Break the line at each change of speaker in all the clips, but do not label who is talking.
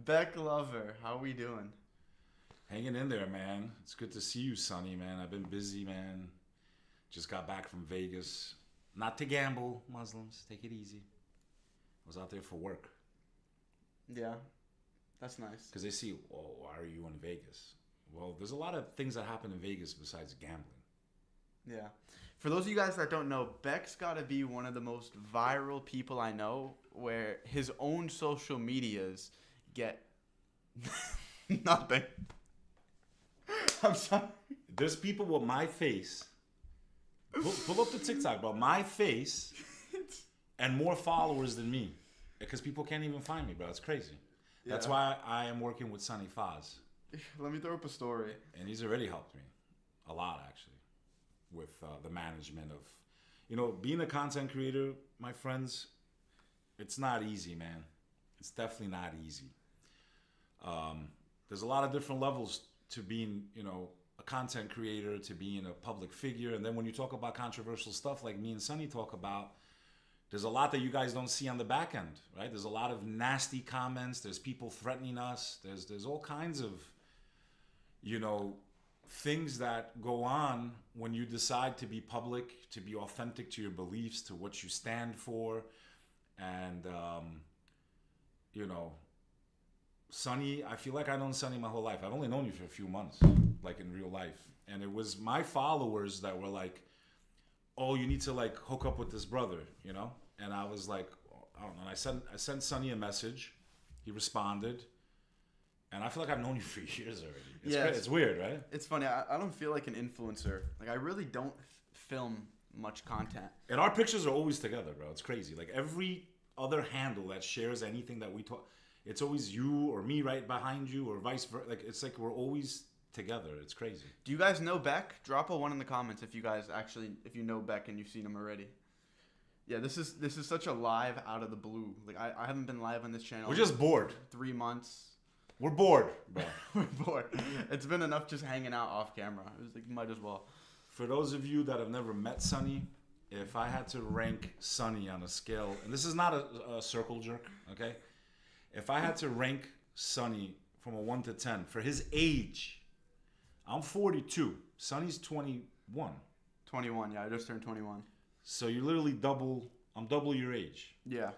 BekLover, how we doing?
Hanging in there, man. It's good to see you, Sonny, man. I've been busy, man. Just got back from Vegas. Not to gamble, Muslims. Take it easy. I was out there for work.
Yeah, that's nice.
Because they see, well, why are you in Vegas? Well, there's a lot of things that happen in Vegas besides gambling.
Yeah. For those of you guys that don't know, Beck's got to be one of the most viral people I know where his own social medias get nothing. I'm sorry.
There's people with my face. Pull up the TikTok, bro. My face and more followers than me. Because people can't even find me, bro. It's crazy. That's why I am working with Sonny Faz.
Let me throw up a story.
And he's already helped me. A lot, actually. With the management of, being a content creator, my friends, it's not easy, man. It's definitely not easy. There's a lot of different levels to being, a content creator, to being a public figure. And then when you talk about controversial stuff like me and Sonny talk about, there's a lot that you guys don't see on the back end, right? There's a lot of nasty comments. There's people threatening us. There's all kinds of, things that go on when you decide to be public, to be authentic to your beliefs, to what you stand for. And, Sonny, I feel like I've known Sonny my whole life. I've only known you for a few months, like in real life. And it was my followers that were like, oh, you need to hook up with this brother, And I was like, I don't know. And I sent Sonny a message. He responded. And I feel like I've known you for years already. It's weird, right?
It's funny. I don't feel like an influencer. I really don't film much content.
And our pictures are always together, bro. It's crazy. Every other handle that shares anything that we talk, it's always you or me right behind you or vice versa. It's like we're always together. It's crazy.
Do you guys know Beck? Drop a 1 in the comments if you know Beck and you've seen him already. Yeah, this is such a live out of the blue. I haven't been live on this channel.
We're just bored.
3 months.
We're bored, bro.
We're bored. It's been enough just hanging out off camera. It was might as well.
For those of you that have never met Sonny, if I had to rank Sonny on a scale, and this is not a circle jerk, okay? If I had to rank Sonny from a 1 to 10 for his age, I'm 42. Sonny's 21.
21, yeah. I just turned 21.
So you're literally I'm double your age.
Yeah.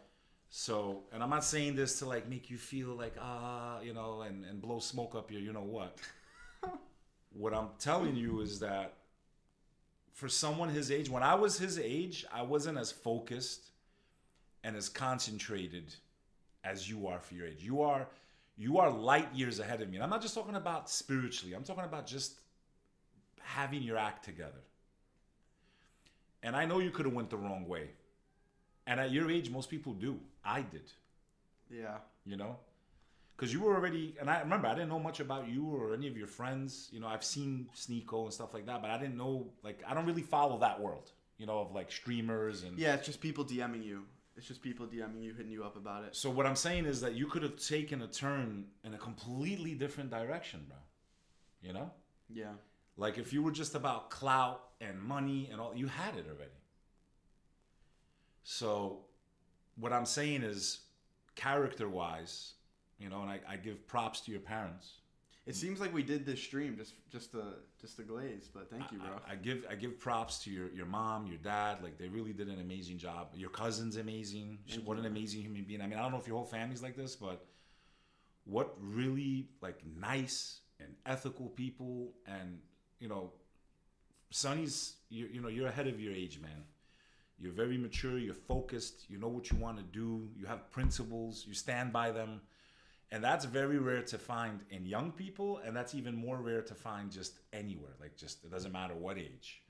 So, and I'm not saying this to make you feel and blow smoke up your what. What I'm telling you is that for someone his age, when I was his age, I wasn't as focused and as concentrated as you are for your age. You are light years ahead of me. And I'm not just talking about spiritually. I'm talking about just having your act together. And I know you could have went the wrong way. And at your age, most people do. I did.
Yeah.
Because you were already, and I remember I didn't know much about you or any of your friends. I've seen Sneeko and stuff like that, but I didn't know, I don't really follow that world, of streamers and.
Yeah, it's just people DMing you. It's just people DMing you, hitting you up about it.
So what I'm saying is that you could have taken a turn in a completely different direction, bro.
Yeah.
If you were just about clout and money and all, you had it already. So what I'm saying is, character-wise, and I give props to your parents.
It seems like we did this stream just to glaze, but thank you, bro.
I give props to your mom, your dad. They really did an amazing job. Your cousin's amazing. What an amazing human being. I mean, I don't know if your whole family's like this, but what really nice and ethical people, and Sonny's, you're ahead of your age, man. You're very mature, you're focused, you know what you want to do, you have principles, you stand by them. And that's very rare to find in young people, and that's even more rare to find just anywhere. It doesn't matter what age.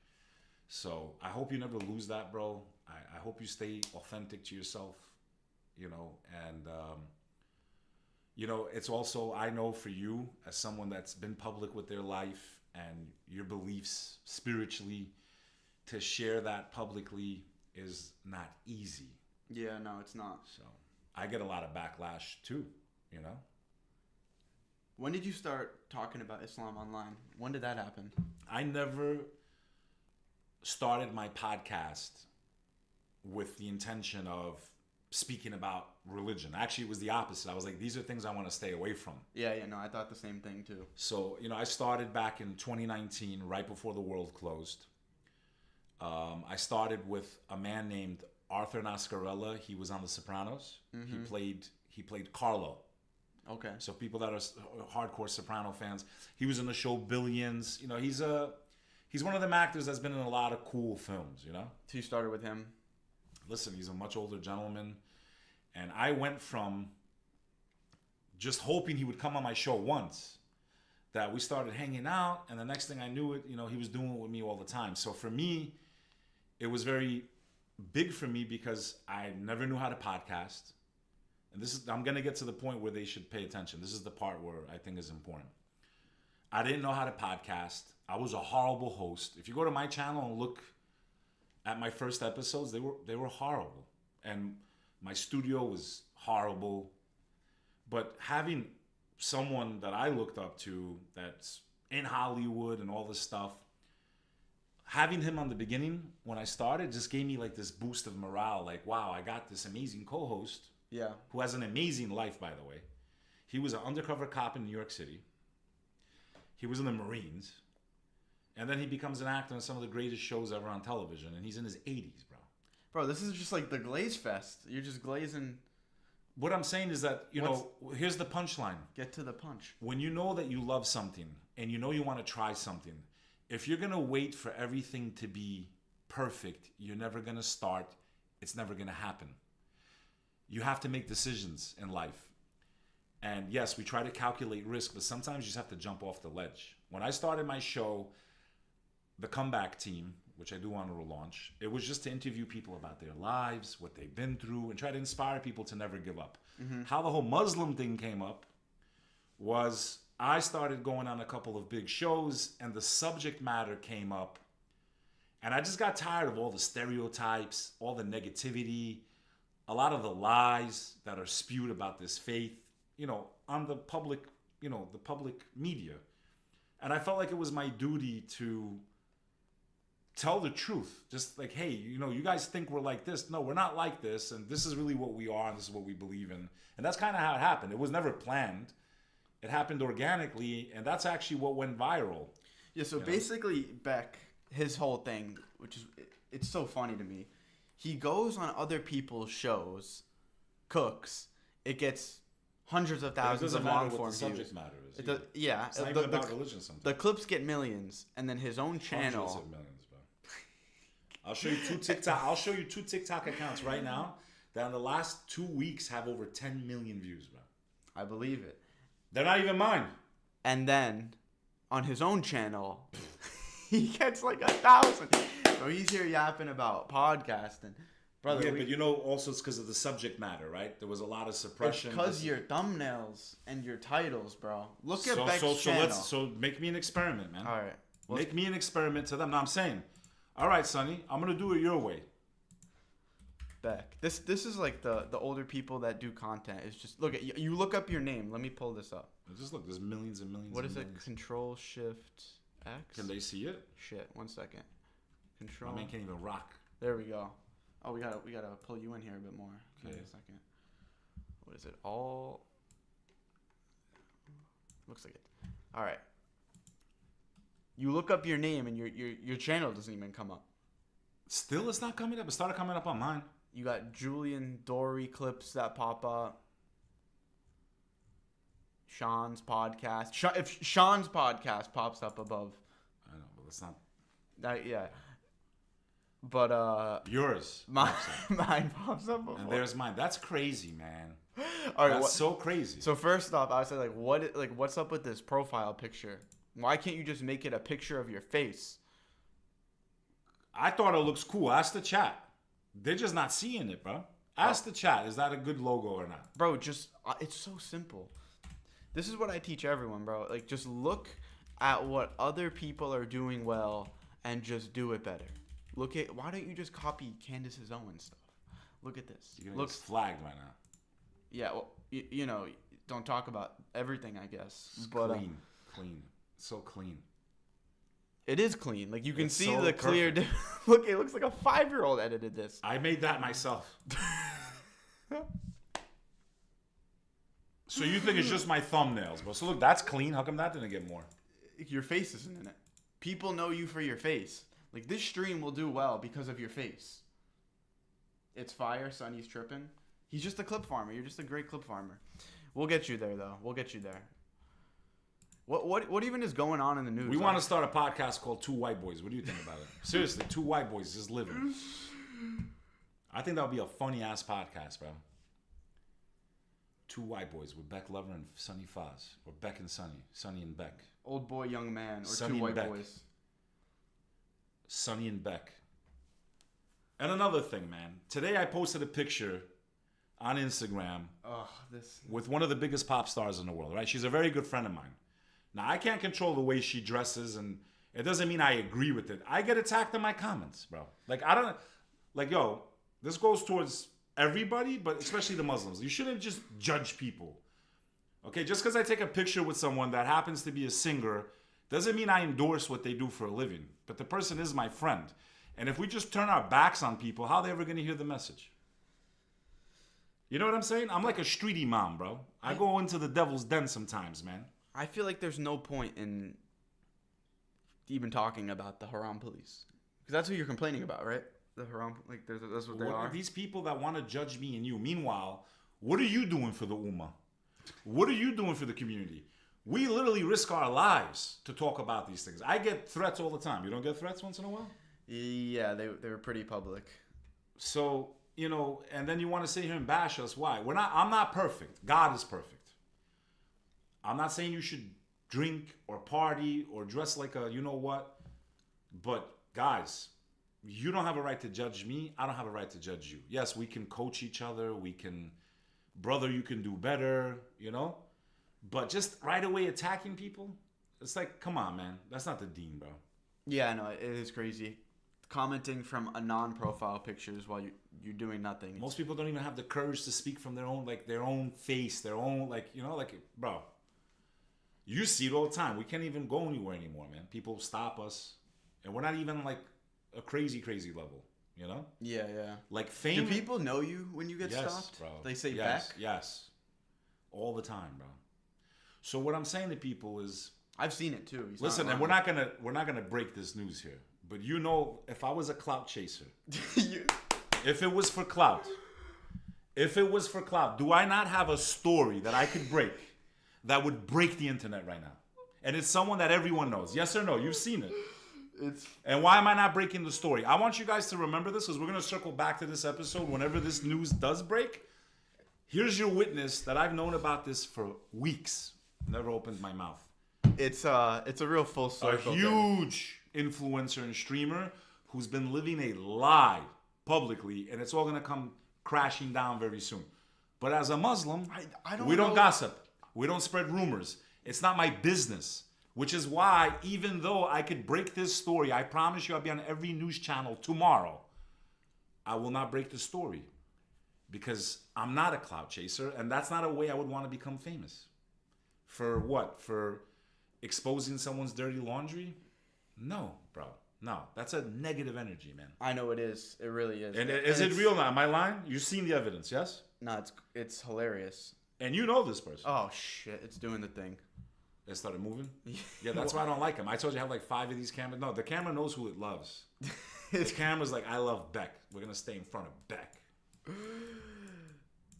So I hope you never lose that, bro. I hope you stay authentic to yourself, and, it's also, I know for you, as someone that's been public with their life and your beliefs spiritually, to share that publicly is not easy.
Yeah, no, it's not.
So I get a lot of backlash too,
When did you start talking about Islam online? When did that happen?
I never started my podcast with the intention of speaking about religion. Actually, it was the opposite. I was like, these are things I want to stay away from.
Yeah, no, I thought the same thing too.
So, I started back in 2019, right before the world closed. I started with a man named Arthur Nascarella. He was on The Sopranos.
Mm-hmm.
He played Carlo.
Okay.
So people that are hardcore Soprano fans, he was in the show Billions. He's one of them actors that's been in a lot of cool films.
So you started with him.
Listen, he's a much older gentleman, and I went from just hoping he would come on my show once, that we started hanging out, and the next thing I knew it, he was doing it with me all the time. So for me, it was very big for me because I never knew how to podcast. And I'm going to get to the point where they should pay attention. This is the part where I think is important. I didn't know how to podcast. I was a horrible host. If you go to my channel and look at my first episodes, they were horrible. And my studio was horrible. But having someone that I looked up to that's in Hollywood and all this stuff, having him on the beginning when I started just gave me like this boost of morale. Like, wow, I got this amazing co-host.
Yeah.
Who has an amazing life, by the way. He was an undercover cop in New York City. He was in the Marines. And then he becomes an actor in some of the greatest shows ever on television. And he's in his 80s, bro.
Bro, this is just like the glaze fest. You're just glazing.
What I'm saying is that, here's the punchline.
Get to the punch.
When you know that you love something and you know you want to try something, if you're going to wait for everything to be perfect, you're never going to start. It's never going to happen. You have to make decisions in life. And yes, we try to calculate risk, but sometimes you just have to jump off the ledge. When I started my show, The Comeback Team, which I do want to relaunch, it was just to interview people about their lives, what they've been through, and try to inspire people to never give up. Mm-hmm. How the whole Muslim thing came up was I started going on a couple of big shows, and the subject matter came up. And I just got tired of all the stereotypes, all the negativity, a lot of the lies that are spewed about this faith, on the public, the public media. And I felt like it was my duty to tell the truth. Just like, hey, you guys think we're like this. No, we're not like this. And this is really what we are. And this is what we believe in. And that's kind of how it happened. It was never planned. It happened organically. And that's actually what went viral.
Yeah, so basically, Beck, his whole thing, which is, it's so funny to me. He goes on other people's shows, cooks. It gets hundreds of thousands of long-form views.
Subject matter is.
It does, yeah,
it's not even about religion sometimes.
The clips get millions, and then his own channel.
Hundreds of millions, bro. I'll show you two TikTok accounts right now that in the last 2 weeks have over 10 million views, bro.
I believe it.
They're not even mine.
And then on his own channel, he gets like 1,000. So he's here yapping about podcasting. Brother,
yeah, but also it's because of the subject matter, right? There was a lot of suppression.
It's because your thumbnails and your titles, bro. Look at Beck's channel.
So make me an experiment, man.
All right.
Make me an experiment to them. Now I'm saying, all right, Sonny, I'm gonna do it your way.
Beck, this is like the older people that do content. It's just look at you look up your name. Let me pull this up.
Just look. There's millions and millions.
What is
millions.
it? Control Shift X.
Can they see it?
Shit. 1 second. Control.
My man can't even rock.
There we go. Oh, we gotta pull you in here a bit more.
Okay.
Wait a second. What is it? All looks like it. All right. You look up your name and your channel doesn't even come up.
Still, it's not coming up. It started coming up on mine.
You got Julian Dory clips that pop up. Sean's podcast. If Sean's podcast pops up above.
I know, but it's not.
Yeah. But
yours.
Mine pops up above.
And there's mine. That's crazy, man.
All right,
that's so crazy.
So first off, I would say what's up with this profile picture? Why can't you just make it a picture of your face?
I thought it looks cool. Ask the chat. They're just not seeing it, bro. Ask the chat. Is that a good logo or not?
Bro, just it's so simple. This is what I teach everyone, bro. Like, just look at what other people are doing well and just do it better. Why don't you just copy Candace's Owens stuff? Look at this.
You're gonna get flagged right now.
Yeah, well, don't talk about everything, I guess.
It's
but
clean, so clean.
It is clean. Like, you can see
so
the clear. Look, it looks like a 5-year-old edited this.
I made that myself. So you think it's just my thumbnails, bro? So look, that's clean. How come that didn't get more?
Your face isn't in it. People know you for your face. Like, this stream will do well because of your face. It's fire. Sonny's tripping. He's just a clip farmer. You're just a great clip farmer. We'll get you there, though. We'll get you there. What even is going on in the news?
We want to start a podcast called Two White Boys. What do you think about it? Seriously, two white boys just living. I think that would be a funny-ass podcast, bro. Two white boys with BekLover and Sonny Foz. Or Beck and Sonny. Sonny and Beck.
Old boy, young man. Or
Sonny
two white
Beck.
boys.
Sonny and Beck. And another thing, man. Today I posted a picture on Instagram with one of the biggest pop stars in the world, right? She's a very good friend of mine. Now, I can't control the way she dresses, and it doesn't mean I agree with it. I get attacked in my comments, bro. Like, I don't... Like, yo, this goes towards everybody, but especially the Muslims. You shouldn't just judge people. Okay? Just because I take a picture with someone that happens to be a singer doesn't mean I endorse what they do for a living. But the person is my friend. And if we just turn our backs on people, how are they ever going to hear the message? You know what I'm saying? I'm like a street imam, bro. I go into the devil's den sometimes, man.
I feel like there's no point in even talking about the Haram police. Because that's who you're complaining about, right? The Haram, like, that's what they are.
These people that want to judge me and you. Meanwhile, what are you doing for the Ummah? What are you doing for the community? We literally risk our lives to talk about these things. I get threats all the time. You don't get threats once in a while?
Yeah, they were pretty public.
So, you know, and then you want to sit here and bash us. Why? I'm not perfect. God is perfect. I'm not saying you should drink or party or dress like a you know what. But guys, you don't have a right to judge me. I don't have a right to judge you. Yes, we can coach each other. We can, brother, you can do better, you know. But just right away attacking people, it's like, come on, man. That's not the deen, bro.
Yeah, I know. It is crazy. Commenting from a non-profile pictures while you're doing nothing.
Most people don't even have the courage to speak from their own face, their own, like, you know, like, bro. You see it all the time. We can't even go anywhere anymore, man. People stop us. And we're not even like a crazy level, you know?
Yeah, yeah.
Like fame.
Do people know you when you get stopped?
Bro.
They say
yes,
Beck?
Yes. All the time, bro. So what I'm saying to people is,
I've seen it too.
Listen, and we're not gonna break this news here. But you know, if I was a clout chaser, if it was for clout, do I not have a story that I could break that would break the internet right now? And it's someone that everyone knows. Yes or no? You've seen it. And why am I not breaking the story? I want you guys to remember this because we're going to circle back to this episode whenever this news does break. Here's your witness that I've known about this for weeks. Never opened my mouth.
It's a real full circle.
A huge influencer and streamer who's been living a lie publicly, and it's all going to come crashing down very soon. But as a Muslim, we don't gossip. We don't spread rumors. It's not my business. Which is why, even though I could break this story, I promise you I'll be on every news channel tomorrow. I will not break the story. Because I'm not a clout chaser, and that's not a way I would want to become famous. For what? For exposing someone's dirty laundry? No, bro. No. That's a negative energy, man.
I know it is. It really is.
And is it real now? Am I lying? You've seen the evidence, yes?
No, it's hilarious.
And you know this person.
Oh, shit. It's doing the thing.
It started moving? Yeah, that's why I don't like him. I told you I have like 5 of these cameras. No, the camera knows who it loves. This camera's like, I love Beck. We're going to stay in front of Beck.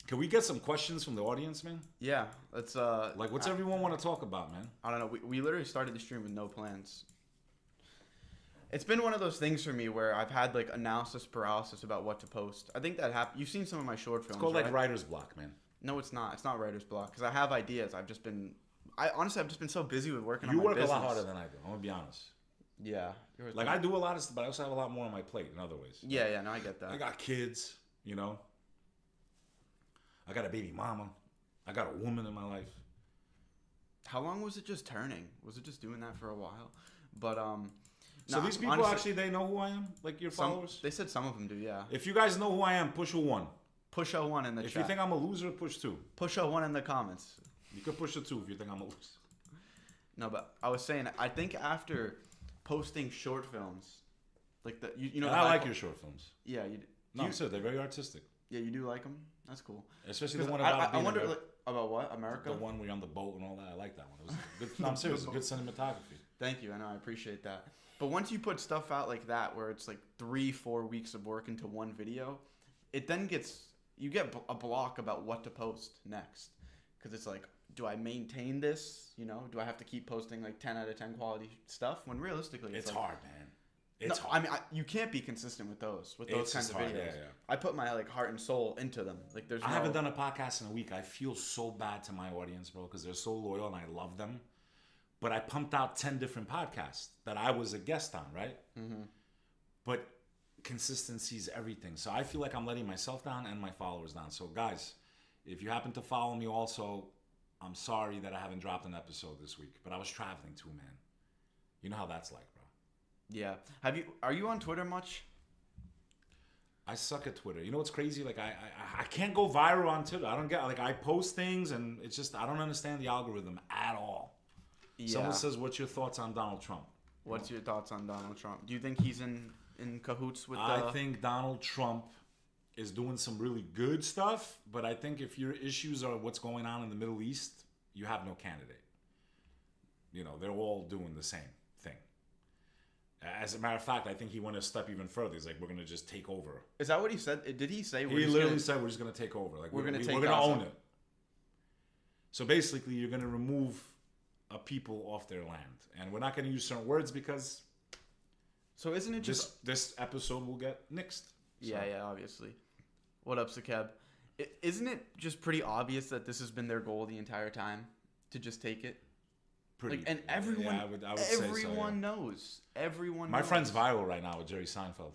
Can we get some questions from the audience, man?
Yeah. Let's,
like, what's everyone want to talk about, man?
I don't know. We literally started the stream with no plans. It's been one of those things for me where I've had, like, analysis paralysis about what to post. I think that happened. You've seen some of my short films,
It's called,
right?
like, writer's block, man.
No, it's not. It's not writer's block. Because I have ideas. I've just been... Honestly, I've just been so busy with working on my business.
You work a lot harder than I do. I'm going to be honest.
Yeah.
Like, I do a lot of stuff, but I also have a lot more on my plate in other ways.
Yeah, no, I get that.
I got kids, you know. I got a baby mama. I got a woman in my life.
How long was it just turning? Was it just doing that for a while? But,
So these people honestly, actually, they know who I am? Like your followers?
They said some of them do, yeah.
If you guys know who I am, push a 1.
Push a 1 in the chat.
If you think I'm a loser, push 2.
Push a 1 in the comments.
You could push a 2 if you think I'm a loser.
No, but I was saying, I think after posting short films, like you know,
I like your short films.
Yeah,
I'm serious. They're very artistic.
Yeah, you do like them. That's cool.
Especially the one about
I wonder about what America.
The one where you're on the boat and all that. I like that one. It was good. No, I'm serious. Good cinematography.
Thank you. I know. I appreciate that. But once you put stuff out like that, where it's like 3-4 weeks of work into one video, it then you get a block about what to post next, because it's like, do I maintain this? You know, do I have to keep posting like 10 out of 10 quality stuff? When realistically,
it's
like,
hard, man. It's hard.
I mean, you can't be consistent with those kinds of videos. Yeah. I put my like heart and soul into them. Like I
haven't done a podcast in a week. I feel so bad to my audience, bro, because they're so loyal and I love them. But I pumped out 10 different podcasts that I was a guest on, right? Mm-hmm. But consistency is everything. So I feel like I'm letting myself down and my followers down. So guys, if you happen to follow me also, I'm sorry that I haven't dropped an episode this week. But I was traveling too, man. You know how that's like, bro.
Yeah. Are you on Twitter much?
I suck at Twitter. You know what's crazy? Like I can't go viral on Twitter. I don't get, like, I post things and it's just, I don't understand the algorithm at all. Yeah. Someone says, what's your thoughts on Donald Trump?
What's your thoughts on Donald Trump? Do you think he's in cahoots with
I think Donald Trump is doing some really good stuff, but I think if your issues are what's going on in the Middle East, you have no candidate. You know, they're all doing the same thing. As a matter of fact, I think he went a step even further. He's like, we're going to just take over.
Is that what he said? Did he say?
He literally said, we're just going to take over. Like, we're going to own it. So basically, you're going to remove a people off their land. And we're not going to use certain words because...
So isn't it just...
This episode will get nixed. So.
Yeah, obviously. What up, Sakeb? Isn't it just pretty obvious that this has been their goal the entire time? To just take it? And everyone,
I would
everyone knows. Everyone knows.
My friend's viral right now with Jerry Seinfeld.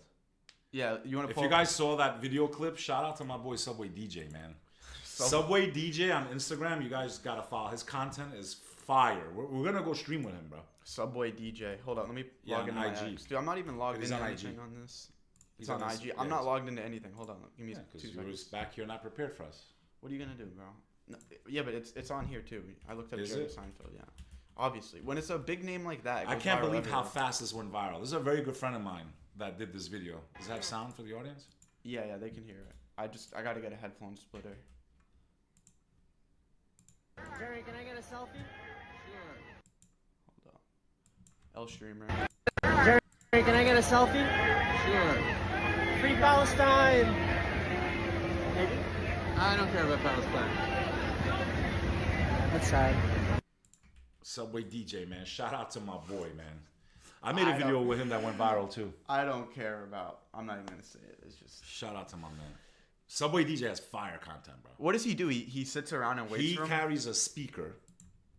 Yeah, you want to.
If you guys saw that video clip, shout out to my boy Subway DJ, man. Subway DJ on Instagram. You guys gotta follow. His content is fire. We're gonna go stream with him, bro.
Subway DJ. Hold on, let me log into IG. Dude, I'm not even logged into anything on this. It's on IG. I'm not logged into anything. Hold on, give me 2 seconds.
You was back here not prepared for us.
What are you gonna do, bro? No, yeah, but it's on here too. I looked up Jerry Seinfeld. Yeah. Obviously, when it's a big name like that,
I can't believe how fast this went viral. This is a very good friend of mine that did this video. Does it have sound for the audience? Yeah, they can hear it. I gotta get a headphone splitter.
Jerry, can I get a selfie?
Sure. Hold up. L streamer.
Jerry, can I get a selfie?
Sure.
Free Palestine. Maybe.
I don't care about Palestine.
That's sad.
Subway DJ, man. Shout out to my boy, man. I made a video with him that went viral too.
I don't care about. I'm not even gonna say it. It's just.
Shout out to my man. Subway DJ has fire content, bro.
What does he do? He sits around and waits.
He carries a speaker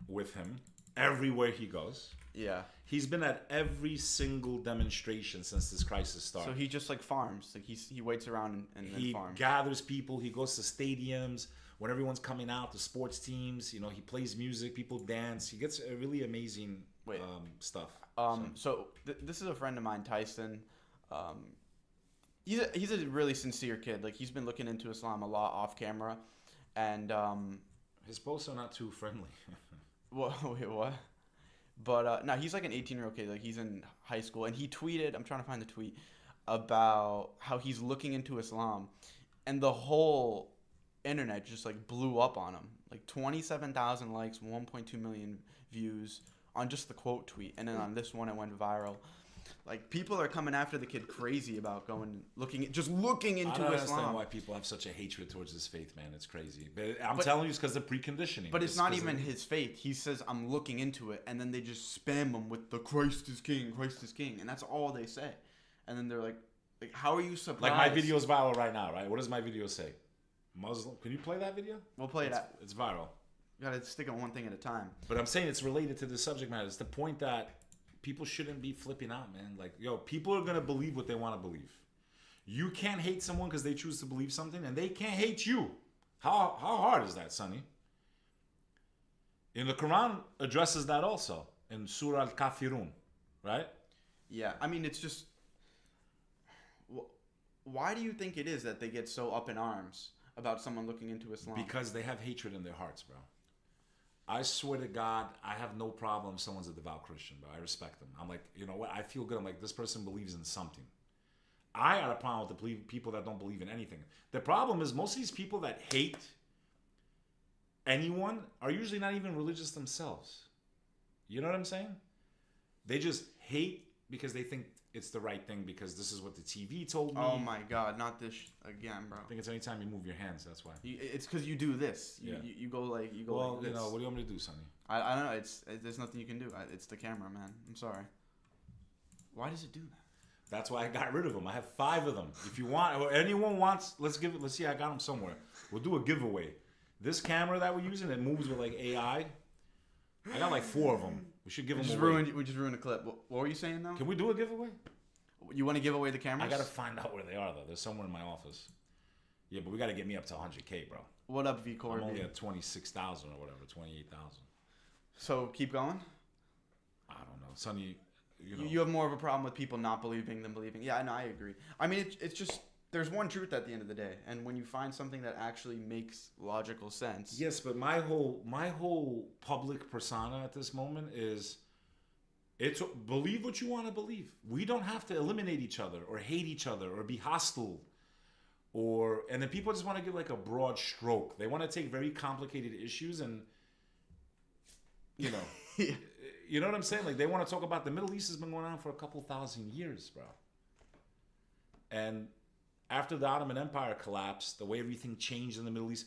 with him everywhere he goes.
Yeah.
He's been at every single demonstration since this crisis started.
So he just like farms. Like he waits around and
he
farms.
He gathers people. He goes to stadiums. When everyone's coming out, the sports teams, you know, he plays music, people dance. He gets a really amazing stuff.
This is a friend of mine, Tyson. He's a really sincere kid. Like, he's been looking into Islam a lot off camera, and
his posts are not too friendly.
Wait, what? But no, he's like an 18-year-old kid. Like, he's in high school, and he tweeted. I'm trying to find the tweet about how he's looking into Islam, and the whole internet just like blew up on him. Like 27,000 likes, 1.2 million views on just the quote tweet, and then on this one it went viral. Like, people are coming after the kid crazy about looking into Islam.
I don't understand why people have such a hatred towards this faith, man. It's crazy. But I'm telling you, it's because of preconditioning.
But it's not even his faith. He says, I'm looking into it, and then they just spam him with the Christ is King, and that's all they say. And then they're like how are you surprised?
Like, my video's viral right now, right? What does my video say? Muslim. Can you play that video?
We'll play that.
It's viral.
You gotta stick on one thing at a time.
But I'm saying it's related to the subject matter. It's the point that people shouldn't be flipping out, man. Like, yo, people are gonna believe what they want to believe. You can't hate someone because they choose to believe something, and they can't hate you. How hard is that, Sonny? In the Quran addresses that also in Surah Al-Kafirun, right?
Yeah, I mean, it's just. Why do you think it is that they get so up in arms about someone looking into Islam?
Because they have hatred in their hearts, bro. I swear to God, I have no problem if someone's a devout Christian, bro. I respect them. I'm like, you know what? I feel good. I'm like, this person believes in something. I got a problem with the people that don't believe in anything. The problem is most of these people that hate anyone are usually not even religious themselves. You know what I'm saying? They just hate because they think it's the right thing because this is what the TV told me.
Oh my God, not this again, bro.
I think it's anytime you move your hands, that's why.
It's because you do this. You go like
Well,
like this.
you know, what do you want me to do, Sonny?
I don't know. There's nothing you can do. It's the camera, man. I'm sorry. Why does it do that?
That's why I got rid of them. I have 5 of them. If you want, or anyone wants, let's see. I got them somewhere. We'll do a giveaway. This camera that we're using, it moves with like AI. I got like 4 of them. We should give them away.
We just ruined the clip. What were you saying though?
Can we do a giveaway?
You want to give away the cameras?
I gotta find out where they are though. They're somewhere in my office. Yeah, but we gotta get me up to 100K, bro.
What up, V Corby?
I'm only at 26,000 or whatever, 28,000.
So keep going.
I don't know, Sonny. You know,
You have more of a problem with people not believing than believing. Yeah, no, I agree. I mean, it's just there's one truth at the end of the day, and when you find something that actually makes logical sense.
yes, but my whole public persona at this moment is it's believe what you want to believe. We don't have to eliminate each other or hate each other or be hostile. And then people just want to give like a broad stroke. They want to take very complicated issues and you know.
Yeah.
You know what I'm saying? Like they want to talk about the Middle East has been going on for a couple thousand years, bro. And after the Ottoman Empire collapsed, the way everything changed in the Middle East,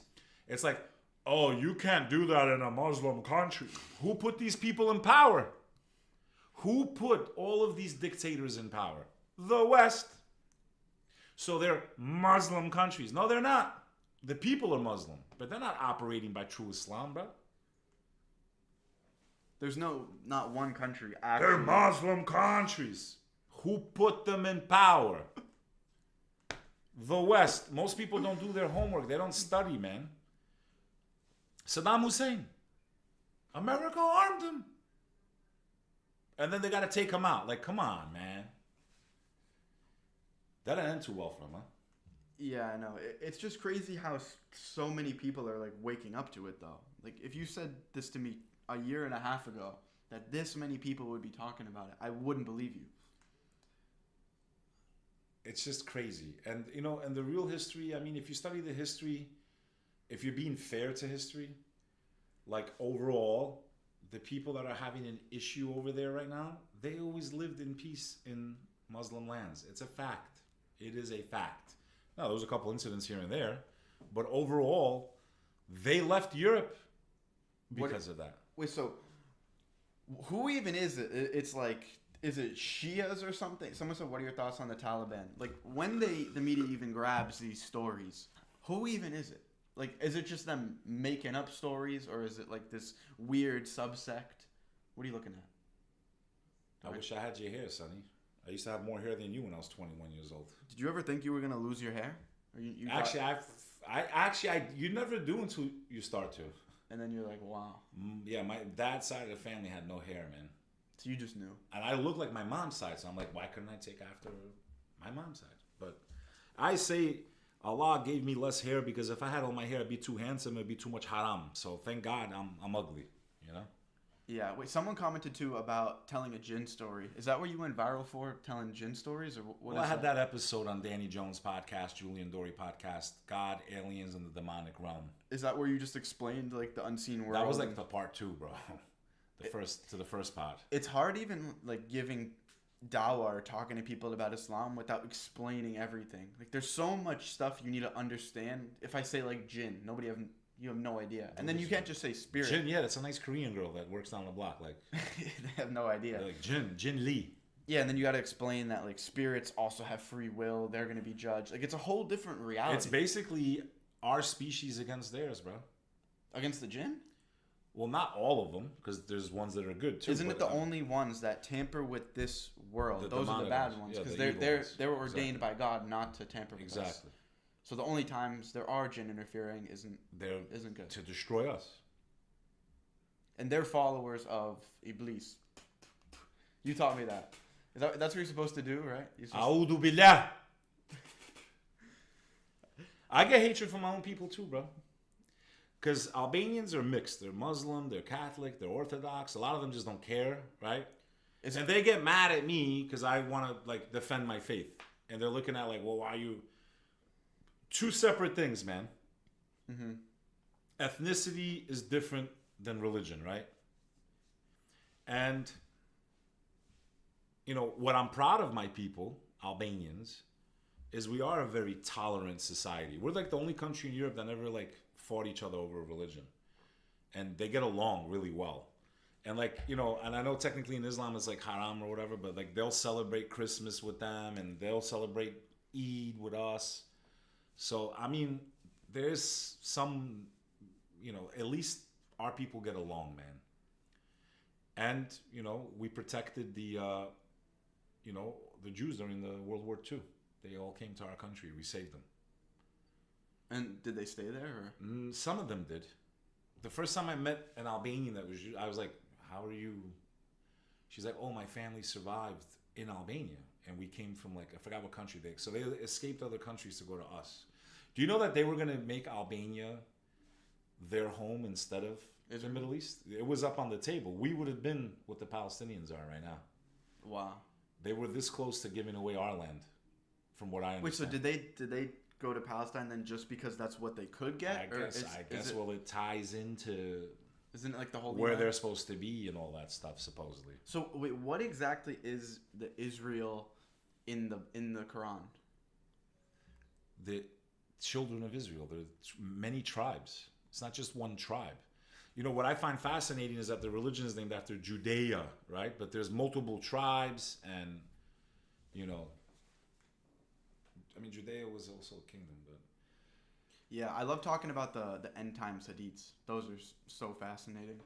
it's like, oh, you can't do that in a Muslim country. Who put these people in power? Who put all of these dictators in power? The West. So they're Muslim countries. No, they're not. The people are Muslim, but they're not operating by true Islam, bro.
There's not one country
They're
actually.
Muslim countries. Who put them in power? The West. Most people don't do their homework. They don't study, man. Saddam Hussein. America armed him. And then they got to take him out. Like, come on, man. That didn't end too well for him, huh?
Yeah, I know. It's just crazy how so many people are like waking up to it, though. Like, if you said this to me a year and a half ago, that this many people would be talking about it, I wouldn't believe you.
It's just crazy. And, you know, and the real history, I mean, if you study the history, if you're being fair to history, like overall, the people that are having an issue over there right now, they always lived in peace in Muslim lands. It's a fact. It is a fact. Now, there was a couple incidents here and there, but overall, they left Europe because of that.
Wait, so who even is it? It's like, is it Shias or something? Someone said, what are your thoughts on the Taliban? Like, when the media even grabs these stories, who even is it? Like, is it just them making up stories, or is it like this weird subsect? What are you looking at?
I wish I had your hair, Sonny. I used to have more hair than you when I was 21 years old.
Did you ever think you were gonna lose your hair? Or you
you never do until you start to.
And then you're like, wow.
Yeah, my dad's side of the family had no hair, man.
So you just knew.
And I look like my mom's side, so I'm like, why couldn't I take after my mom's side? But I say Allah gave me less hair because if I had all my hair, I'd be too handsome, it'd be too much haram. So thank God I'm ugly, you know?
Yeah, wait, someone commented too about telling a jinn story. Is that what you went viral for, telling jinn stories? Or what
Well,
is
I had that episode on Danny Jones' podcast, Julian Dory podcast, God, Aliens, and the Demonic Realm.
Is that where you just explained like the unseen world?
That was like the part 2, bro. The first part.
It's hard even like giving dawah or talking to people about Islam without explaining everything. Like there's so much stuff you need to understand. If I say like jinn, you have no idea. And then you can't just say spirit.
Jin, yeah, that's a nice Korean girl that works down the block. Like
they have no idea.
like Jin Lee.
Yeah, and then you got to explain that like spirits also have free will. They're going to be judged. Like it's a whole different reality.
It's basically our species against theirs, bro.
Against the jinn?
Well, not all of them, because there's ones that are good too.
Isn't it the only ones that tamper with this world? Those are the bad ones, because
the
they were ordained by God not to tamper with us.
Exactly.
So the only times there are jinn interfering isn't good.
To destroy us.
And they're followers of Iblis. You taught me that. That's what you're supposed to do, right?
A'udhu billah. I get hatred from my own people too, bro. Because Albanians are mixed. They're Muslim, they're Catholic, they're Orthodox. A lot of them just don't care, right? And they get mad at me because I want to like defend my faith. and they're looking at like, well, why are you? Two separate things, man.
Mm-hmm.
Ethnicity is different than religion, right? And you know what I'm proud of my people, Albanians, is we are a very tolerant society. We're like the only country in Europe that never like fought each other over religion, and they get along really well. And like, you know, and I know technically in Islam it's like haram or whatever, but like they'll celebrate Christmas with them and they'll celebrate Eid with us. So I mean, there's some, you know, at least our people get along, man. And you know, we protected the, you know, the Jews during the World War II. They all came to our country. We saved them.
And did they stay there? Or?
Some of them did. The first time I met an Albanian I was like, how are you? She's like, oh, my family survived in Albania. And we came from like, I forgot what country so they escaped other countries to go to us. Do you know that they were going to make Albania their home instead of the Middle East? It was up on the table. We would have been what the Palestinians are right now.
Wow.
They were this close to giving away our land, from what I understand.
Wait, so did they go to Palestine then just because that's what they could get?
I guess well, it ties into
isn't it like the whole
where they're supposed to be and all that stuff, supposedly.
So wait, what exactly is the Israel in the Quran?
The children of Israel. There are many tribes. It's not just one tribe. You know, what I find fascinating is that the religion is named after Judea, right? But there's multiple tribes and, you know, I mean, Judea was also a kingdom, but...
Yeah, I love talking about the end times hadiths. Those are so fascinating.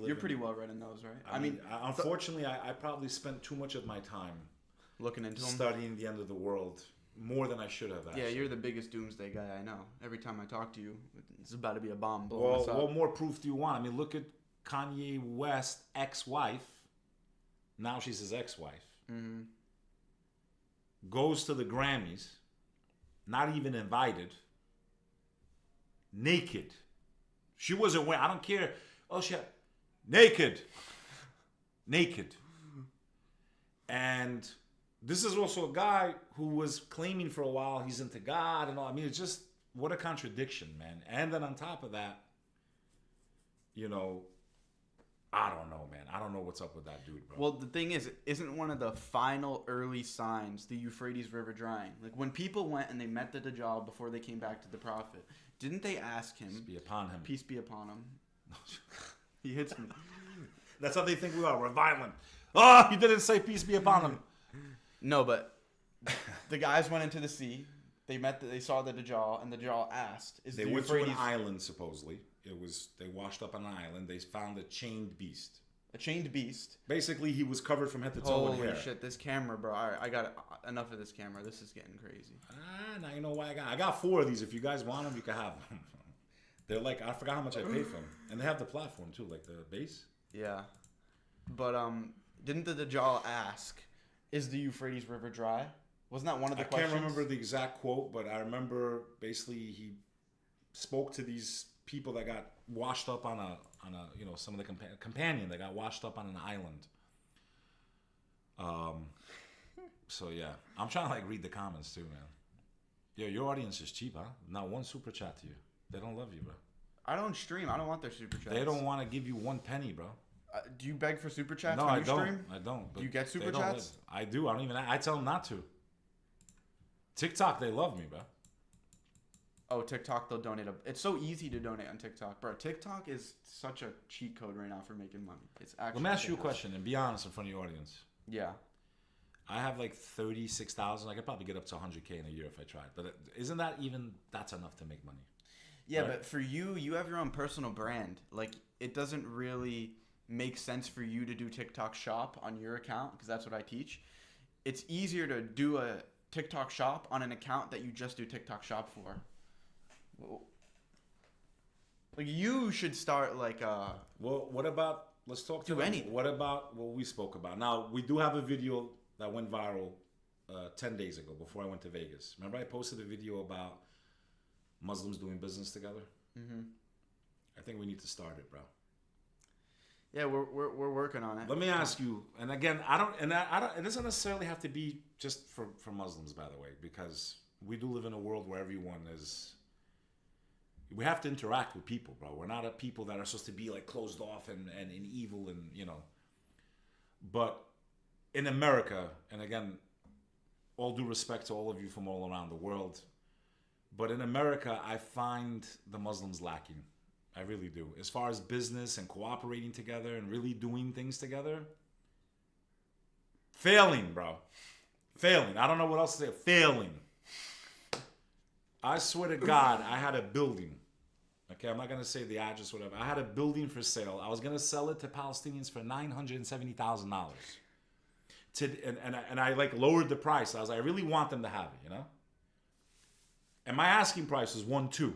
You're pretty well read in those, right?
I mean, unfortunately, I probably spent too much of my time
looking into them,
studying the end of the world more than I should have. Actually.
Yeah, you're the biggest doomsday guy I know. Every time I talk to you, it's about to be a bomb blowing us up.
What more proof do you want? I mean, look at Kanye West's ex-wife. Now she's his ex-wife.
Mm-hmm.
Goes to the Grammys, not even invited, naked. She wasn't wearing, I don't care. Oh, naked. Naked. And this is also a guy who was claiming for a while he's into God and all. I mean, it's just, what a contradiction, man. And then on top of that, you know, I don't know, man. I don't know what's up with that dude, bro.
Well, the thing is, isn't one of the final early signs the Euphrates River drying? Like when people went and they met the Dajjal before they came back to the Prophet, didn't they ask him?
Peace be upon him.
Peace be upon him. He hits me.
That's how they think we are. We're violent. Oh, you didn't say peace be upon him.
No, but the guys went into the sea. They saw the Dajjal, and the Dajjal asked, "Is
they
the
went
Euphrates
to an island? Supposedly, they washed up on an island. They found a chained beast.
a chained beast?"
Basically, he was covered from head to toe with hair.
Holy shit! This camera, bro. All right, I got enough of this camera. This is getting crazy.
Now you know why I got 4 of these. If you guys want them, you can have them. They're like, I forgot how much I paid for them, and they have the platform too, like the base.
Yeah, but didn't the Dajjal ask, "Is the Euphrates River dry"? Wasn't that one of the questions?
I can't remember the exact quote, but I remember basically he spoke to these people that got washed up on a you know, some of the companion that got washed up on an island. So yeah, I'm trying to like read the comments too, man. Yeah, your audience is cheap, huh? Not one super chat to you. They don't love you, bro.
I don't stream. I don't want their super chats.
They don't want to give you 1 penny, bro.
Do you beg for super chats
No,
when
I
you
don't.
stream?
I don't.
Do you get super chats?
I do. I don't even. I tell them not to. TikTok, they love me, bro.
Oh, TikTok, they'll donate. It's so easy to donate on TikTok, bro. TikTok is such a cheat code right now for making money. It's actually.
Let me ask you a question and be honest in front of your audience.
Yeah.
I have like 36,000. I could probably get up to 100K in a year if I tried. But isn't that even, that's enough to make money?
Yeah,
right?
But for you have your own personal brand. Like, it doesn't really make sense for you to do TikTok shop on your account, because that's what I teach. It's easier to do a TikTok shop on an account that you just do TikTok shop for. Like, you should start like
Well, what about, let's talk to
anything.
What about what we spoke about? Now, we do have a video that went viral 10 days ago before I went to Vegas. Remember I posted a video about Muslims doing business together?
Mm-hmm.
I think we need to start it, bro.
Yeah, we're working on it.
Let me ask you, and again, I don't. It doesn't necessarily have to be just for Muslims, by the way, because we do live in a world where everyone is. We have to interact with people, bro. We're not a people that are supposed to be like closed off and evil and But in America, and again, all due respect to all of you from all around the world, but in America, I find the Muslims lacking. I really do. As far as business and cooperating together and really doing things together, failing, bro. Failing. I don't know what else to say. Failing. I swear to God, I had a building. Okay, I'm not going to say the address, whatever. I had a building for sale. I was going to sell it to Palestinians for $970,000. And I like lowered the price. I was like, I really want them to have it, And my asking price was 1.2.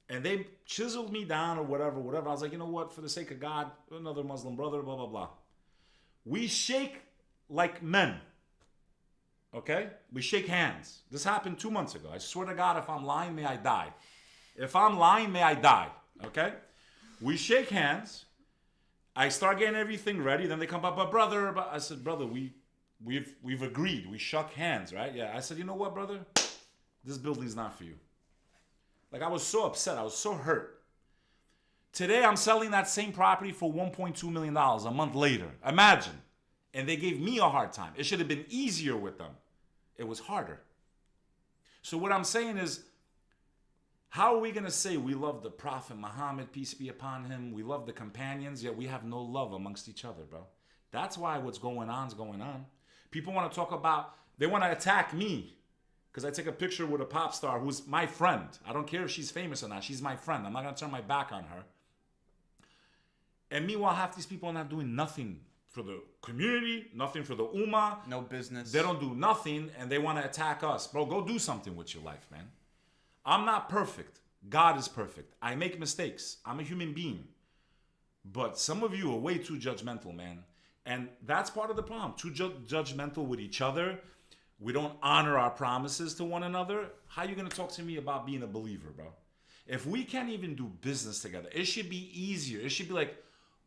And they chiseled me down or whatever. I was like, you know what? For the sake of God, another Muslim brother, blah, blah, blah. We shake like men. Okay? We shake hands. This happened 2 months ago. I swear to God, if I'm lying, may I die. If I'm lying, may I die. Okay? We shake hands. I start getting everything ready. Then they come up, but brother. I said, brother, we've agreed. We shook hands, right? Yeah. I said, you know what, brother? This building's not for you. Like, I was so upset. I was so hurt. Today, I'm selling that same property for $1.2 million a month later. Imagine. And they gave me a hard time. It should have been easier with them. It was harder. So what I'm saying is, how are we going to say we love the Prophet Muhammad, peace be upon him, we love the companions, yet we have no love amongst each other, bro? That's why what's going on is going on. People want to talk about, they want to attack me because I take a picture with a pop star who's my friend. I don't care if she's famous or not. She's my friend. I'm not going to turn my back on her. And meanwhile, half these people are not doing nothing for the community, nothing for the ummah.
No business.
They don't do nothing, and they want to attack us. Bro, go do something with your life, man. I'm not perfect. God is perfect. I make mistakes. I'm a human being. But some of you are way too judgmental, man. And that's part of the problem. Too judgmental with each other. We don't honor our promises to one another. How are you going to talk to me about being a believer, bro? If we can't even do business together, it should be easier. It should be like,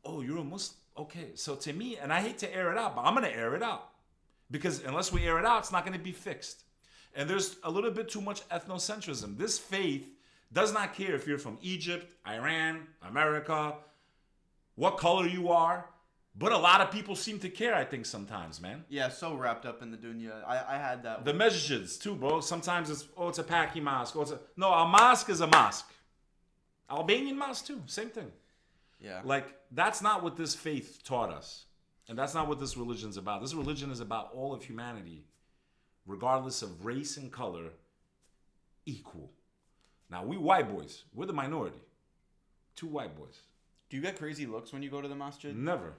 oh, you're a Muslim? Okay, so to me, and I hate to air it out, but I'm going to air it out. Because unless we air it out, it's not going to be fixed. And there's a little bit too much ethnocentrism. This faith does not care if you're from Egypt, Iran, America, what color you are. But a lot of people seem to care, I think, sometimes, man.
Yeah, so wrapped up in the dunya. I had that.
The masjids, too, bro. Sometimes it's a Paki mosque. No, a mosque is a mosque. Albanian mosque, too. Same thing.
Yeah.
Like, that's not what this faith taught us. And that's not what this religion's about. This religion is about all of humanity, regardless of race and color, equal. Now, we white boys, we're the minority. 2 white boys.
Do you get crazy looks when you go to the masjid?
Never.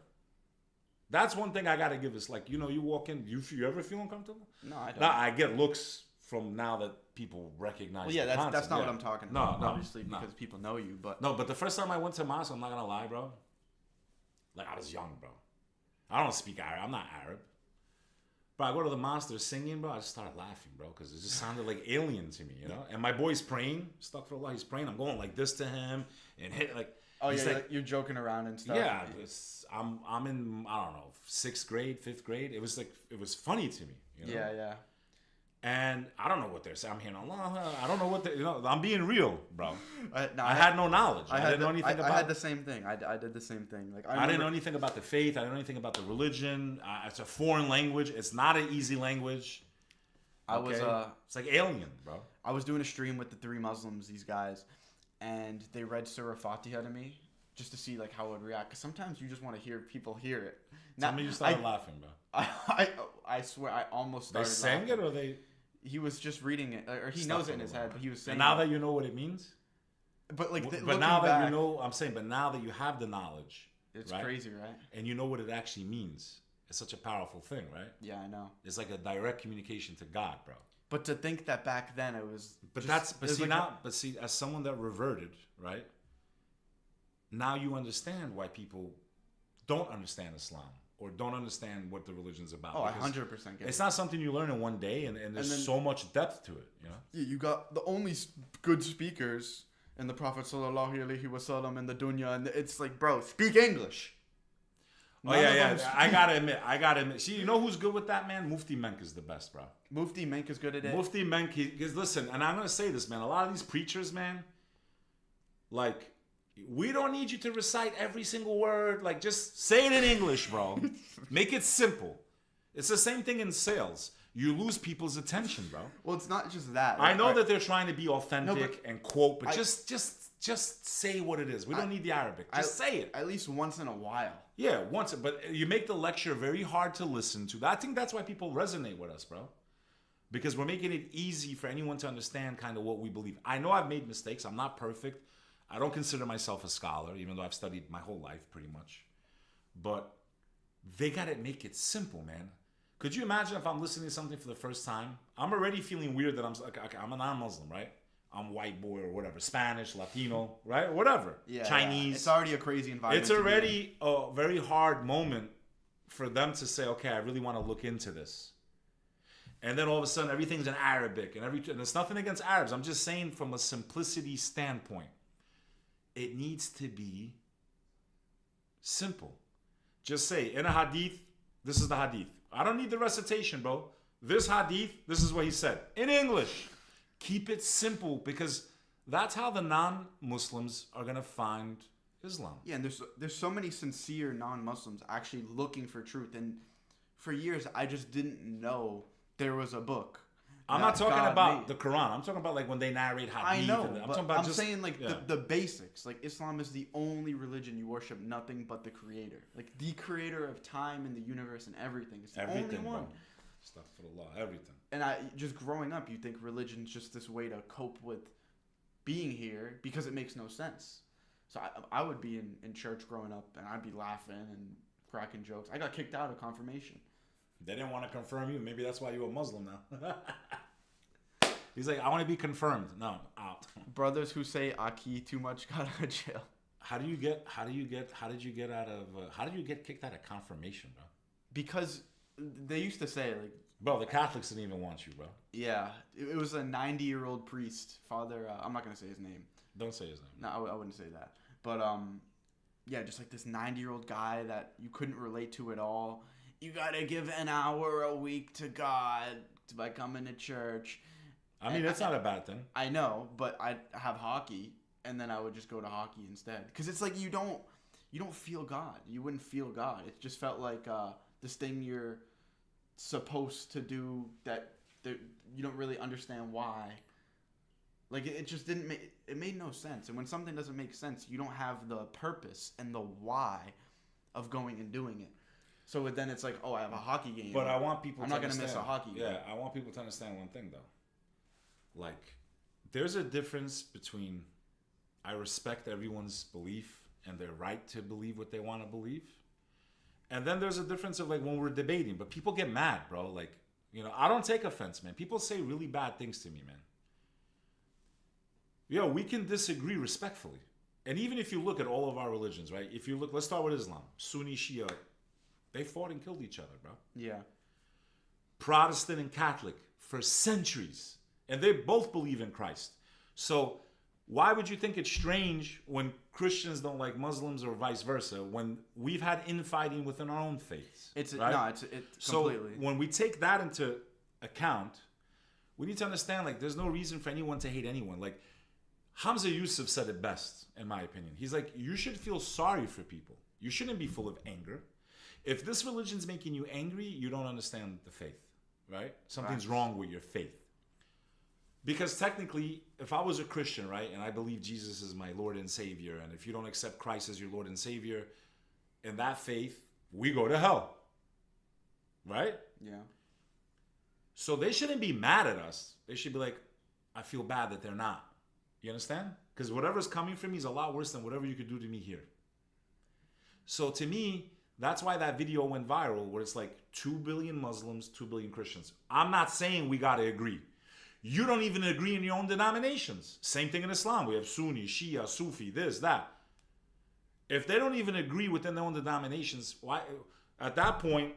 That's one thing I got to give us. Like, you walk in, you ever feel uncomfortable?
No, I don't.
No, I get looks from now that people recognize.
Well, yeah, that's not what I'm talking about.
No,
obviously, because people know you. But
no, but the first time I went to mosque, I'm not gonna lie, bro. Like, I was young, bro. I don't speak Arab. I'm not Arab. But I go to the mosque, they're singing, bro. I just started laughing, bro, because it just sounded like alien to me, And my boy's praying. Astaghfirullah, he's praying. I'm going like this to him and hit like.
Oh yeah, like, you're joking around and stuff.
Yeah, I'm in, I don't know, 6th grade, 5th grade. It was funny to me.
Yeah, yeah.
And I don't know what they're saying. I'm hearing Allah. I don't know what they, I'm being real, bro.
I
had no knowledge. I didn't know anything about.
I had the same thing. I did the same thing. Like
I didn't know anything about the faith. I didn't know anything about the religion. It's a foreign language. It's not an easy language. It's like alien, bro.
I was doing a stream with the 3 Muslims, these guys, and they read Surah Fatiha to me just to see like how I would react. Because sometimes you just want to hear people hear it.
Tell me you started laughing, bro.
I swear I almost started.
They sang
laughing.
it, or they?
He was just reading it, or he knows it in his head, but he was saying.
And now that you know what it means.
But like,
but now that you know, I'm saying, but now that you have the knowledge,
it's crazy, right?
And you know what it actually means. It's such a powerful thing, right?
Yeah, I know.
It's like a direct communication to God, bro.
But to think that back then it was.
See, as someone that reverted, right? Now you understand why people don't understand Islam or don't understand what the religion's about.
Oh, I 100% get it.
It's not something you learn in one day, and there's so much depth to it,
Yeah, you got the only good speakers in the Prophet sallallahu alaihi wasallam in the dunya, and it's like, bro, speak English.
Oh
None of
yeah.
them-
I gotta admit. See, you know who's good with that, man? Mufti Menk is the best, bro.
Mufti Menk is good at it.
Mufti Menk, because listen, and I'm gonna say this, man. A lot of these preachers, man, like, we don't need you to recite every single word. Like, just say it in English, bro. Make it simple. It's the same thing in sales. You lose people's attention, bro.
Well, it's not just that.
I know that they're trying to be authentic
No, but
and quote, but just say what it is. We don't need the Arabic. Just say it.
At least once in a while.
Yeah, once. But you make the lecture very hard to listen to. I think that's why people resonate with us, bro. Because we're making it easy for anyone to understand kind of what we believe. I know I've made mistakes. I'm not perfect. I don't consider myself a scholar, even though I've studied my whole life pretty much. But they got to make it simple, man. Could you imagine if I'm listening to something for the first time? I'm already feeling weird that I'm a non-Muslim, right? I'm white boy or whatever, Spanish, Latino, right? Whatever.
Yeah,
Chinese.
It's already a crazy environment.
It's already a very hard moment for them to say, okay, I really want to look into this. And then all of a sudden, everything's in Arabic. And it's nothing against Arabs. I'm just saying from a simplicity standpoint, it needs to be simple. Just say, in a hadith, this is the hadith. I don't need the recitation, bro. This hadith, this is what he said. In English. Keep it simple, because that's how the non-Muslims are going to find Islam.
Yeah, and there's so many sincere non-Muslims actually looking for truth. And for years, I just didn't know there was a book.
I'm not talking about the Quran. I'm talking about like when they narrate hadith.
I know,
I'm talking about
saying like the basics. Like Islam is the only religion you worship nothing but the Creator. Like the Creator of time and the universe and everything. It's the only one.
Bro. Stuff for the law, everything.
And just growing up, you think religion's just this way to cope with being here because it makes no sense. So I would be in church growing up, and I'd be laughing and cracking jokes. I got kicked out of confirmation.
They didn't want to confirm you. Maybe that's why you're a Muslim now. He's like, I want to be confirmed. No, out.
Brothers who say Aki too much got out of jail.
How did you get kicked out of confirmation, bro?
Because they used to say, like,
bro, the Catholics didn't even want you, bro.
Yeah, it was a 90-year-old priest, Father. I'm not gonna say his name.
Don't say his name.
No, I wouldn't say that. But yeah, just like this 90-year-old guy that you couldn't relate to at all. You gotta give an hour a week to God by coming to church.
I mean, that's not a bad thing.
I know, but I'd have hockey, and then I would just go to hockey instead. Because it's like you don't feel God. You wouldn't feel God. It just felt like this thing you're supposed to do that you don't really understand why. Like it just didn't make it made no sense. And when something doesn't make sense, you don't have the purpose and the why of going and doing it. So then it's like, oh, I have a hockey game.
But I want people.
I'm not gonna miss a hockey game.
Yeah, I want people to understand one thing though. Like, there's a difference between I respect everyone's belief and their right to believe what they want to believe. And then there's a difference of like when we're debating, but people get mad, bro. Like, you know, I don't take offense, man. People say really bad things to me, man. Yo, we can disagree respectfully. And even if you look at all of our religions, right? If you look, let's start with Islam. Sunni, Shia, they fought and killed each other, bro.
Yeah.
Protestant and Catholic for centuries. And they both believe in Christ. So why would you think it's strange when Christians don't like Muslims or vice versa when we've had infighting within our own faiths? It's completely. So when we take that into account, we need to understand like there's no reason for anyone to hate anyone. Like Hamza Yusuf said it best, in my opinion. He's like, you should feel sorry for people. You shouldn't be full of anger. If this religion's making you angry, you don't understand the faith, right? Something's wrong with your faith. Because technically, if I was a Christian, right, and I believe Jesus is my Lord and Savior, and if you don't accept Christ as your Lord and Savior, in that faith, we go to hell. Right?
Yeah.
So they shouldn't be mad at us. They should be like, I feel bad that they're not. You understand? Because whatever's coming from me is a lot worse than whatever you could do to me here. So to me, that's why that video went viral, where it's like 2 billion Muslims, 2 billion Christians. I'm not saying we got to agree. You don't even agree in your own denominations. Same thing in Islam. We have Sunni, Shia, Sufi, this, that. If they don't even agree within their own denominations, why? At that point,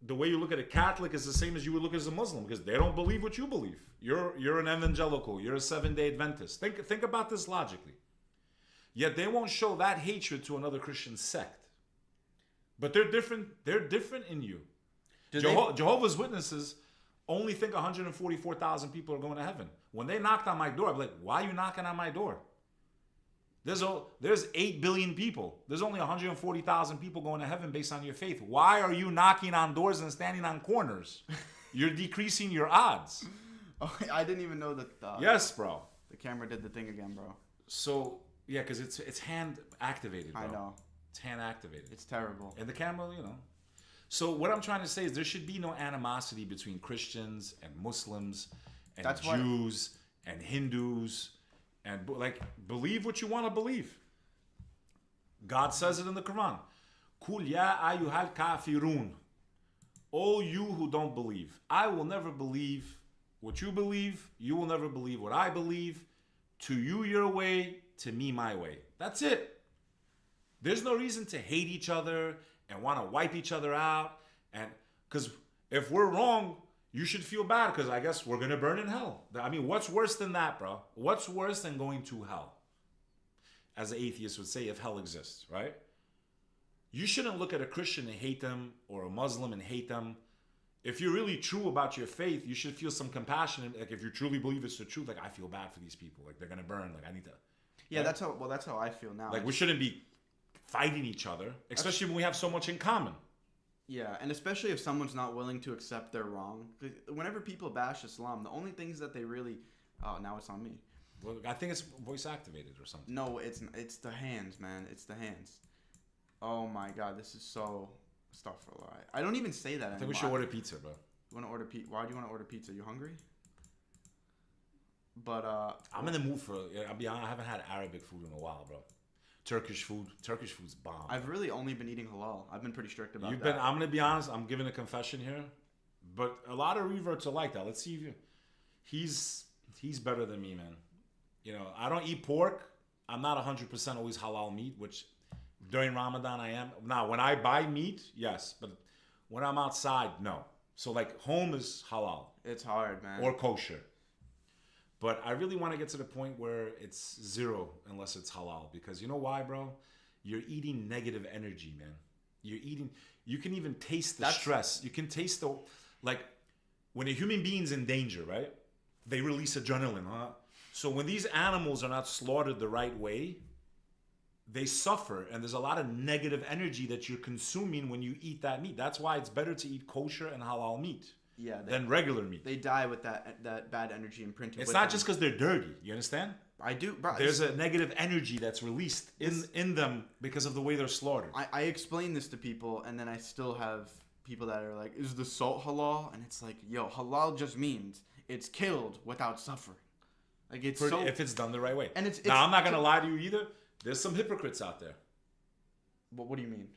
the way you look at a Catholic is the same as you would look as a Muslim, because they don't believe what you believe. You're an evangelical. You're a Seventh-day Adventist. Think about this logically. Yet they won't show that hatred to another Christian sect. But they're different. They're different in you.
Do
Jehovah's Witnesses only think 144,000 people are going to heaven. When they knocked on my door, I'm like, why are you knocking on my door? There's 8 billion people. There's only 140,000 people going to heaven based on your faith. Why are you knocking on doors and standing on corners? You're decreasing your odds.
Oh, I didn't even know that.
Yes, bro.
The camera did the thing again, bro.
So yeah, because it's hand activated, bro.
I know.
It's hand activated.
It's terrible.
And the camera, you know. So what I'm trying to say is there should be no animosity between Christians and Muslims and Jews and Hindus and like believe what you want to believe. God says it in the Quran. Kul ya ayyuhal kafirun. All you who don't believe. I will never believe what you believe. You will never believe what I believe. To you your way, to me my way. That's it. There's no reason to hate each other and want to wipe each other out. And because if we're wrong, you should feel bad because I guess we're going to burn in hell. I mean, what's worse than that, bro? What's worse than going to hell? As an atheist would say, if hell exists, right? You shouldn't look at a Christian and hate them or a Muslim and hate them. If you're really true about your faith, you should feel some compassion. Like if you truly believe it's the truth, like I feel bad for these people. Like they're going to burn. Like I need to.
Yeah,
right?
that's how I feel now.
Like we shouldn't be fighting each other, especially when we have so much in common.
Yeah, and especially if someone's not willing to accept they're wrong. Whenever people bash Islam, the only things that they really... Oh, now it's on me.
Well, I think it's voice activated or something.
No, it's the hands, man. It's the hands. Oh my God, this is so... Astaghfirullah. I don't even say that anymore.
I think we should order pizza, bro.
You want to order pizza? Why do you want to order pizza? You hungry? But
I'm in the mood for... I'll be honest, I haven't had Arabic food in a while, bro. Turkish food's bomb.
I've really only been eating halal. I've been pretty strict about
that. I'm gonna be honest. I'm giving a confession here, but a lot of reverts are like that. Let's see if he's better than me, man. You know, I don't eat pork. I'm not 100% always halal meat, which during Ramadan I am. Now, when I buy meat, yes, but when I'm outside, no. So like home is halal.
It's hard, man.
Or kosher. But I really want to get to the point where it's zero unless it's halal. Because you know why, bro? You're eating negative energy, man. You can even taste the stress. You can taste like, when a human being's in danger, right? They release adrenaline, huh? So when these animals are not slaughtered the right way, they suffer. And there's a lot of negative energy that you're consuming when you eat that meat. That's why it's better to eat kosher and halal meat.
Yeah,
than regular meat.
They die with that bad energy imprinted.
It's not just because they're dirty. You understand?
I do, bro.
There's a negative energy that's released in them because of the way they're slaughtered.
I explain this to people, and then I still have people that are like, "Is the salt halal?" And it's like, "Yo, halal just means it's killed without suffering." Like it's
if it's done the right way.
And it's
now I'm not gonna lie to you either. There's some hypocrites out there.
What do you mean?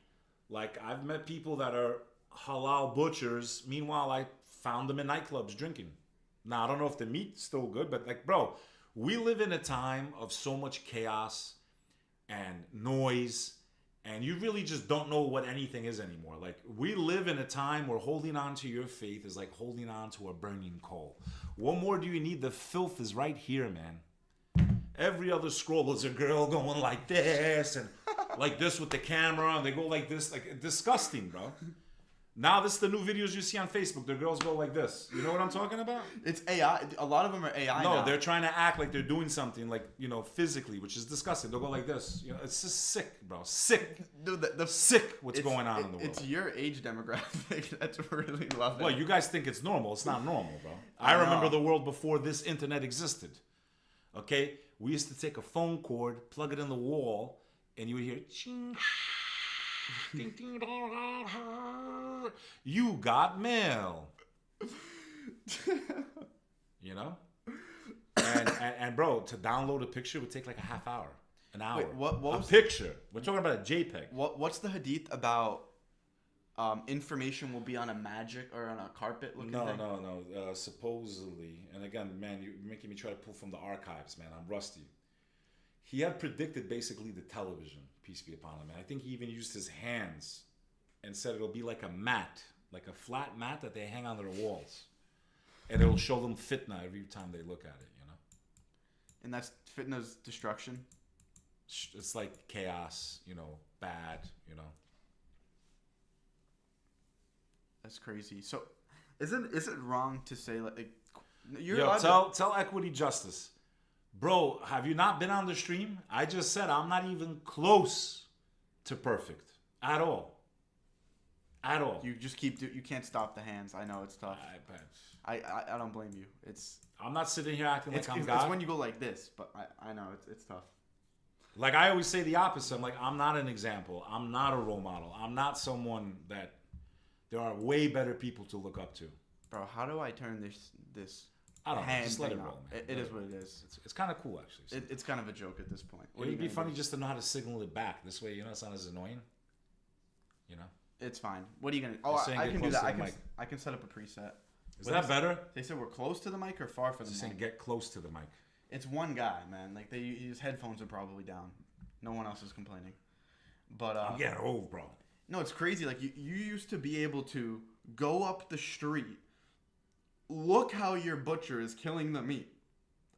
Like I've met people that are halal butchers. Meanwhile, I found them in nightclubs drinking. Now, I don't know if the meat's still good, but like, bro, we live in a time of so much chaos and noise, and you really just don't know what anything is anymore. Like, we live in a time where holding on to your faith is like holding on to a burning coal. What more do you need? The filth is right here, man. Every other scroll is a girl going like this and like this with the camera, and they go like this, like disgusting, bro. Now this is the new videos you see on Facebook. The girls go like this. You know what I'm talking about?
It's AI. A lot of them are AI.
No,
now.
They're trying to act like they're doing something, like, you know, physically, which is disgusting. They'll go like this. You know, it's just sick, bro. Sick.
Dude,
sick. What's going on in the world?
It's your age demographic that's really loving.
Well, you guys think it's normal. It's not normal, bro. I remember the world before this internet existed. Okay, we used to take a phone cord, plug it in the wall, and you would hear. Ching. You got mail. You know? And bro, to download a picture would take like a half hour, an hour.
Wait, what was
picture? We're talking about a JPEG.
What's the hadith about information will be on a magic or on a carpet looking thing?
No. Supposedly, and again, man, you're making me try to pull from the archives, man. I'm rusty. He had predicted basically the television, peace be upon him. And I think he even used his hands and said it'll be like a mat, like a flat mat that they hang on their walls. And it'll show them fitna every time they look at it, you know?
And that's fitna's destruction?
It's like chaos, you know, bad, you know?
That's crazy. So, is it wrong to say like you're
Yo,
allowed
tell Equity Justice, bro. Have you not been on the stream? I just said I'm not even close to perfect at all. At all.
you just you can't stop the hands. I know it's tough. I don't blame you.
I'm not sitting here acting like I'm
it's
God.
when you go like this, but I know it's tough.
Like I always say the opposite. I'm like, I'm not an example. I'm not a role model. I'm not someone that there are way better people to look up to.
Bro, how do I turn this
I don't know.
hand
Just let it
thing
roll,
off?
man.
It is what it is.
It's kind of cool, actually.
It's kind of a joke at this point. What
It'd
are you
be
gonna
funny
do?
just to know how to signal it back. This way, it's not as annoying. You know?
It's fine. What are you gonna? Oh,
You're saying
I
get
can do
close
that.
to the mic.
I can set up a preset.
Is that better?
They said we're close to the mic or far from the
Just
mic.
saying get close to the mic.
It's one guy, man. Like his headphones are probably down. No one else is complaining. But
I'm getting old, bro.
no, it's crazy. Like you used to be able to go up the street, look how your butcher is killing the meat,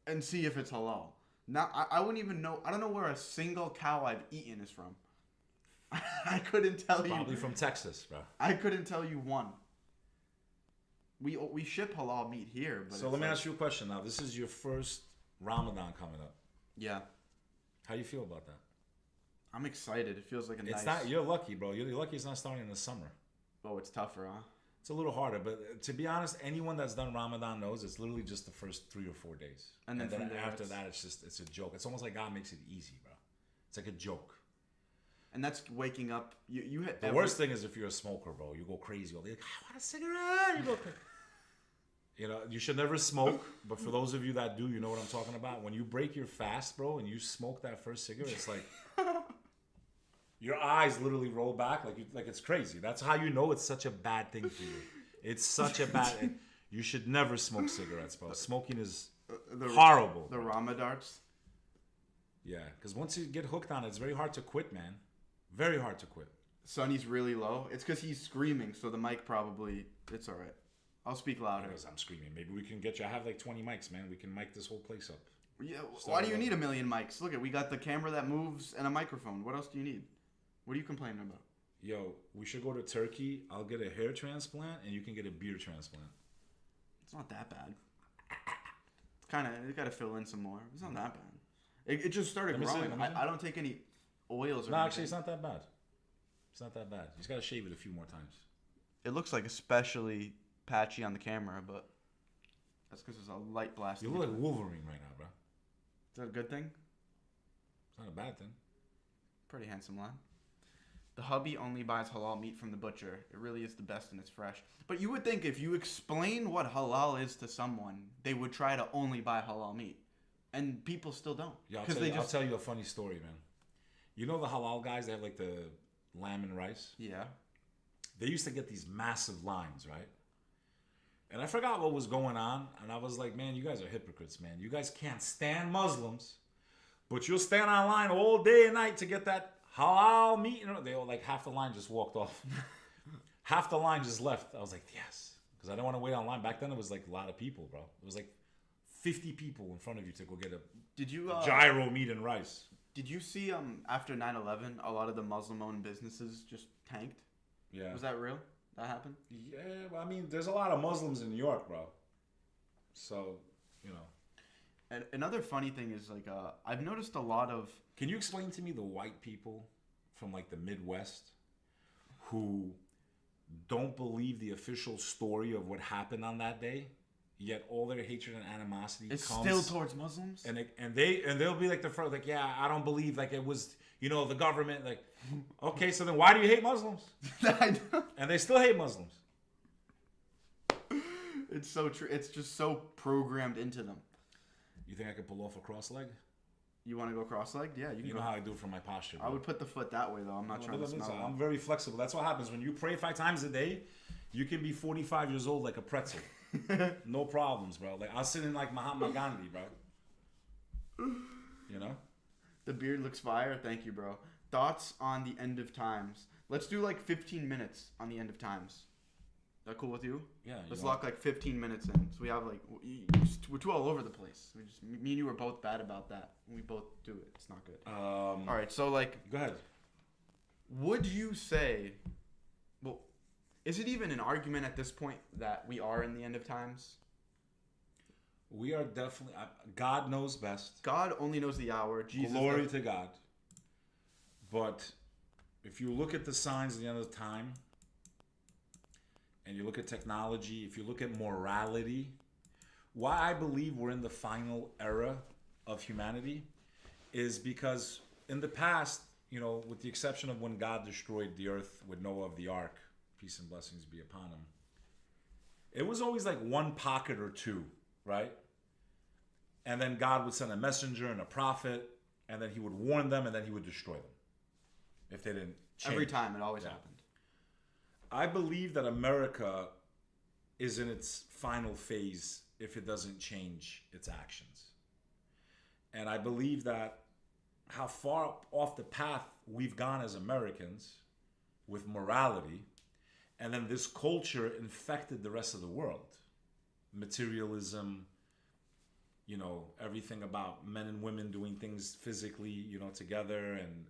and see if it's halal. Now I wouldn't even know. I don't know where a single cow I've eaten is from. I couldn't tell you.
Probably from Texas, bro.
I couldn't tell you one. We ship halal meat here, but
So let me ask you a question now. This is your first Ramadan coming up.
Yeah,
How do you feel about that?
I'm excited. It feels like a
It's
nice.
not. You're lucky, bro. You're lucky it's not starting in the summer.
Oh, it's tougher, huh?
It's a little harder, but to be honest, anyone that's done Ramadan knows it's literally just the first 3 or 4 days,
And then from there
after
it's-
that, it's a joke. It's almost like God makes it easy, bro. It's like a joke.
And that's waking up. You hit
The worst thing is if you're a smoker, bro. You go crazy all day. Like, I want a cigarette. You go crazy. You know, you should never smoke. But for those of you that do, you know what I'm talking about. When you break your fast, bro, and you smoke that first cigarette, it's like your eyes literally roll back like it's crazy. That's how you know it's such a bad thing for you. It's such a bad. You should never smoke cigarettes, bro. Smoking is horrible.
The Ramadarts.
Yeah, because once you get hooked on it, it's very hard to quit, man. Very hard to quit.
Sonny's really low. It's because he's screaming, so the mic probably. It's all right. I'll speak louder.
Because I'm screaming. Maybe we can get you. I have like 20 mics, man. We can mic this whole place up.
Yeah. Why do you need a million mics? Look, we got the camera that moves and a microphone. What else do you need? What are you complaining about?
Yo, we should go to Turkey. I'll get a hair transplant, and you can get a beard transplant.
It's not that bad. It's kind of. You got to fill in some more. It's not that bad. It just started
Let me see,
growing.
let me see.
I don't take any oils or
No,
anything.
actually, it's not that bad. It's not that bad. You just gotta shave it a few more times.
It looks like especially patchy on the camera, but that's because there's a light blast.
You look like Wolverine right now, bro.
Is that a good thing?
It's not a bad thing.
Pretty handsome line. The hubby only buys halal meat from the butcher. It really is the best and it's fresh. But you would think if you explain what halal is to someone, they would try to only buy halal meat. And people still don't.
Yeah, I'll
Because
tell you a funny story, man. You know the halal guys, they have like the lamb and rice?
Yeah.
They used to get these massive lines, right? And I forgot what was going on. And I was like, man, you guys are hypocrites, man. You guys can't stand Muslims, but you'll stand online all day and night to get that halal meat. You know, they all like half the line just walked off. Half the line just left. I was like, yes. Because I didn't want to wait online. Back then it was like a lot of people, bro. It was like 50 people in front of you to go get a
Did you
gyro meat and rice.
Did you see after 9/11 a lot of the Muslim-owned businesses just tanked?
Yeah.
Was that real? That happened?
Yeah, well, I mean, there's a lot of Muslims in New York, bro. So, you know.
And another funny thing is like I've noticed a lot of.
Can you explain to me the white people from like the Midwest who don't believe the official story of what happened on that day, yet all their hatred and animosity
It's
comes
still towards Muslims.
and they'll be like the first, like, yeah, I don't believe like it was, you know, the government, like, okay, so then why do you hate Muslims?
I know.
And they still hate Muslims.
It's so true. It's just so programmed into them.
You think I could pull off a cross leg?
You want to go cross-legged? Yeah, you can
You
go.
know how I do for my posture, bro.
I would put the foot that way though. I'm not trying to smell
I'm
that.
very flexible. That's what happens when you pray 5 times a day. You can be 45 years old like a pretzel. No problems, bro. Like I'll sit in like Mahatma Gandhi, bro. You know?
The beard looks fire. Thank you, bro. Thoughts on the end of times? Let's do like 15 minutes on the end of times. That cool with you?
Yeah.
Let's lock like 15 minutes in. So we have like we're too all over the place. Me and you were both bad about that. We both do it. It's not good. All right. So like,
Go ahead.
would you say? Well, Is it even an argument at this point that we are in the end of times?
We are definitely. God knows best.
God only knows the hour. Jesus.
Glory to God. But if you look at the signs at the end of time, and you look at technology, if you look at morality, why I believe we're in the final era of humanity is because in the past, you know, with the exception of when God destroyed the earth with Noah of the ark, peace and blessings be upon him, it was always like one pocket or two, right? And then God would send a messenger and a prophet, and then he would warn them, and then he would destroy them if they didn't change.
Every time, it always happened.
I believe that America is in its final phase if it doesn't change its actions. And I believe that how far off the path we've gone as Americans with morality, and then this culture infected the rest of the world. Materialism, you know, everything about men and women doing things physically, you know, together, and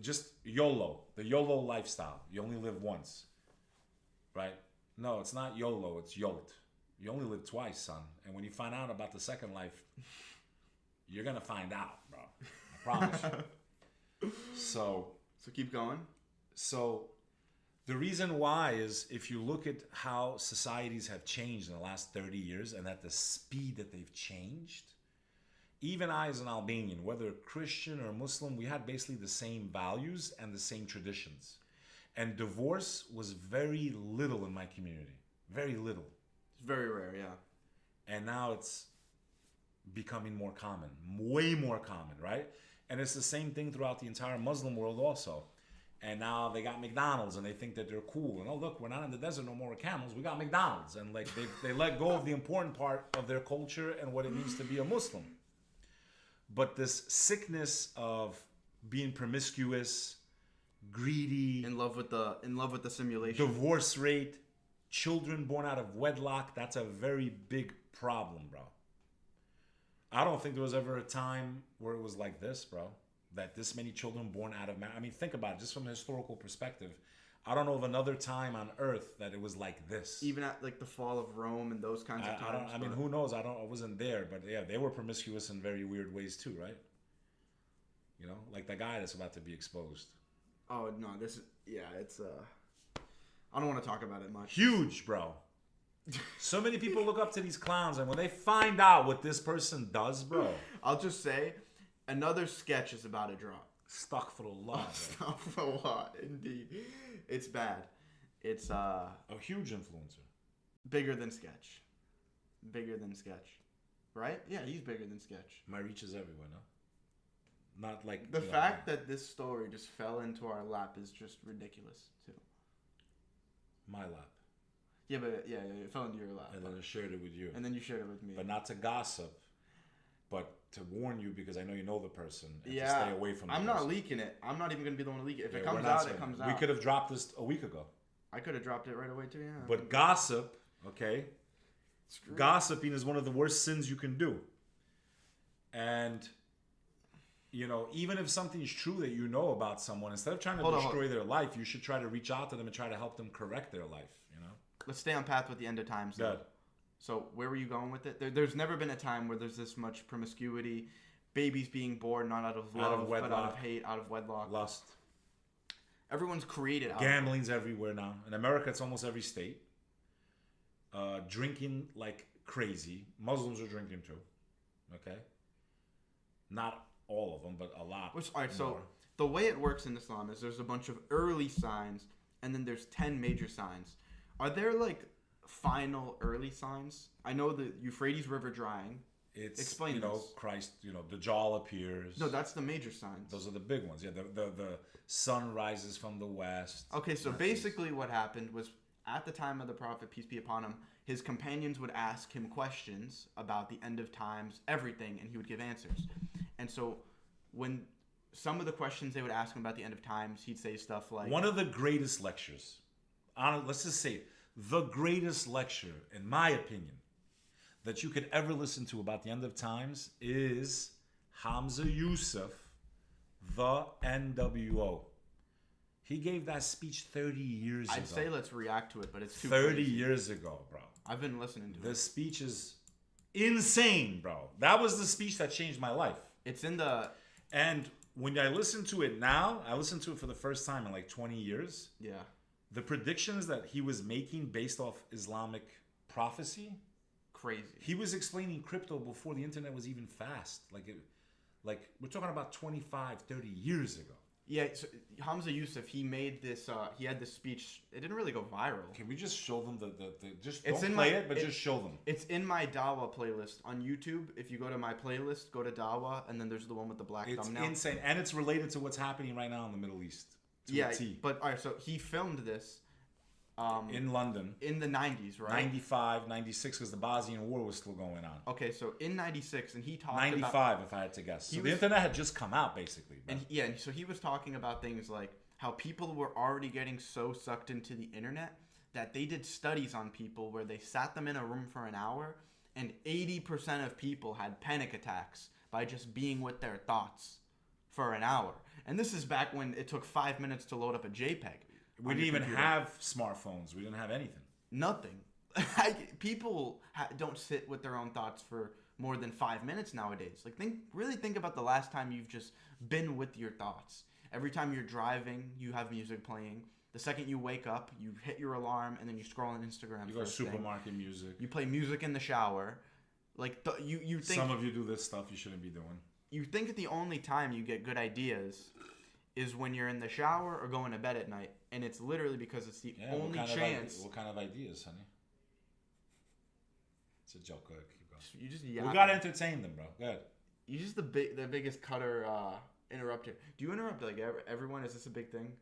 just YOLO, the YOLO lifestyle. You only live once, right? No, it's not YOLO, it's YOLT. You only live twice, son. And when you find out about the second life, you're going to find out, bro. I promise you. So
keep going.
So the reason why is if you look at how societies have changed in the last 30 years and at the speed that they've changed, even I as an Albanian, whether Christian or Muslim, we had basically the same values and the same traditions. And divorce was very little in my community. Very little.
It's very rare, yeah.
And now it's becoming more common. Way more common, right? And it's the same thing throughout the entire Muslim world also. And now they got McDonald's and they think that they're cool. And oh, look, we're not in the desert no more with camels. We got McDonald's. And like they let go of the important part of their culture and what it means to be a Muslim. But this sickness of being promiscuous, greedy,
in love with the simulation,
divorce rate, children born out of wedlock, that's a very big problem, bro. I don't think there was ever a time where it was like this, bro. That this many children born out of marriage. I mean, think about it, just from a historical perspective. I don't know of another time on Earth that it was like this.
Even at like the fall of Rome and those kinds of times.
I mean, who knows? I wasn't there, but yeah, they were promiscuous in very weird ways too, right? You know, like the guy that's about to be exposed.
Oh no, it's I don't want to talk about it much.
Huge, bro. So many people look up to these clowns, and when they find out what this person does, bro,
I'll just say, another sketch is about to drop.
Astaghfirullah.
Astaghfirullah, indeed. It's bad. It's
a huge influencer.
Bigger than Sketch. Bigger than Sketch. Right? Yeah, he's bigger than Sketch.
My reach is everywhere, no? Not like...
The fact that this story just fell into our lap is just ridiculous, too.
My lap.
Yeah, but yeah, it fell into your lap.
And then I shared it with you.
And then you shared it with me.
But not to gossip, but to warn you because I know you know the person and to stay away from the
I'm
person.
not leaking it. I'm not even going to be the one to leak it. If it comes out, it comes out.
We could have dropped this a week ago.
I could have dropped it right away, too, yeah.
But gossip, okay? Gossiping is one of the worst sins you can do. And... you know, even if something is true that you know about someone, instead of trying to destroy their life, you should try to reach out to them and try to help them correct their life, you know?
Let's stay on path with the end of times.
Good.
So where were you going with it? There's never been a time where there's this much promiscuity, babies being born not out of love, but out of hate, out of wedlock.
Lust.
Everyone's created out
Gambling's everywhere now. In America, it's almost every state. Drinking like crazy. Muslims are drinking too. Okay? Not all of them, but a lot.
All right, so the way it works in Islam is there's a bunch of early signs, and then there's 10 major signs. Are there like final early signs? I know the Euphrates River drying. Explain this.
Christ, Dajjal appears.
No, that's the major signs.
Those are the big ones. Yeah, the sun rises from the west.
Okay, so basically what happened was at the time of the Prophet, peace be upon him, his companions would ask him questions about the end of times, everything, and he would give answers. And so when some of the questions they would ask him about the end of times, he'd say stuff like...
One of the greatest lectures, let's just say the greatest lecture, in my opinion, that you could ever listen to about the end of times is Hamza Yusuf, the NWO. He gave that speech 30 years ago.
I'd say let's react to it, but it's too
30
crazy.
years ago, bro.
I've been listening to
The
it.
speech is insane, bro. That was the speech that changed my life.
It's in the...
And when I listen to it now, I listened to it for the first time in like 20 years.
Yeah.
The predictions that he was making based off Islamic prophecy,
Crazy.
he was explaining crypto before the internet was even fast. Like we're talking about 25, 30 years ago.
Yeah, so Hamza Yusuf, he made this, he had this speech. It didn't really go viral.
Can we just show them the just
It's
don't
in
play
my-
it, but just show them.
It's in my Dawa playlist on YouTube. If you go to my playlist, go to Dawa, and then there's the one with the black
It's
thumbnail.
insane. And it's related to what's happening right now in the Middle East. To
Yeah,
a T.
but all right, so he filmed this
In London.
in the 90s, right?
95, 96, because the Bosnian War was still going on.
Okay, so in 96, and he talked
95,
about...
if I had to guess.
He
So the
was-
internet had just come out, basically. bro.
And so he was talking about things like how people were already getting so sucked into the internet that they did studies on people where they sat them in a room for an hour, and 80% of people had panic attacks by just being with their thoughts for an hour. And this is back when it took 5 minutes to load up a JPEG.
We
on
didn't
your
even
computer.
have smartphones. We didn't have anything.
Nothing. People don't sit with their own thoughts for more than 5 minutes nowadays. Like, really think about the last time you've just been with your thoughts. Every time you're driving, you have music playing. The second you wake up, you hit your alarm, and then you scroll on Instagram.
You go
first thing.
supermarket music.
You play music in the shower. Like, you think
Some of you do this stuff you shouldn't be doing.
you think that the only time you get good ideas is when you're in the shower or going to bed at night, and it's literally because it's the only chance.
What kind of ideas, honey? It's a joke. Go ahead, keep going.
You just
We gotta entertain them, bro. Go ahead.
You just the biggest cutter interrupter. Do you interrupt like everyone? Is this a big thing?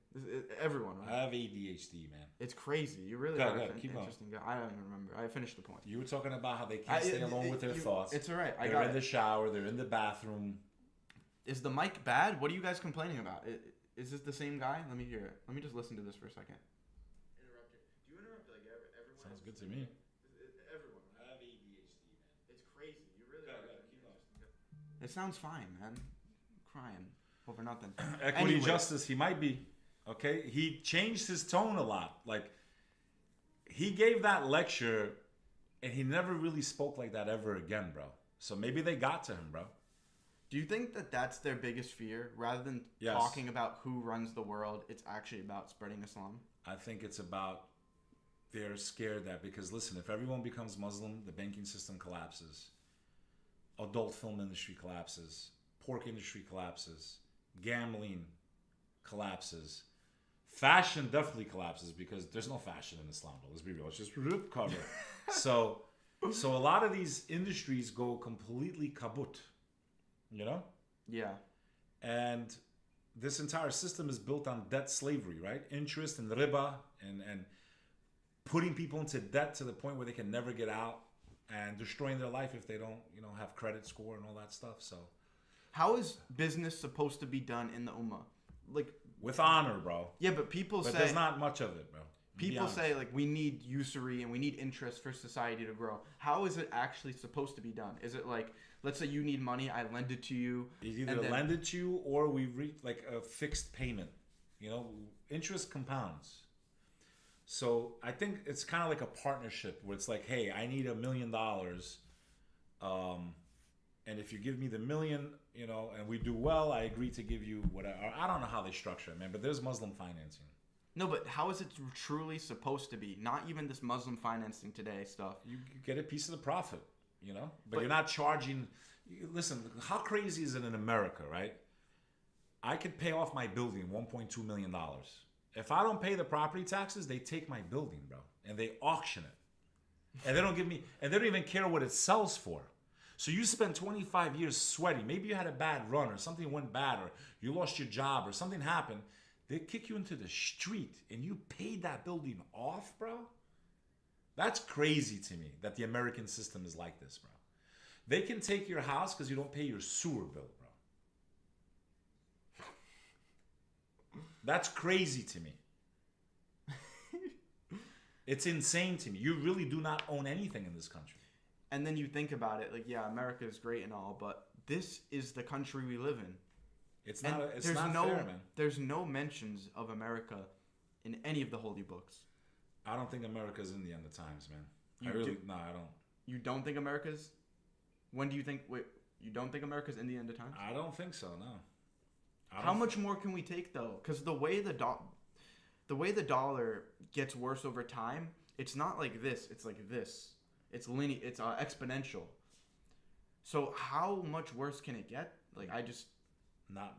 Everyone,
I
right?
have ADHD, man.
It's crazy. You really
Go
are
ahead,
an
keep going.
interesting guy. I don't even remember. I finished the point.
You were talking about how they can't stay alone with their thoughts.
It's all right. I
They're
got
in
it.
the shower. They're in the bathroom.
Is the mic bad? What are you guys complaining about? Is this the same guy? Let me hear it. Let me just listen to this for a second. Interrupter. Do you interrupt like everyone?
Sounds good to me.
Everyone.
I have ADHD, man.
It's crazy. You really
Go
are.
ahead, keep going.
It sounds fine, man. Crying over nothing.
Equity,
Anyway.
justice. He might be. Okay, he changed his tone a lot. Like he gave that lecture, and he never really spoke like that ever again, bro. So maybe they got to him, bro.
Do you think that that's their biggest fear? Rather than
Yes.
talking about who runs the world, it's actually about spreading Islam?
I think it's about they're scared that because listen, if everyone becomes Muslim, the banking system collapses, adult film industry collapses, pork industry collapses, gambling collapses, fashion definitely collapses because there's no fashion in Islam. But let's be real, it's just rip cover. so a lot of these industries go completely kaput, you know.
Yeah.
And this entire system is built on debt slavery, right? Interest and riba and putting people into debt to the point where they can never get out and destroying their life if they don't, have credit score and all that stuff. So
How is business supposed to be done in the Ummah? Like,
with honor, bro.
yeah, but people
But
say
there's not much of it, bro. Be
people
honest.
say like we need usury and we need interest for society to grow. How is it actually supposed to be done? Is it like, let's say you need money, I lend it to you.
It's either
and then-
lend it to you or we reach like a fixed payment. Interest compounds. So I think it's kind of like a partnership where it's like, hey, I need $1 million. And if you give me the million, and we do well, I agree to give you whatever. I don't know how they structure it, man, but there's Muslim financing.
No, but how is it truly supposed to be? Not even this Muslim financing today stuff.
You get a piece of the profit, but
But-
you're not charging. Listen, how crazy is it in America, right? I could pay off my building $1.2 million. If I don't pay the property taxes, they take my building, bro, and they auction it. And they don't give me, and they don't even care what it sells for. So you spend 25 years sweating. Maybe you had a bad run or something went bad or you lost your job or something happened. They kick you into the street and you paid that building off, bro. That's crazy to me that the American system is like this, bro. They can take your house because you don't pay your sewer bill, bro. That's crazy to me. It's insane to me. You really do not own anything in this country.
And then you think about it, like, yeah, America is great and all, but this is the country we live in.
It's
And
not. It's not fair, man.
there's no mentions of America in any of the holy books.
I don't think America's in the end of times, man.
You
I don't.
You don't think America's? When do you think? Wait, you don't think America's in the end of times?
I don't think so. No.
How much more can we take though? Because the way the dollar gets worse over time, it's not like this. It's like this. It's linear. It's exponential. So how much worse can it get? Like I just
not.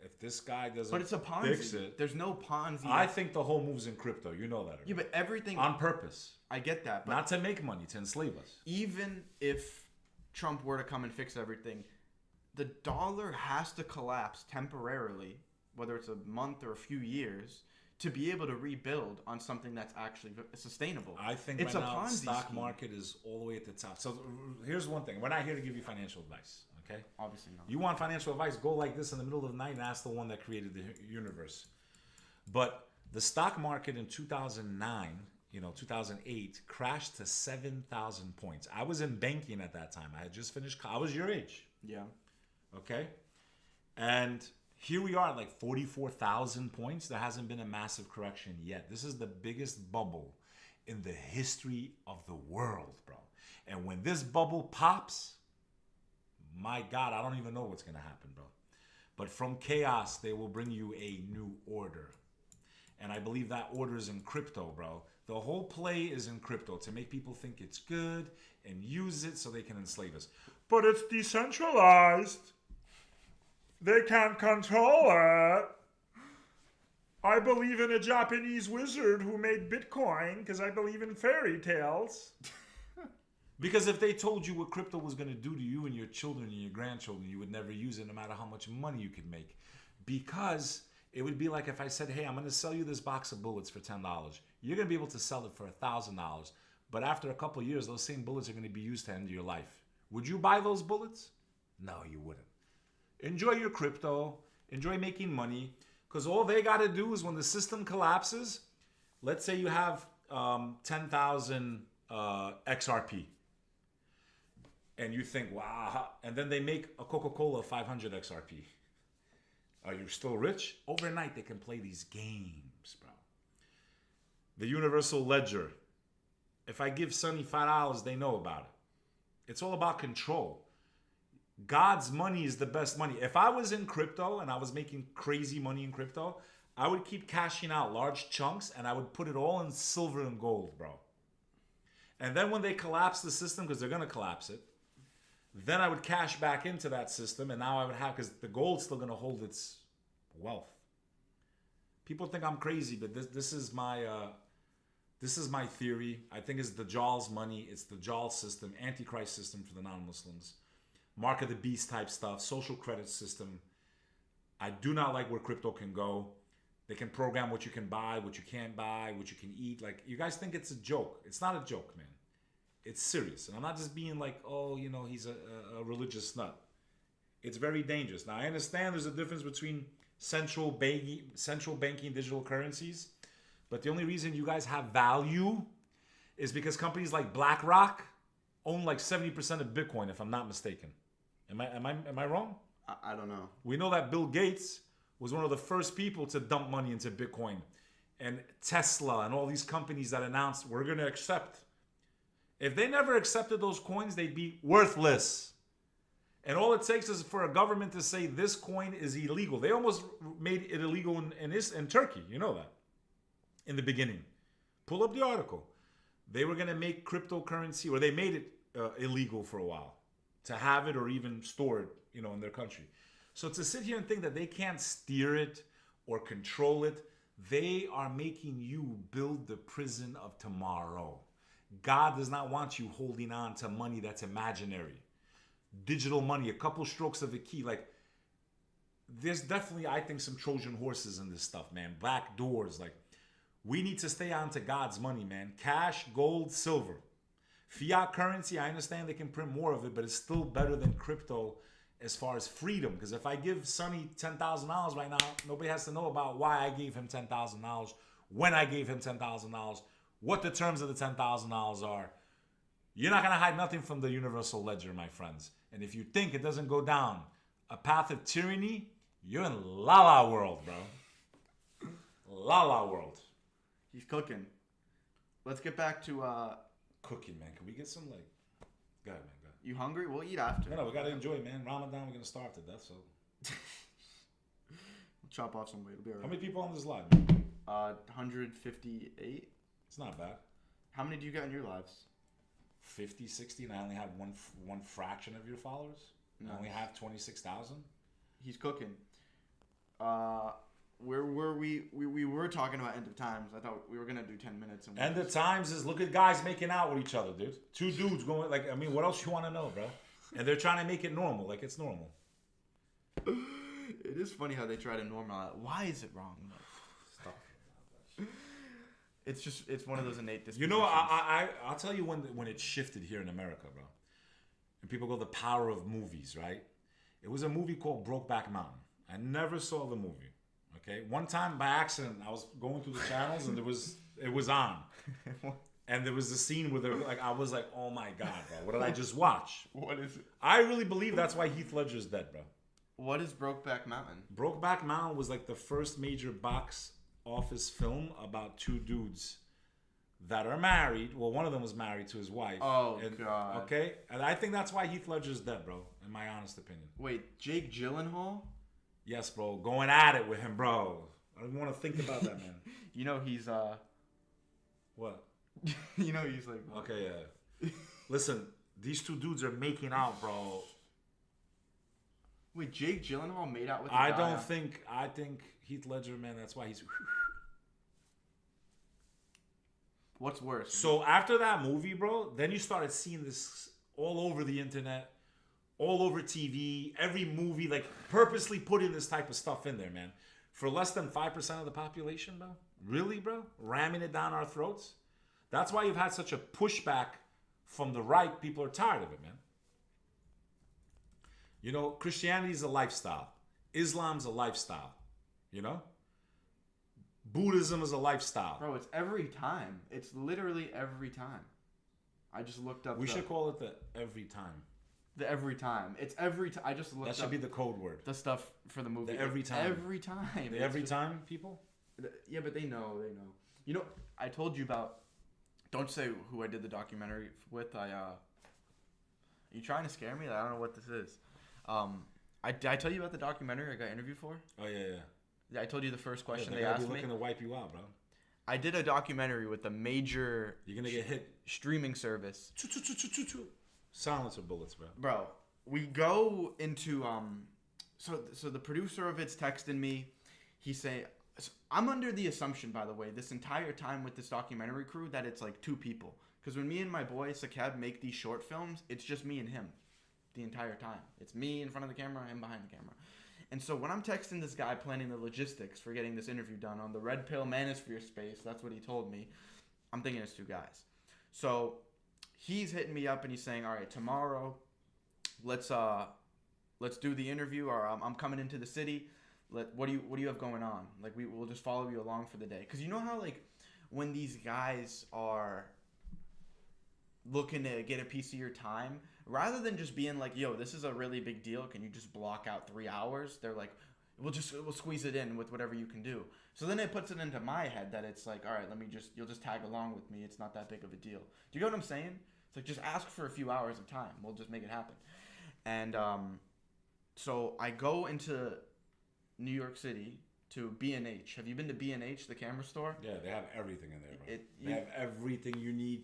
If this guy doesn't,
but it's a Ponzi.
fix it.
There's no Ponzi.
I think the whole move's in crypto. You know that.
Yeah, but everything
on purpose.
I get that, but
not to make money, to enslave us.
Even if Trump were to come and fix everything, the dollar has to collapse temporarily, whether it's a month or a few years, to be able to rebuild on something that's actually sustainable.
I think
it's
right
a
now the
Ponzi
stock
scheme.
market is all the way at the top. So here's one thing. We're not here to give you financial advice, okay?
Obviously not.
You want financial advice, go like this in the middle of the night and ask the one that created the universe. But the stock market in 2009, 2008, crashed to 7,000 points. I was in banking at that time. I had just finished. I was your age.
Yeah.
Okay? And here we are at like 44,000 points. There hasn't been a massive correction yet. This is the biggest bubble in the history of the world, bro. And when this bubble pops, my God, I don't even know what's going to happen, bro. But from chaos, they will bring you a new order. And I believe that order is in crypto, bro. The whole play is in crypto to make people think it's good and use it so they can enslave us. But it's decentralized. They can't control it. I believe in a Japanese wizard who made Bitcoin because I believe in fairy tales. Because if they told you what crypto was going to do to you and your children and your grandchildren, you would never use it no matter how much money you could make. Because it would be like if I said, hey, I'm going to sell you this box of bullets for $10. You're going to be able to sell it for $1,000. But after a couple of years, those same bullets are going to be used to end your life. Would you buy those bullets? No, you wouldn't. Enjoy your crypto. Enjoy making money. Because all they got to do is when the system collapses, let's say you have 10,000 XRP. And you think, wow. And then they make a Coca-Cola 500 XRP. Are you still rich? Overnight, they can play these games, bro. The Universal Ledger. If I give Sonny $5, they know about it. It's all about control. God's money is the best money. If I was in crypto and I was making crazy money in crypto, I would keep cashing out large chunks and I would put it all in silver and gold, bro. And then when they collapse the system, because they're going to collapse it, then I would cash back into that system, and now I would have, because the gold's still going to hold its wealth. People think I'm crazy, but this is my theory. I think it's the Dajjal's money. It's the Dajjal system, Antichrist system for the non-Muslims, mark of the beast type stuff, social credit system. I do not like where crypto can go. They can program what you can buy, what you can't buy, what you can eat. Like, you guys think it's a joke. It's not a joke, man. It's serious. And I'm not just being like, oh, he's a religious nut. It's very dangerous. Now, I understand there's a difference between central banking digital currencies. But the only reason you guys have value is because companies like BlackRock own like 70% of Bitcoin, if I'm not mistaken. Am I wrong?
I don't know.
We know that Bill Gates was one of the first people to dump money into Bitcoin. And Tesla and all these companies that announced, we're going to accept. If they never accepted those coins, they'd be worthless. And all it takes is for a government to say this coin is illegal. They almost made it illegal in Turkey. You know that. In the beginning. Pull up the article. They were going to make cryptocurrency, or they made it illegal for a while to have it or even store it, in their country. So to sit here and think that they can't steer it or control it, they are making you build the prison of tomorrow. God does not want you holding on to money that's imaginary. Digital money, a couple strokes of a key. Like, there's definitely, I think, some Trojan horses in this stuff, man. Back doors. Like, we need to stay on to God's money, man. Cash, gold, silver. Fiat currency, I understand they can print more of it, but it's still better than crypto as far as freedom. Because if I give Sonny $10,000 right now, nobody has to know about why I gave him $10,000, when I gave him $10,000, what the terms of the $10,000 are. You're not going to hide nothing from the Universal Ledger, my friends. And if you think it doesn't go down, a path of tyranny, you're in La La world, bro. La La world.
He's cooking. Let's get back to
Cooking, man. Can we get some like? Go ahead, man. Go ahead.
you hungry? We'll eat after.
No, we gotta enjoy it, man. Ramadan, we're gonna starve to death. So,
We'll chop off some weight. It'll be
how
alright.
many people on this live?
158.
It's not bad.
How many do you got in your lives?
50, 60, and I only have one fraction of your followers. I only
Nice.
have 26,000.
He's cooking. Where were we? We were talking about end of times. I thought we were gonna do 10 minutes. And
End of times is look at guys making out with each other, dude. Two dudes going like, I mean, what else you want to know, bro? And they're trying to make it normal, like it's normal.
It is funny how they try to normalize. Why is it wrong?
Stop.
It's one of those innate dispositions.
You know, I'll tell you when it shifted here in America, bro. And people go the power of movies, right? It was a movie called Brokeback Mountain. I never saw the movie. Okay, one time by accident, I was going through the channels and it was on, and there was the scene where I was like, oh my god, bro, what did I just watch?
What is it?
I really believe that's why Heath Ledger's dead, bro.
What is Brokeback Mountain?
Brokeback Mountain was like the first major box office film about two dudes that are married. Well, one of them was married to his wife.
Oh, God.
Okay, and I think that's why Heath Ledger's dead, bro. In my honest opinion.
Wait, Jake Gyllenhaal?
Yes, bro. Going at it with him, bro. I don't want to think about that, man.
You know he's
What?
you know he's like
Okay, yeah. Listen, these two dudes are making out, bro.
Wait, Jake Gyllenhaal made out with a
I
guy?
think Heath Ledger, man, that's why he's...
What's worse?
So after that movie, bro, then you started seeing this all over the internet, all over TV, every movie, like purposely putting this type of stuff in there, man. For less than 5% of the population, bro? Really, bro? Ramming it down our throats? That's why you've had such a pushback from the right. People are tired of it, man. You know, Christianity is a lifestyle. Islam's a lifestyle. You know? Buddhism is a lifestyle.
Bro, it's every time. It's literally every time. I just looked up
We should call it the every time.
the every time. It's every time. I just looked
That should
up
be the code word.
the stuff for the movie.
The every time.
Every time.
The
It's
every
just-
time people?
Yeah, but they know. You know, I told you about. Don't say who I did the documentary with. Are you trying to scare me? I don't know what this is. Did I tell you about the documentary I got interviewed for?
Oh yeah.
Yeah, I told you the first question
They
they
gotta
asked
be
me.
looking to wipe you out, bro.
I did a documentary with a major
You're gonna get hit.
streaming service.
Silencer bullets, bro.
Bro, we go into so the producer of it's texting me. He's saying, I'm under the assumption, by the way, this entire time with this documentary crew that it's like two people. Because when me and my boy Sakeb make these short films, it's just me and him the entire time. It's me in front of the camera, him behind the camera. And so when I'm texting this guy planning the logistics for getting this interview done on the Red Pill Manosphere space, that's what he told me, I'm thinking it's two guys. So he's hitting me up and he's saying, all right, tomorrow, let's do the interview, or I'm coming into the city. What do you have going on? Like we'll just follow you along for the day. Because you know how like when these guys are looking to get a piece of your time, rather than just being like, yo, this is a really big deal, can you just block out 3 hours? They're like, we'll squeeze it in with whatever you can do. So then it puts it into my head that it's like, all right, you'll just tag along with me. It's not that big of a deal. Do you get what I'm saying? It's like, just ask for a few hours of time. We'll just make it happen. And so I go into New York City to B&H. Have you been to B&H, the camera store?
Yeah, they have everything in there, bro. They have everything you need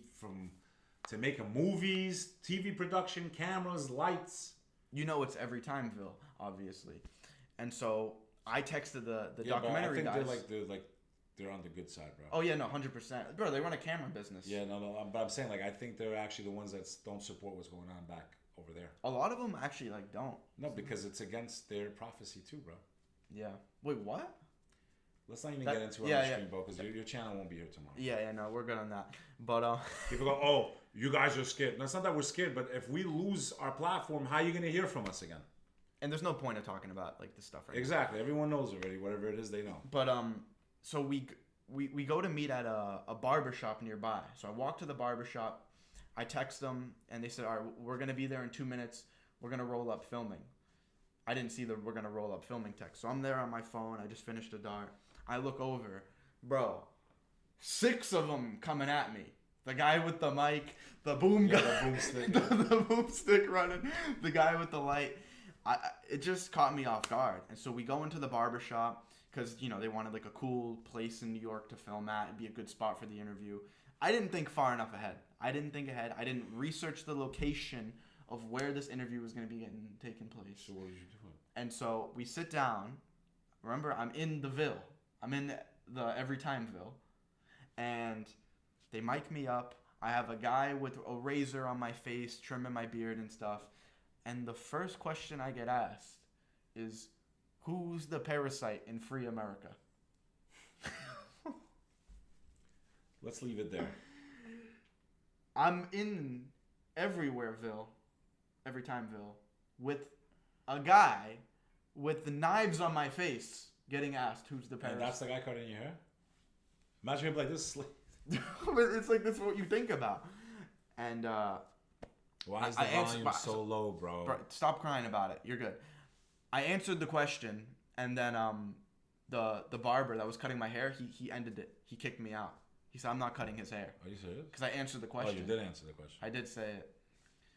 to make a movies, TV production, cameras, lights.
You know it's every timeville, obviously. And so I texted the documentary
but I
guys.
think they're on the good side, bro.
Oh yeah, no, 100%. Bro, they run a camera business.
Yeah, no, but I'm saying like I think they're actually the ones that don't support what's going on back over there.
A lot of them actually like don't.
No, because it's against their prophecy too, bro.
Yeah. Wait, what?
Let's not even get into it on the stream, bro, because your channel won't be here tomorrow.
Yeah, no, we're good on that. But
people go, oh, you guys are scared. No, it's not that we're scared, but if we lose our platform, how are you gonna hear from us again?
And there's no point of talking about like this stuff right
Exactly. Everyone knows already. Whatever it is, they know.
But so we go to meet at a barber shop nearby. So I walk to the barber shop. I text them, and they said, all right, we're gonna be there in 2 minutes. We're gonna roll up filming. I didn't see the we're gonna roll up filming text. So I'm there on my phone. I just finished a dart. I look over, bro. 6 of them coming at me. The guy with the mic, the boom guy,
the boomstick,
the boomstick running, the guy with the light. It just caught me off guard. And so we go into the barbershop because, you know, they wanted like a cool place in New York to film at. It'd be a good spot for the interview. I didn't think far enough ahead. I didn't research the location of where this interview was going to be taking place.
So what did you do?
And so we sit down. Remember, I'm in the Ville. I'm in the Everytimeville. And they mic me up. I have a guy with a razor on my face, trimming my beard and stuff. And the first question I get asked is, who's the parasite in Free America?
Let's leave it there.
I'm in Everywhereville, with a guy with the knives on my face getting asked who's the parasite.
And that's the guy cutting your hair? Imagine him like this.
It's like this is what you think about. And
why is the volume so low, bro?
Stop crying about it. You're good. I answered the question, and then the barber that was cutting my hair, he ended it. He kicked me out. He said, I'm not cutting his hair.
Are you serious?
Because I answered the question.
Oh, you did answer the question.
I did say it.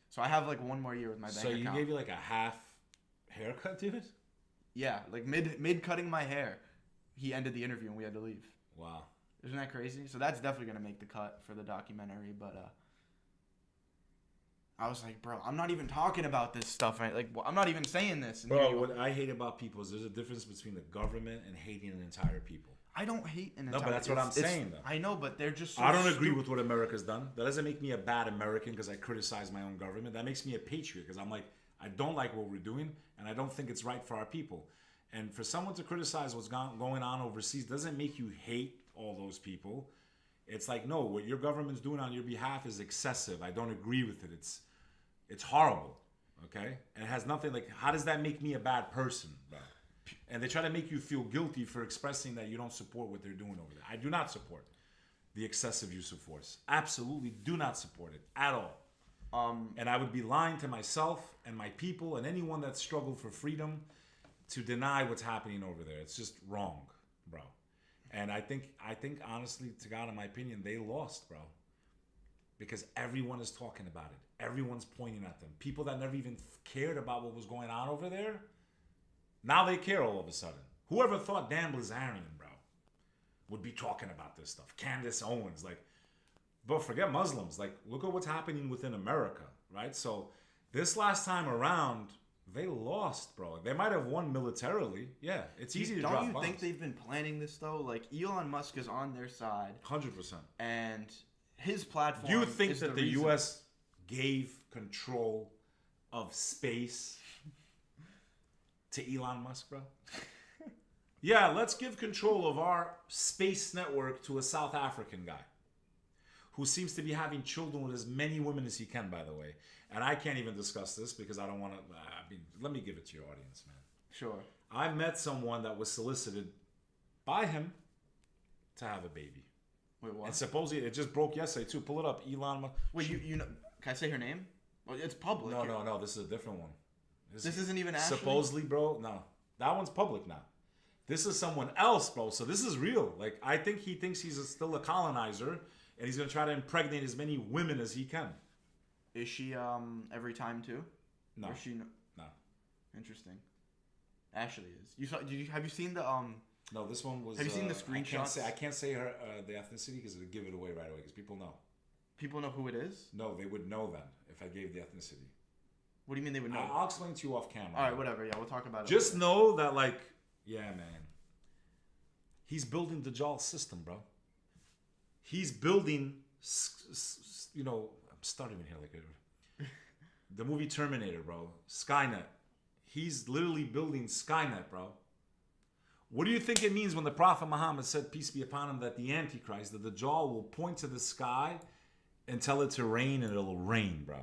So I have like one more year with my bank account.
So you gave you like a half haircut, dude?
Yeah, like mid cutting my hair, he ended the interview and we had to leave.
Wow.
Isn't that crazy? So that's definitely gonna make the cut for the documentary. But I was like, bro, I'm not even talking about this stuff. I'm not even saying this. And
bro, what I hate about people is there's a difference between the government and hating an entire people.
I don't hate an entire.
No, but that's what I'm saying, though.
I know, but they're just. So
I don't agree with what America's done. That doesn't make me a bad American because I criticize my own government. That makes me a patriot because I'm like, I don't like what we're doing, and I don't think it's right for our people. And for someone to criticize what's going on overseas doesn't make you hate all those people. It's like, no, what your government's doing on your behalf is excessive. I don't agree with it. It's horrible, okay? And it has nothing like, how does that make me a bad person, bro? And they try to make you feel guilty for expressing that you don't support what they're doing over there. I do not support the excessive use of force. Absolutely do not support it at all. And I would be lying to myself and my people and anyone that struggled for freedom to deny what's happening over there. It's just wrong, bro. And I think honestly, to God, in my opinion, they lost, bro. Because everyone is talking about it. Everyone's pointing at them. People that never even cared about what was going on over there, now they care all of a sudden. Whoever thought Dan Bilzerian, bro, would be talking about this stuff? Candace Owens, like, bro, forget Muslims. Like, look at what's happening within America, right? So this last time around, they lost, bro. They might have won militarily. Yeah, it's easy to drop bombs.
Don't you think they've been planning this, though? Like, Elon Musk is on their side.
100%.
And his platform
You think
is
that the U.S. gave control of space to Elon Musk, bro? Yeah, let's give control of our space network to a South African guy who seems to be having children with as many women as he can, by the way. And I can't even discuss this because I don't want to. Let me give it to your audience, man.
Sure.
I met someone that was solicited by him to have a baby.
Wait, what?
And supposedly, it just broke yesterday, too. Pull it up, Elon Musk.
Wait, you know, can I say her name? Well, it's public.
No, this is a different one.
This isn't even Ashley?
Supposedly, bro, no. That one's public now. This is someone else, bro. So this is real. Like, I think he thinks he's still a colonizer, and he's going to try to impregnate as many women as he can.
Is she every time, too?
No.
Or is she
No.
Interesting. Ashley is. Have you seen the
No, this one was.
Have you seen the screenshots?
I can't say her the ethnicity because it would give it away right away because people know.
People know who it is?
No, they would know then if I gave the ethnicity.
What do you mean they would know?
I'll explain to you off camera.
All right, whatever. Yeah, we'll talk about it.
Just know that, like, yeah, man. He's building the Dajjal system, bro. He's building, you know, I'm starting here like the movie Terminator, bro. Skynet. He's literally building Skynet, bro. What do you think it means when the Prophet Muhammad said, peace be upon him, that the Antichrist, the Dajjal, will point to the sky and tell it to rain and it'll rain, bro?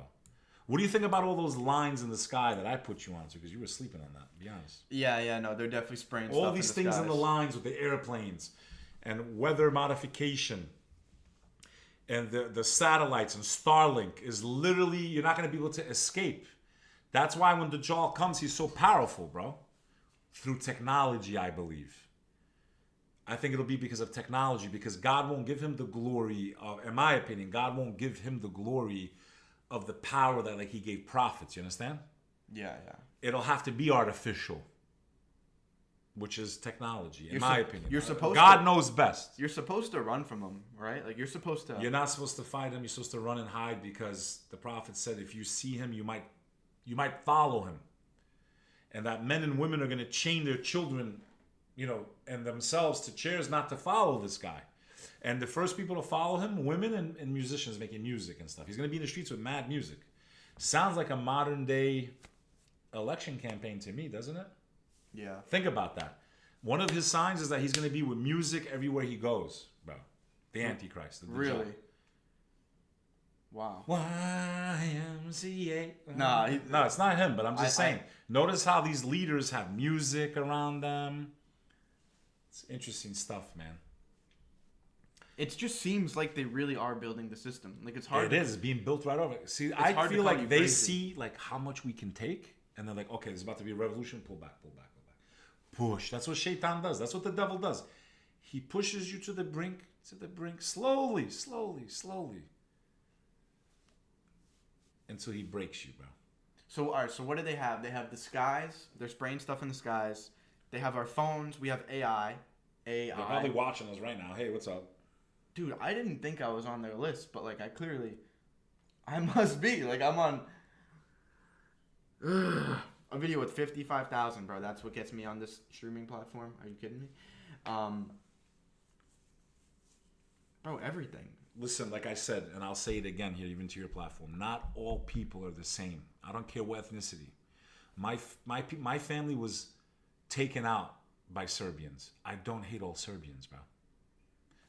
What do you think about all those lines in the sky that I put you onto? Because you were sleeping on that, to be honest.
Yeah, no, they're definitely spraying
all
stuff
these
in the
things
skies.
in the lines with the airplanes and weather modification and the satellites and Starlink is literally, you're not going to be able to escape. That's why when Dajjal comes, he's so powerful, bro. Through technology, I believe. I think it'll be because of technology, because God won't give him the glory of, in my opinion, God won't give him the glory of the power that like he gave prophets. You understand?
Yeah, yeah.
It'll have to be artificial, which is technology, in my opinion.
You're supposed
God
to,
knows best.
You're supposed to run from him, right? Like you're supposed to.
You're not supposed to fight him. You're supposed to run and hide, because the prophet said if you see him, you might follow him, and that men and women are going to chain their children, and themselves to chairs not to follow this guy. And the first people to follow him, women and musicians making music and stuff. He's going to be in the streets with mad music. Sounds like a modern day election campaign to me, doesn't it?
Yeah.
Think about that. One of his signs is that he's going to be with music everywhere he goes, bro. The Antichrist. The
really? Wow.
YMCA.
Nah,
no, it's not him, but I'm just saying. Notice how these leaders have music around them. It's interesting stuff, man.
It just seems like they really are building the system. Like it's hard.
It is being built right over. See, I feel like they see like how much we can take, and they're like, okay, there's about to be a revolution. Pull back, pull back, pull back. Push. That's what Shaitan does. That's what the devil does. He pushes you to the brink, slowly, until he breaks you, bro.
So, all right. So, what do they have? They have the skies. They're spraying stuff in the skies. They have our phones. We have AI.
They're probably watching us right now. Hey, what's up?
Dude, I didn't think I was on their list, but like I must be. Like I'm on a video with 55,000, bro. That's what gets me on this streaming platform. Are you kidding me? Bro, everything.
Listen, like I said, and I'll say it again here, even to your platform. Not all people are the same. I don't care what ethnicity. My family was taken out by Serbians. I don't hate all Serbians, bro.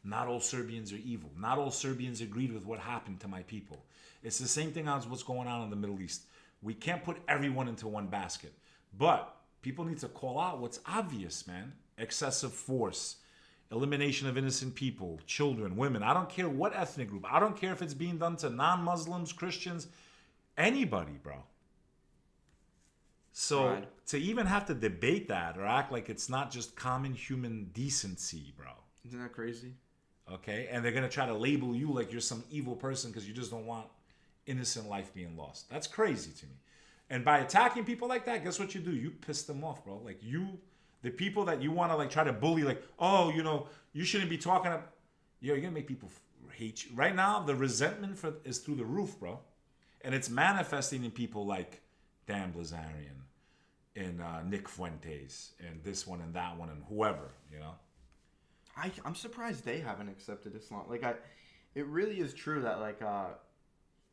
Not all Serbians are evil. Not all Serbians agreed with what happened to my people. It's the same thing as what's going on in the Middle East. We can't put everyone into one basket. But people need to call out what's obvious, man. Excessive force, elimination of innocent people, children, women. I don't care what ethnic group. I don't care if it's being done to non-Muslims, Christians, anybody, bro. So
right.
To even have to debate that or act like it's not just common human decency, bro.
Isn't that crazy?
Okay, and they're gonna try to label you like you're some evil person because you just don't want innocent life being lost. That's crazy to me. And by attacking people like that, guess what you do? You piss them off, bro. Like the people that you want to like try to bully, like, oh, you shouldn't be talking. You're gonna make people hate you. Right now, the resentment is through the roof, bro, and it's manifesting in people like Dan Blazarian, and Nick Fuentes, and this one and that one and whoever,
I'm surprised they haven't accepted Islam. Like it really is true that like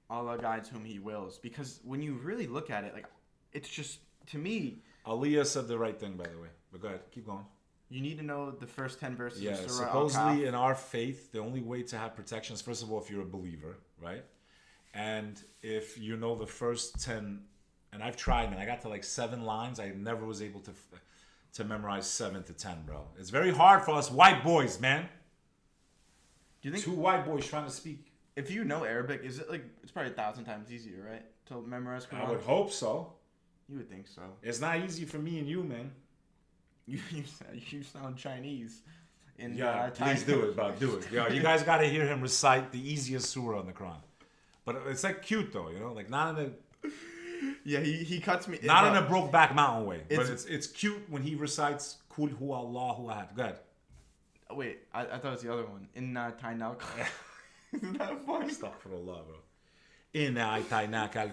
Allah guides whom He wills. Because when you really look at it, like it's just to me.
Aliyah said the right thing, by the way. But go ahead, keep going.
You need to know the first 10 verses.
Yeah,
of Surah
supposedly in our faith, the only way to have protection is first of all if you're a believer, right? And if you know the first 10, and I've tried, man. I got to like 7 lines. I never was able to memorize 7 to 10, bro. It's very hard for us white boys, man.
Do you think
2 white boys trying to speak?
If you know Arabic, is it like it's probably 1,000 times easier, right, to memorize Quran?
I would hope so.
You would think so.
It's not easy for me and you, man.
You sound Chinese.
Please do it, bro. Do it. Yo, you guys got to hear him recite the easiest surah in the Quran. But it's like cute though, like not in a.
Yeah, he cuts me.
Not in a Brokeback Mountain way, but it's cute when he recites Kul Hu Allahu Ahad. Go ahead.
Wait, I thought it was the other one. Inna Tainal. Isn't that funny?
Astaghfirullah, bro. Inna Tainak al.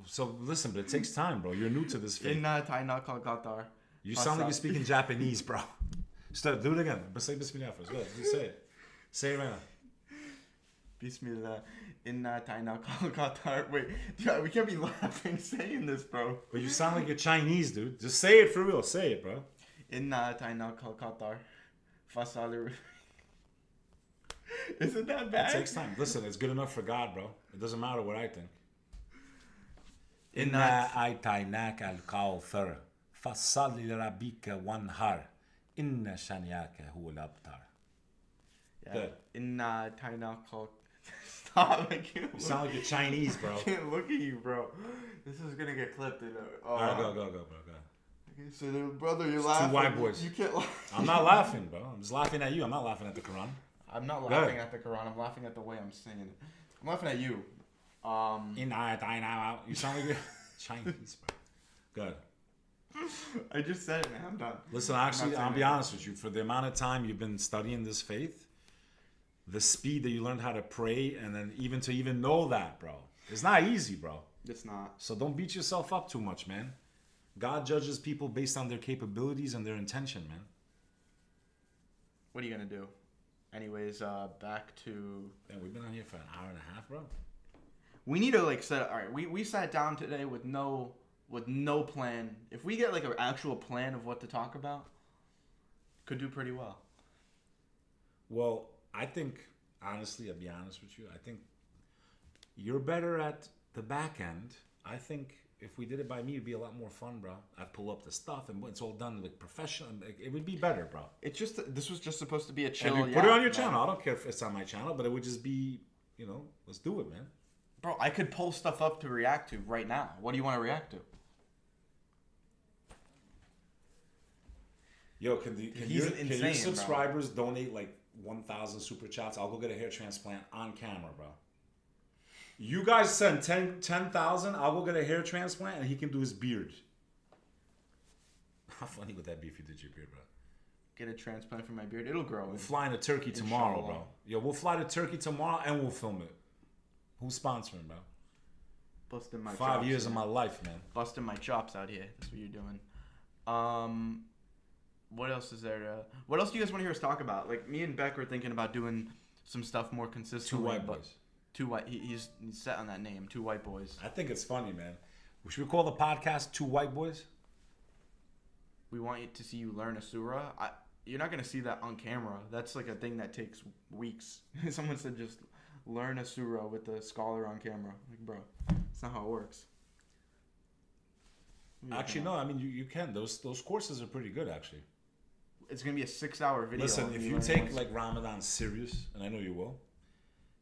So listen, but it takes time, bro. You're new to this faith.
Inna Tainal Qatar.
You sound like you're speaking Japanese, bro. Do it again. But say Bismillah first. Go ahead. Just say it. Say it right now.
Bismillah. Inna Tainal Qatar. Wait, dude, we can't be laughing saying this, bro.
But you sound like you're Chinese, dude. Just say it for real. Say it, bro.
Inna Tainal Qatar. Fasalu. Isn't that bad?
It takes time. Listen, it's good enough for God, bro. It doesn't matter what I think. Inna Aitainak al Kawthar. Fasalli Rabbika wanhar. Inna Shaniaka huwal abtar.
Good. Inna Tainal Qatar. Stop. I can't
You sound like you're Chinese, bro.
I can't look at you, bro. This is gonna get clipped.
All right, go, bro. Go.
Okay, so brother, you're
It's
laughing.
two white boys.
You can't laugh.
I'm not laughing, bro. I'm just laughing at you. I'm not laughing at the Quran.
I'm not
Go
laughing
ahead.
at the Quran. I'm laughing at the way I'm saying it. I'm laughing at you.
You sound like you're Chinese, bro. Good.
I just said it, man. I'm done.
Listen,
I'm
actually,
not
I'll
saying
be
anything.
honest with you. For the amount of time you've been studying this faith, the speed that you learned how to pray, and then even know that, bro, it's not easy, bro.
It's not.
So don't beat yourself up too much, man. God judges people based on their capabilities and their intention, man.
What are you gonna do? Anyways, back to.
Man, we've been on here for an hour and a half, bro.
We need to like set. All right, we sat down today with no plan. If we get like an actual plan of what to talk about, could do pretty well.
Well, I think, honestly, I'll be honest with you, I think you're better at the back end. I think if we did it by me, it'd be a lot more fun, bro. I'd pull up the stuff and it's all done like professional. It would be better, bro.
It's just this was just supposed to be a chill.
And you put it on your channel. I don't care if it's on my channel, but it would just be, let's do it, man.
Bro, I could pull stuff up to react to right now. What do you want to react to?
Yo, can
He's
your
insane,
subscribers donate like 1,000 super chats? I'll go get a hair transplant on camera, bro. You guys send 10,000, I'll go get a hair transplant and he can do his beard. How funny would that be if you did your beard, bro?
Get a transplant for my beard. It'll grow.
We're flying to Turkey tomorrow,
Inshallah.
bro. Yo, we'll fly to Turkey tomorrow and we'll film it. Who's sponsoring, bro?
Busting my
5
chops,
years of
man.
my life, man.
Busting my chops out here. That's what you're doing. What else is there? What else do you guys want to hear us talk about? Like me and Beck are thinking about doing some stuff more consistently.
Two white
but-
boys.
Two white. He's set on that name. Two white boys.
I think it's funny, man. Should we call the podcast Two White Boys?
We want you to see you learn a surah. You're not gonna see that on camera. That's like a thing that takes weeks. Someone said just learn a surah with a scholar on camera. Like, bro, that's not how it works.
Actually, no. I mean, you can. Those courses are pretty good, actually.
It's gonna be a 6-hour video.
Listen,
and
if you
learn
take
once.
like Ramadan serious, and I know you will,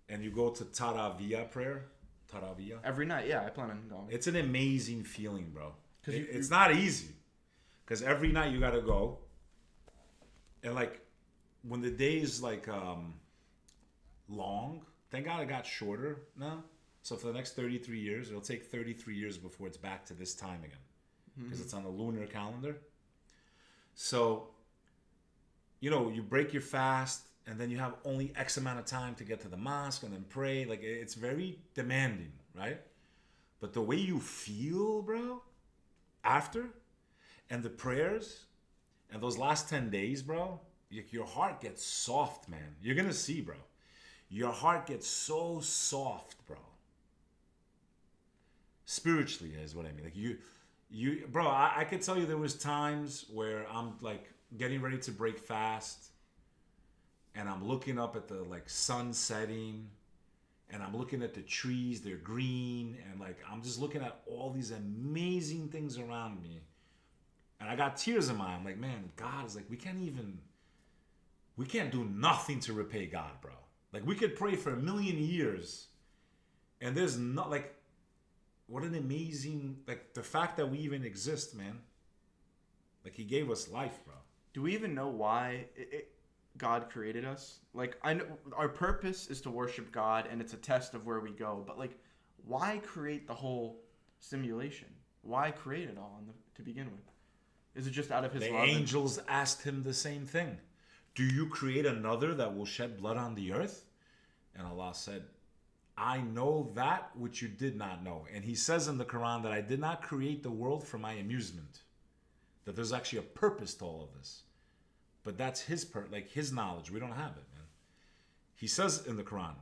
and you go to Tarawih prayer, Tarawih,
every night, yeah, I plan on going.
it's an amazing feeling, bro.
'Cause
It's not easy, because every night you gotta go, and like when the day is like long, thank God it got shorter now. So for the next 33 years, it'll take 33 years before it's back to this time again, because it's on the lunar calendar. So, you break your fast, and then you have only X amount of time to get to the mosque and then pray. Like, it's very demanding, right? But the way you feel, bro, after, and the prayers, and those last 10 days, bro, your heart gets soft, man. You're going to see, bro. Your heart gets so soft, bro. Spiritually is what I mean. Like, you, bro, I could tell you there was times where I'm, like, getting ready to break fast, and I'm looking up at the like sun setting, and I'm looking at the trees, they're green, and like I'm just looking at all these amazing things around me, and I got tears in my eyes. I'm like, man, God is like, we can't do nothing to repay God, bro. Like, we could pray for 1,000,000 years, and there's not, like, what an amazing, like, the fact that we even exist, man. Like, he gave us life, bro.
Do we even know why God created us? Like, I know our purpose is to worship God, and it's a test of where we go. But like, why create the whole simulation? Why create it all to begin with? Is it just out of His
The
love?
angels asked him the same thing. Do you create another that will shed blood on the earth? And Allah said, I know that which you did not know. And He says in the Quran that I did not create the world for my amusement. That there's actually a purpose to all of this. But that's His His knowledge. We don't have it, man. He says in the Quran,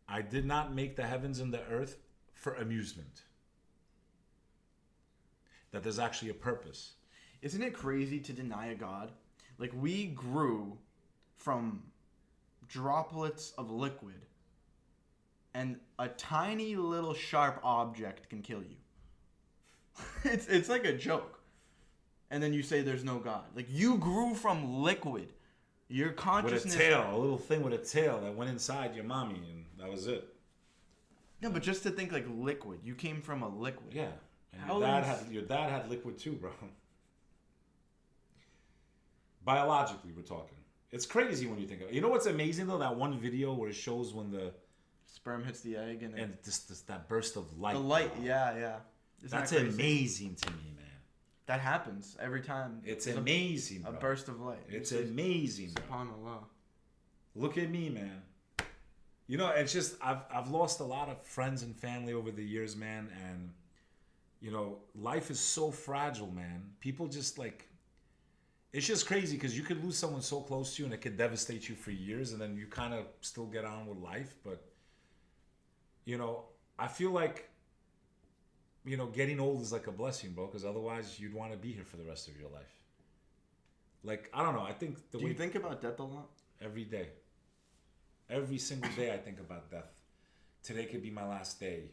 I did not make the heavens and the earth for amusement. That there's actually a purpose.
Isn't it crazy to deny a God? Like, we grew from droplets of liquid, and a tiny little sharp object can kill you. It's like a joke. And then you say there's no God. Like, you grew from liquid. Your consciousness...
With a tail, a little thing with a tail that went inside your mommy, and that was it.
No, but just to think like liquid. You came from a liquid.
Yeah. And
How
your dad had liquid too, bro. Biologically, we're talking. It's crazy when you think of it. You know what's amazing though? That one video where it shows when the
Sperm hits the egg
and this that burst of light.
the light.
bro.
Yeah, yeah. Isn't
That's
that crazy?
amazing to me, man.
That happens every time.
It's
There's
amazing,
A
bro.
burst of light.
It's amazing, bro.
SubhanAllah.
Look at me, man. You know, it's just I've lost a lot of friends and family over the years, man, and you know, life is so fragile, man. People just like it's just crazy because you could lose someone so close to you and it could devastate you for years, and then you kind of still get on with life. But you know, I feel like you know, getting old is like a blessing, bro, because otherwise you'd want to be here for the rest of your life. Like, I don't know. I think the
Do
way
you think about death a lot?
every day. Every single day I think about death. Today could be my last day.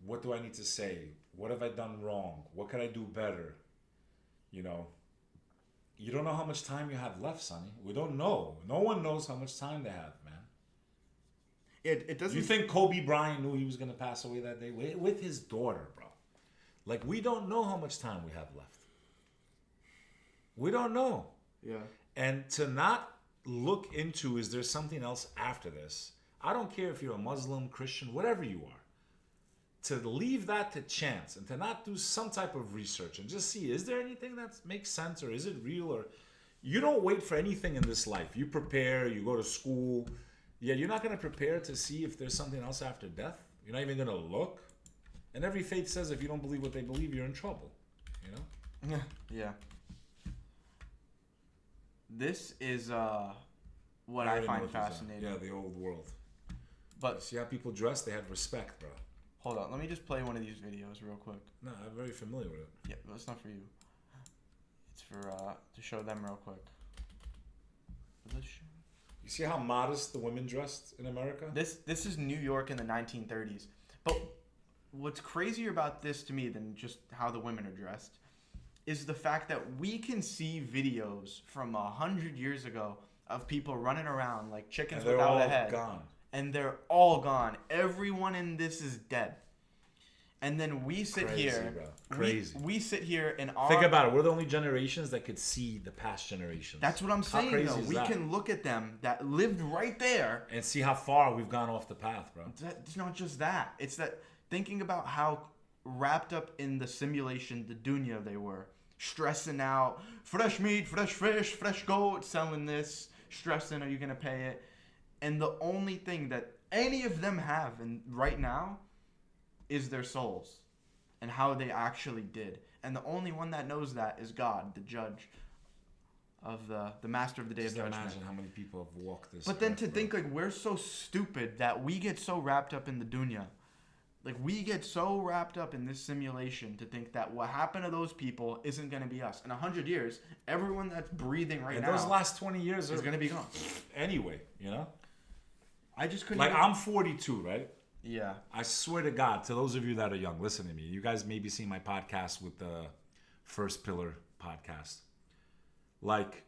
What do I need to say? What have I done wrong? What could I do better? You know, you don't know how much time you have left, Sonny. We don't know. No one knows how much time they have, man.
It doesn't.
You think Kobe Bryant knew he was going to pass away that day? With his daughter, bro. Like, we don't know how much time we have left. We don't know.
Yeah.
And to not look into, is there something else after this? I don't care if you're a Muslim, Christian, whatever you are. To leave that to chance and to not do some type of research and just see, is there anything that makes sense, or is it real? Or you don't wait for anything in this life. You prepare, you go to school. Yeah, you're not going to prepare to see if there's something else after death. You're not even going to look. And every faith says if you don't believe what they believe, you're in trouble. You know?
Yeah. This is what I
already know
find
what these are.
fascinating.
Yeah, the old world.
But
See how people dress? They had respect, bro.
hold on, let me just play one of these videos real quick.
No, I'm very familiar with it.
Yeah, that's not for you. It's for to show them real quick.
You see how modest the women dressed in America?
This is New York in the 1930s. But what's crazier about this to me than just how the women are dressed is the fact that we can see videos from 100 years ago of people running around like chickens
And they're
without
all
a head.
gone.
And they're all gone. Everyone in this is dead. And then we sit
Crazy,
here.
bro. Crazy.
We sit here in our.
Think about it. We're the only generations that could see the past generations.
That's what I'm
How
saying,
crazy
though.
is
We
that?
can look at them that lived right there.
And see how far we've gone off the path, bro.
It's not just that. It's that thinking about how wrapped up in the simulation, the dunya they were. Stressing out. Fresh meat, fresh fish, fresh goat, selling this. Stressing, are you going to pay it? And the only thing that any of them have right now is their souls and how they actually did. And the only one that knows that is God, the judge of the master of the day
Just
of judgment.
imagine how many people have walked this.
But then
earth,
to
bro.
think like we're so stupid that we get so wrapped up in the dunya. Like we get so wrapped up in this simulation to think that what happened to those people isn't going to be us. In 100 years, everyone that's breathing right
And
now
those last 20 years
is
are
going to be gone.
anyway, you know?
I just couldn't
Like,
even-
I'm 42, right?
Yeah.
I swear to God, to those of you that are young, listen to me. You guys maybe seen my podcast with the First Pillar podcast. Like,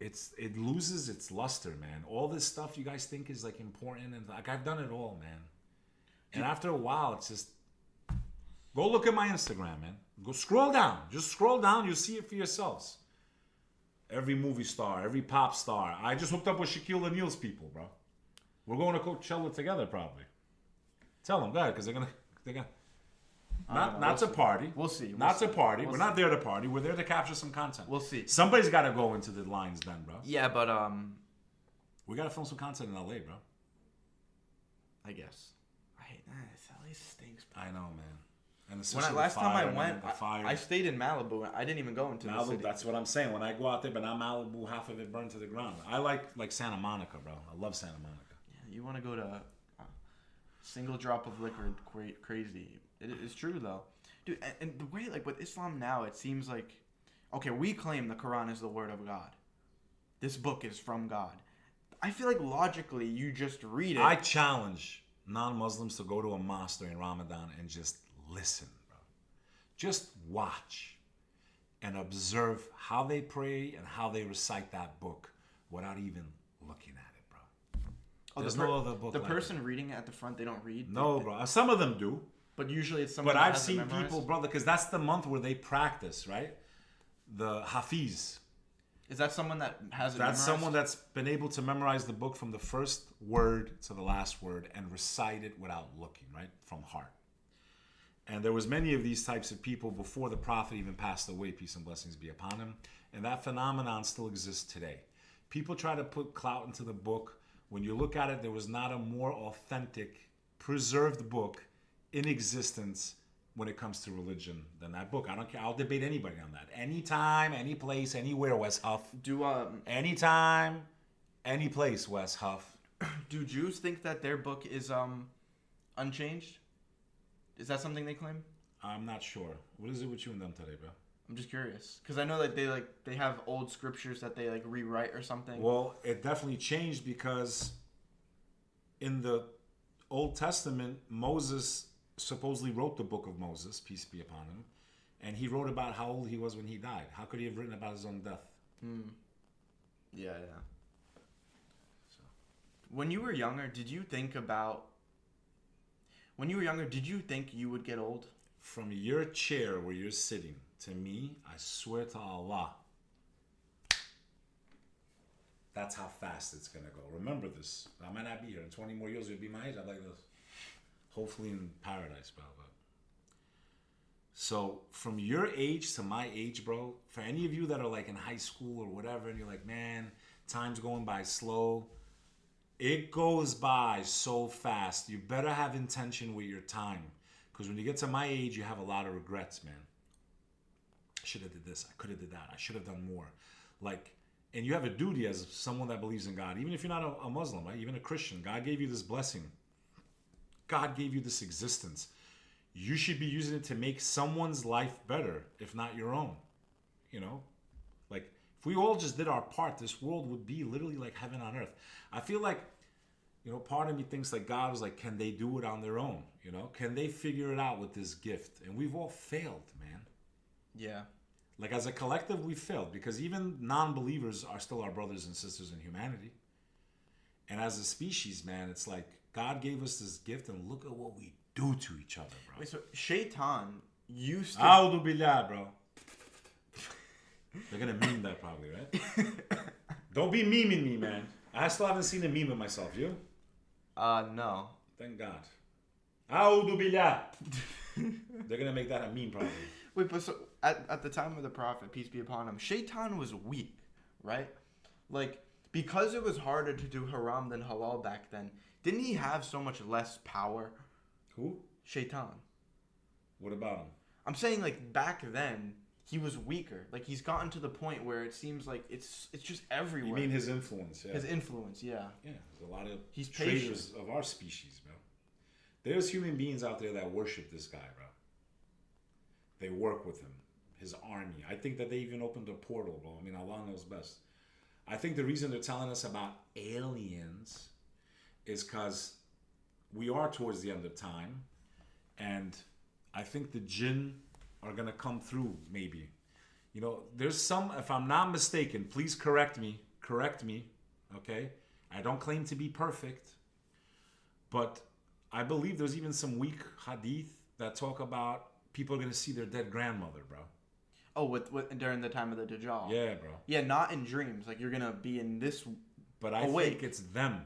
it loses its luster, man. All this stuff you guys think is like important, and like I've done it all, man. And after a while, it's just go look at my Instagram, man. Go scroll down. Just scroll down. You'll see it for yourselves. Every movie star, every pop star. I just hooked up with Shaquille O'Neal's people, bro. We're going to Coachella together, probably. Tell them, go ahead, because they're gonna not to party.
We'll see.
Not to party.
We'll
We're not there to party. We're there to capture some content.
We'll see.
Somebody's got to go into the lines then, bro.
Yeah, but
We got to film some content in LA, bro.
I guess. I hate that. LA stinks, bro.
I know, man. And
When
especially
last time I
man,
went,
the fire.
I stayed in Malibu. I didn't even go into the
Malibu,
city.
that's what I'm saying. When I go out there, but not Malibu, half of it burned to the ground. I like Santa Monica, bro. I love Santa Monica.
Yeah, you want to go to single drop of liquor, crazy. It is true though, dude. And the way like with Islam now, it seems like, okay, we claim the Quran is the word of God. This book is from God. I feel like logically, you just read it.
I challenge non-Muslims to go to a mosque during Ramadan and just listen, bro. Just watch and observe how they pray and how they recite that book without even looking at it, bro. There's no other book.
The
like
person
it.
reading it at the front, they don't read.
No, bro. Some of them do.
But usually it's someone.
But
that
I've
has it
seen
memorized.
people, brother, because that's the month where they practice, right? The Hafiz.
Is that someone that has it
That's
memorized?
someone that's been able to memorize the book from the first word to the last word and recite it without looking, right? From heart. And there was many of these types of people before the Prophet even passed away, peace and blessings be upon him. And that phenomenon still exists today. People try to put clout into the book. When you look at it, there was not a more authentic, preserved book in existence when it comes to religion than that book. I don't care. I'll debate anybody on that. Anytime, any place, anywhere, Wes Huff. Anytime, any place, Wes Huff.
Do Jews think that their book is unchanged? Is that something they claim?
I'm not sure. What is it with you and them today, bro?
I'm just curious because I know that they have old scriptures that they like rewrite or something.
Well, it definitely changed because in the Old Testament, Moses supposedly wrote the book of Moses, peace be upon him, and he wrote about how old he was when he died. How could he have written about his own death?
Yeah. So, when you were younger, did you think you would get old?
From your chair where you're sitting to me, I swear to Allah, that's how fast it's gonna go. Remember this. I might not be here in 20 more years. You'll be my age. I'd like this. Hopefully in paradise, bro. So from your age to my age, bro, for any of you that are like in high school or whatever, and you're like, man, time's going by slow. It goes by so fast. You better have intention with your time. Because when you get to my age, you have a lot of regrets, man. I should have did this. I could have did that. I should have done more. Like, and you have a duty as someone that believes in God. Even if you're not a Muslim, right? Even a Christian. God gave you this blessing. God gave you this existence. You should be using it to make someone's life better, if not your own. You know? Like, if we all just did our part, this world would be literally like heaven on earth. I feel like, you know, part of me thinks like God was like, can they do it on their own? You know? Can they figure it out with this gift? And we've all failed, man.
Yeah.
Like, as a collective, we failed because even non-believers are still our brothers and sisters in humanity. And as a species, man, it's like God gave us this gift and look at what we do to each other, bro.
Wait, so Shaitan used to...
A'udhu billah, bro. They're going to meme that probably, right? Don't be memeing me, man. I still haven't seen a meme of myself. You?
No.
Thank God. A'udhu billah. They're going to make that a meme probably.
Wait, but so at the time of the Prophet, peace be upon him, Shaitan was weak, right? Like, because it was harder to do haram than halal back then, didn't he have so much less power?
Who?
Shaitan.
What about him?
I'm saying, like, back then, he was weaker. Like, he's gotten to the point where it seems like it's just everywhere.
You mean his influence, yeah.
His influence, yeah.
Yeah, there's a lot of
He's
traitors of our species, bro. There's human beings out there that worship this guy, bro. They work with him, his army. I think that they even opened a portal, bro. I mean, Allah knows best. I think the reason they're telling us about aliens is because we are towards the end of time, and I think the jinn are going to come through, maybe. You know, there's some, if I'm not mistaken, please correct me, okay? I don't claim to be perfect, but I believe there's even some weak hadith that talk about people are going to see their dead grandmother, bro.
Oh, with during the time of the Dajjal.
Yeah, bro.
Yeah, not in dreams. Like, you're going to be in this
But I
awake.
think it's them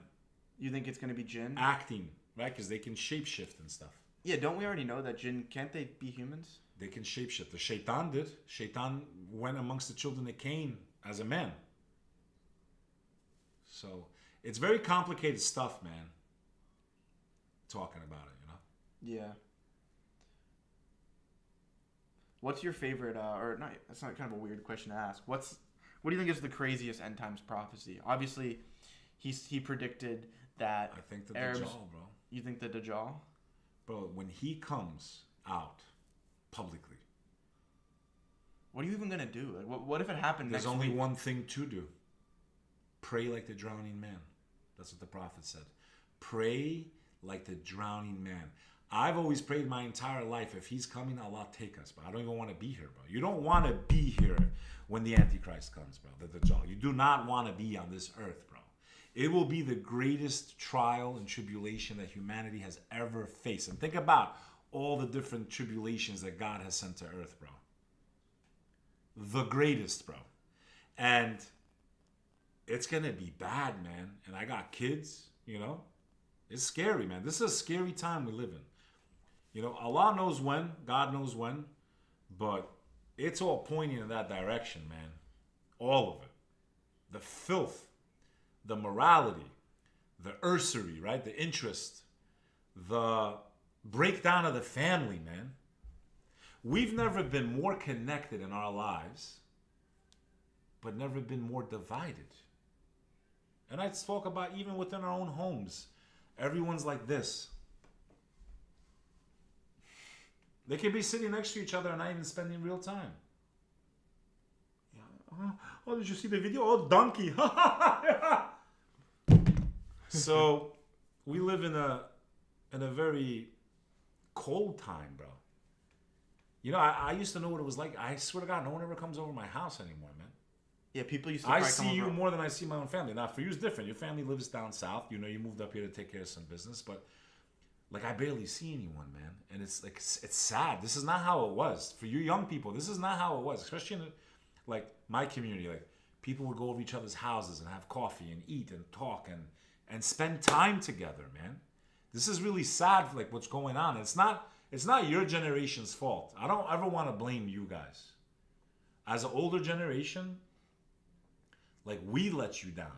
You think it's going to be jinn?
acting, right? Because they can shapeshift and stuff.
Yeah, don't we already know that jinn, can't they be humans?
They can shapeshift. The shaitan did. Shaitan went amongst the children of Cain as a man. So it's very complicated stuff, man. Talking about it, you know?
Yeah. What's your favorite, or not, that's not kind of a weird question to ask. What do you think is the craziest end times prophecy? Obviously, he predicted that
I think the
Arabs,
Dajjal, bro.
You think the Dajjal?
Bro, when he comes out publicly,
What are you even going to do? Like, what if it happened
there's
next
only
week?
one thing to do. Pray like the drowning man. That's what the prophet said. Pray like the drowning man. I've always prayed my entire life, if he's coming, Allah take us, but I don't even want to be here, bro. You don't want to be here when the Antichrist comes, bro, the Dajjal. You do not want to be on this earth, bro. It will be the greatest trial and tribulation that humanity has ever faced. And think about all the different tribulations that God has sent to earth, bro. The greatest, bro. And it's going to be bad, man. And I got kids, you know. It's scary, man. This is a scary time we live in. You know, Allah knows when, God knows when, but it's all pointing in that direction, man. All of it. The filth, the morality, the usury, right? The interest, the breakdown of the family, man. We've never been more connected in our lives, but never been more divided. And I talk about even within our own homes. Everyone's like this. They can be sitting next to each other and not even spending real time. Oh, did you see the video? Oh, donkey. So we live in a very cold time, bro. You know, I used to know what it was like. I swear to God, no one ever comes over my house anymore, man.
Yeah, people used to.
I see you more than I see my own family. Now, for you, it's different. Your family lives down south. You know, you moved up here to take care of some business, but like I barely see anyone, man. And it's like it's sad. This is not how it was for you young people. This is not how it was, especially in like my community. Like people would go over each other's houses and have coffee and eat and talk and spend time together, man. This is really sad, like what's going on. It's not your generation's fault. I don't ever want to blame you guys. As an older generation, like we let you down.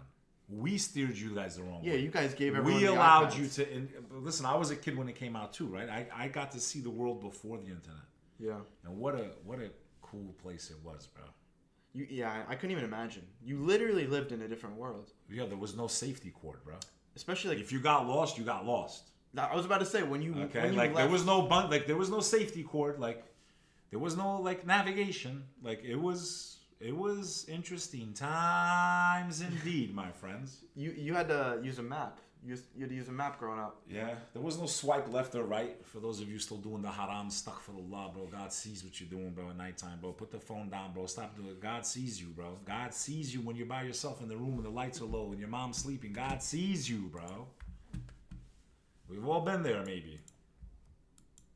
We steered you guys the wrong way.
Yeah, you guys gave everyone.
We
the
allowed
iPads.
you to. Listen, I was a kid when it came out too, right? I got to see the world before the internet.
Yeah.
And what a cool place it was, bro.
I couldn't even imagine. You literally lived in a different world.
Yeah, there was no safety cord, bro.
Especially like
if you got lost, you got lost.
I was about to say when you
okay, like
left,
there was no safety cord, like there was no like navigation, like it was interesting times indeed, my friends.
You had to use a map. You had to use a map growing up.
Yeah, there was no swipe left or right. For those of you still doing the haram stuck for the law, bro. God sees what you're doing, bro, at nighttime, bro. Put the phone down, bro. Stop doing it. God sees you, bro. God sees you when you're by yourself in the room and the lights are low and your mom's sleeping. God sees you, bro. We've all been there, maybe.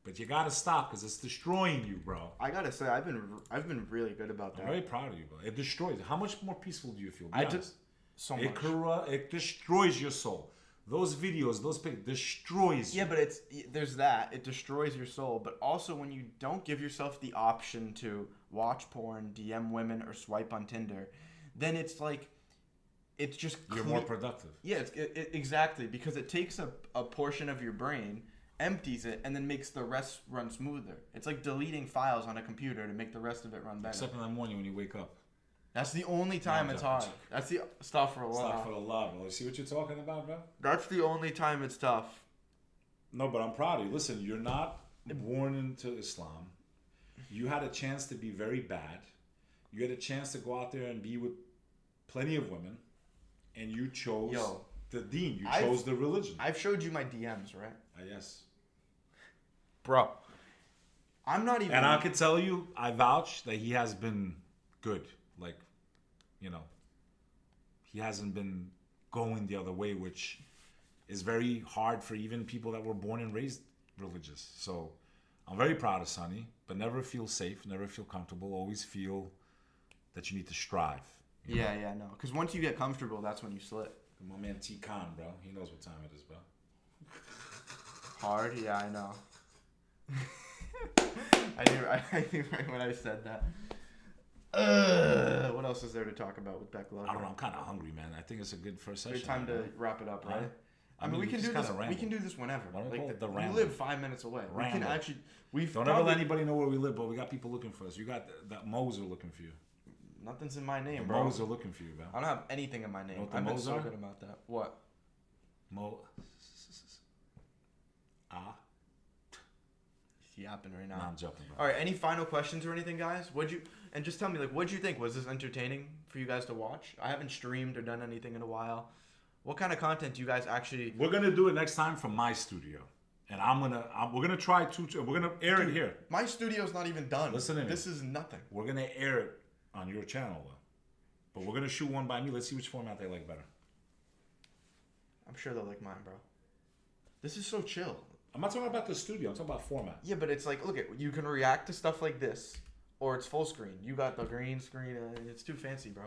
But you gotta stop because it's destroying you, bro.
I gotta say, I've been really good about that.
I'm very proud of you, bro. It destroys. How much more peaceful do you feel? Be honest.
So much.
It destroys your soul. Those videos, those pictures, destroys you.
Yeah, but there's that. It destroys your soul. But also when you don't give yourself the option to watch porn, DM women, or swipe on Tinder, then it's like, it's just...
You're more productive.
Yeah, exactly. Because it takes a portion of your brain, empties it, and then makes the rest run smoother. It's like deleting files on a computer to make the rest of it run better.
Except in the morning when you wake up.
That's the only time it's hard. That's the stuff for a lot.
Stuff for a lot, bro. You see what you're talking about, bro?
That's the only time it's tough.
No, but I'm proud of you. Listen, you're not born into Islam. You had a chance to be very bad. You had a chance to go out there and be with plenty of women, and you chose the deen. You chose the religion.
I've showed you my DMs, right?
Yes.
Bro, I'm not even...
And I can tell you, I vouch that he has been good. Like, you know, he hasn't been going the other way, which is very hard for even people that were born and raised religious. So I'm very proud of Sonny, but never feel safe, never feel comfortable, always feel that you need to strive.
Yeah, no. Because once you get comfortable, that's when you slip.
My man T Khan, bro, he knows what time it is, bro.
Hard? Yeah, I know. I knew right when I said that. What else is there to talk about with BekLover?
I don't know. I'm kind of hungry, man. I think it's a good first session.
Good time to wrap it up, right?
I
mean, we can do this.
Ramble.
We can do this whenever.
Why don't we call it the
we
ramble?
live 5 minutes away. We can actually.
Don't ever let anybody know where we live, but we got people looking for us. You got that Mo's are looking for you.
Nothing's in my name, bro.
Mo's are looking for you, bro.
I don't have anything in my name.
I've
been so good about that. What?
Mo.
He's yapping right now.
No, I'm joking, bro.
All right. Any final questions or anything, guys? And just tell me, like, what'd you think? Was this entertaining for you guys to watch? I haven't streamed or done anything in a while. What kind of content do you guys actually?
We're gonna do it next time from my studio, and we're gonna try we're gonna air it here.
My studio's not even done.
Listen to me.
This is nothing.
We're gonna air it on your channel though, but we're gonna shoot one by me. Let's see which format they like better.
I'm sure they'll like mine, bro. This is so chill.
I'm not talking about the studio. I'm talking about format.
Yeah, but it's like, look at, you can react to stuff like this, or it's full screen. You got the green screen. It's too fancy, bro.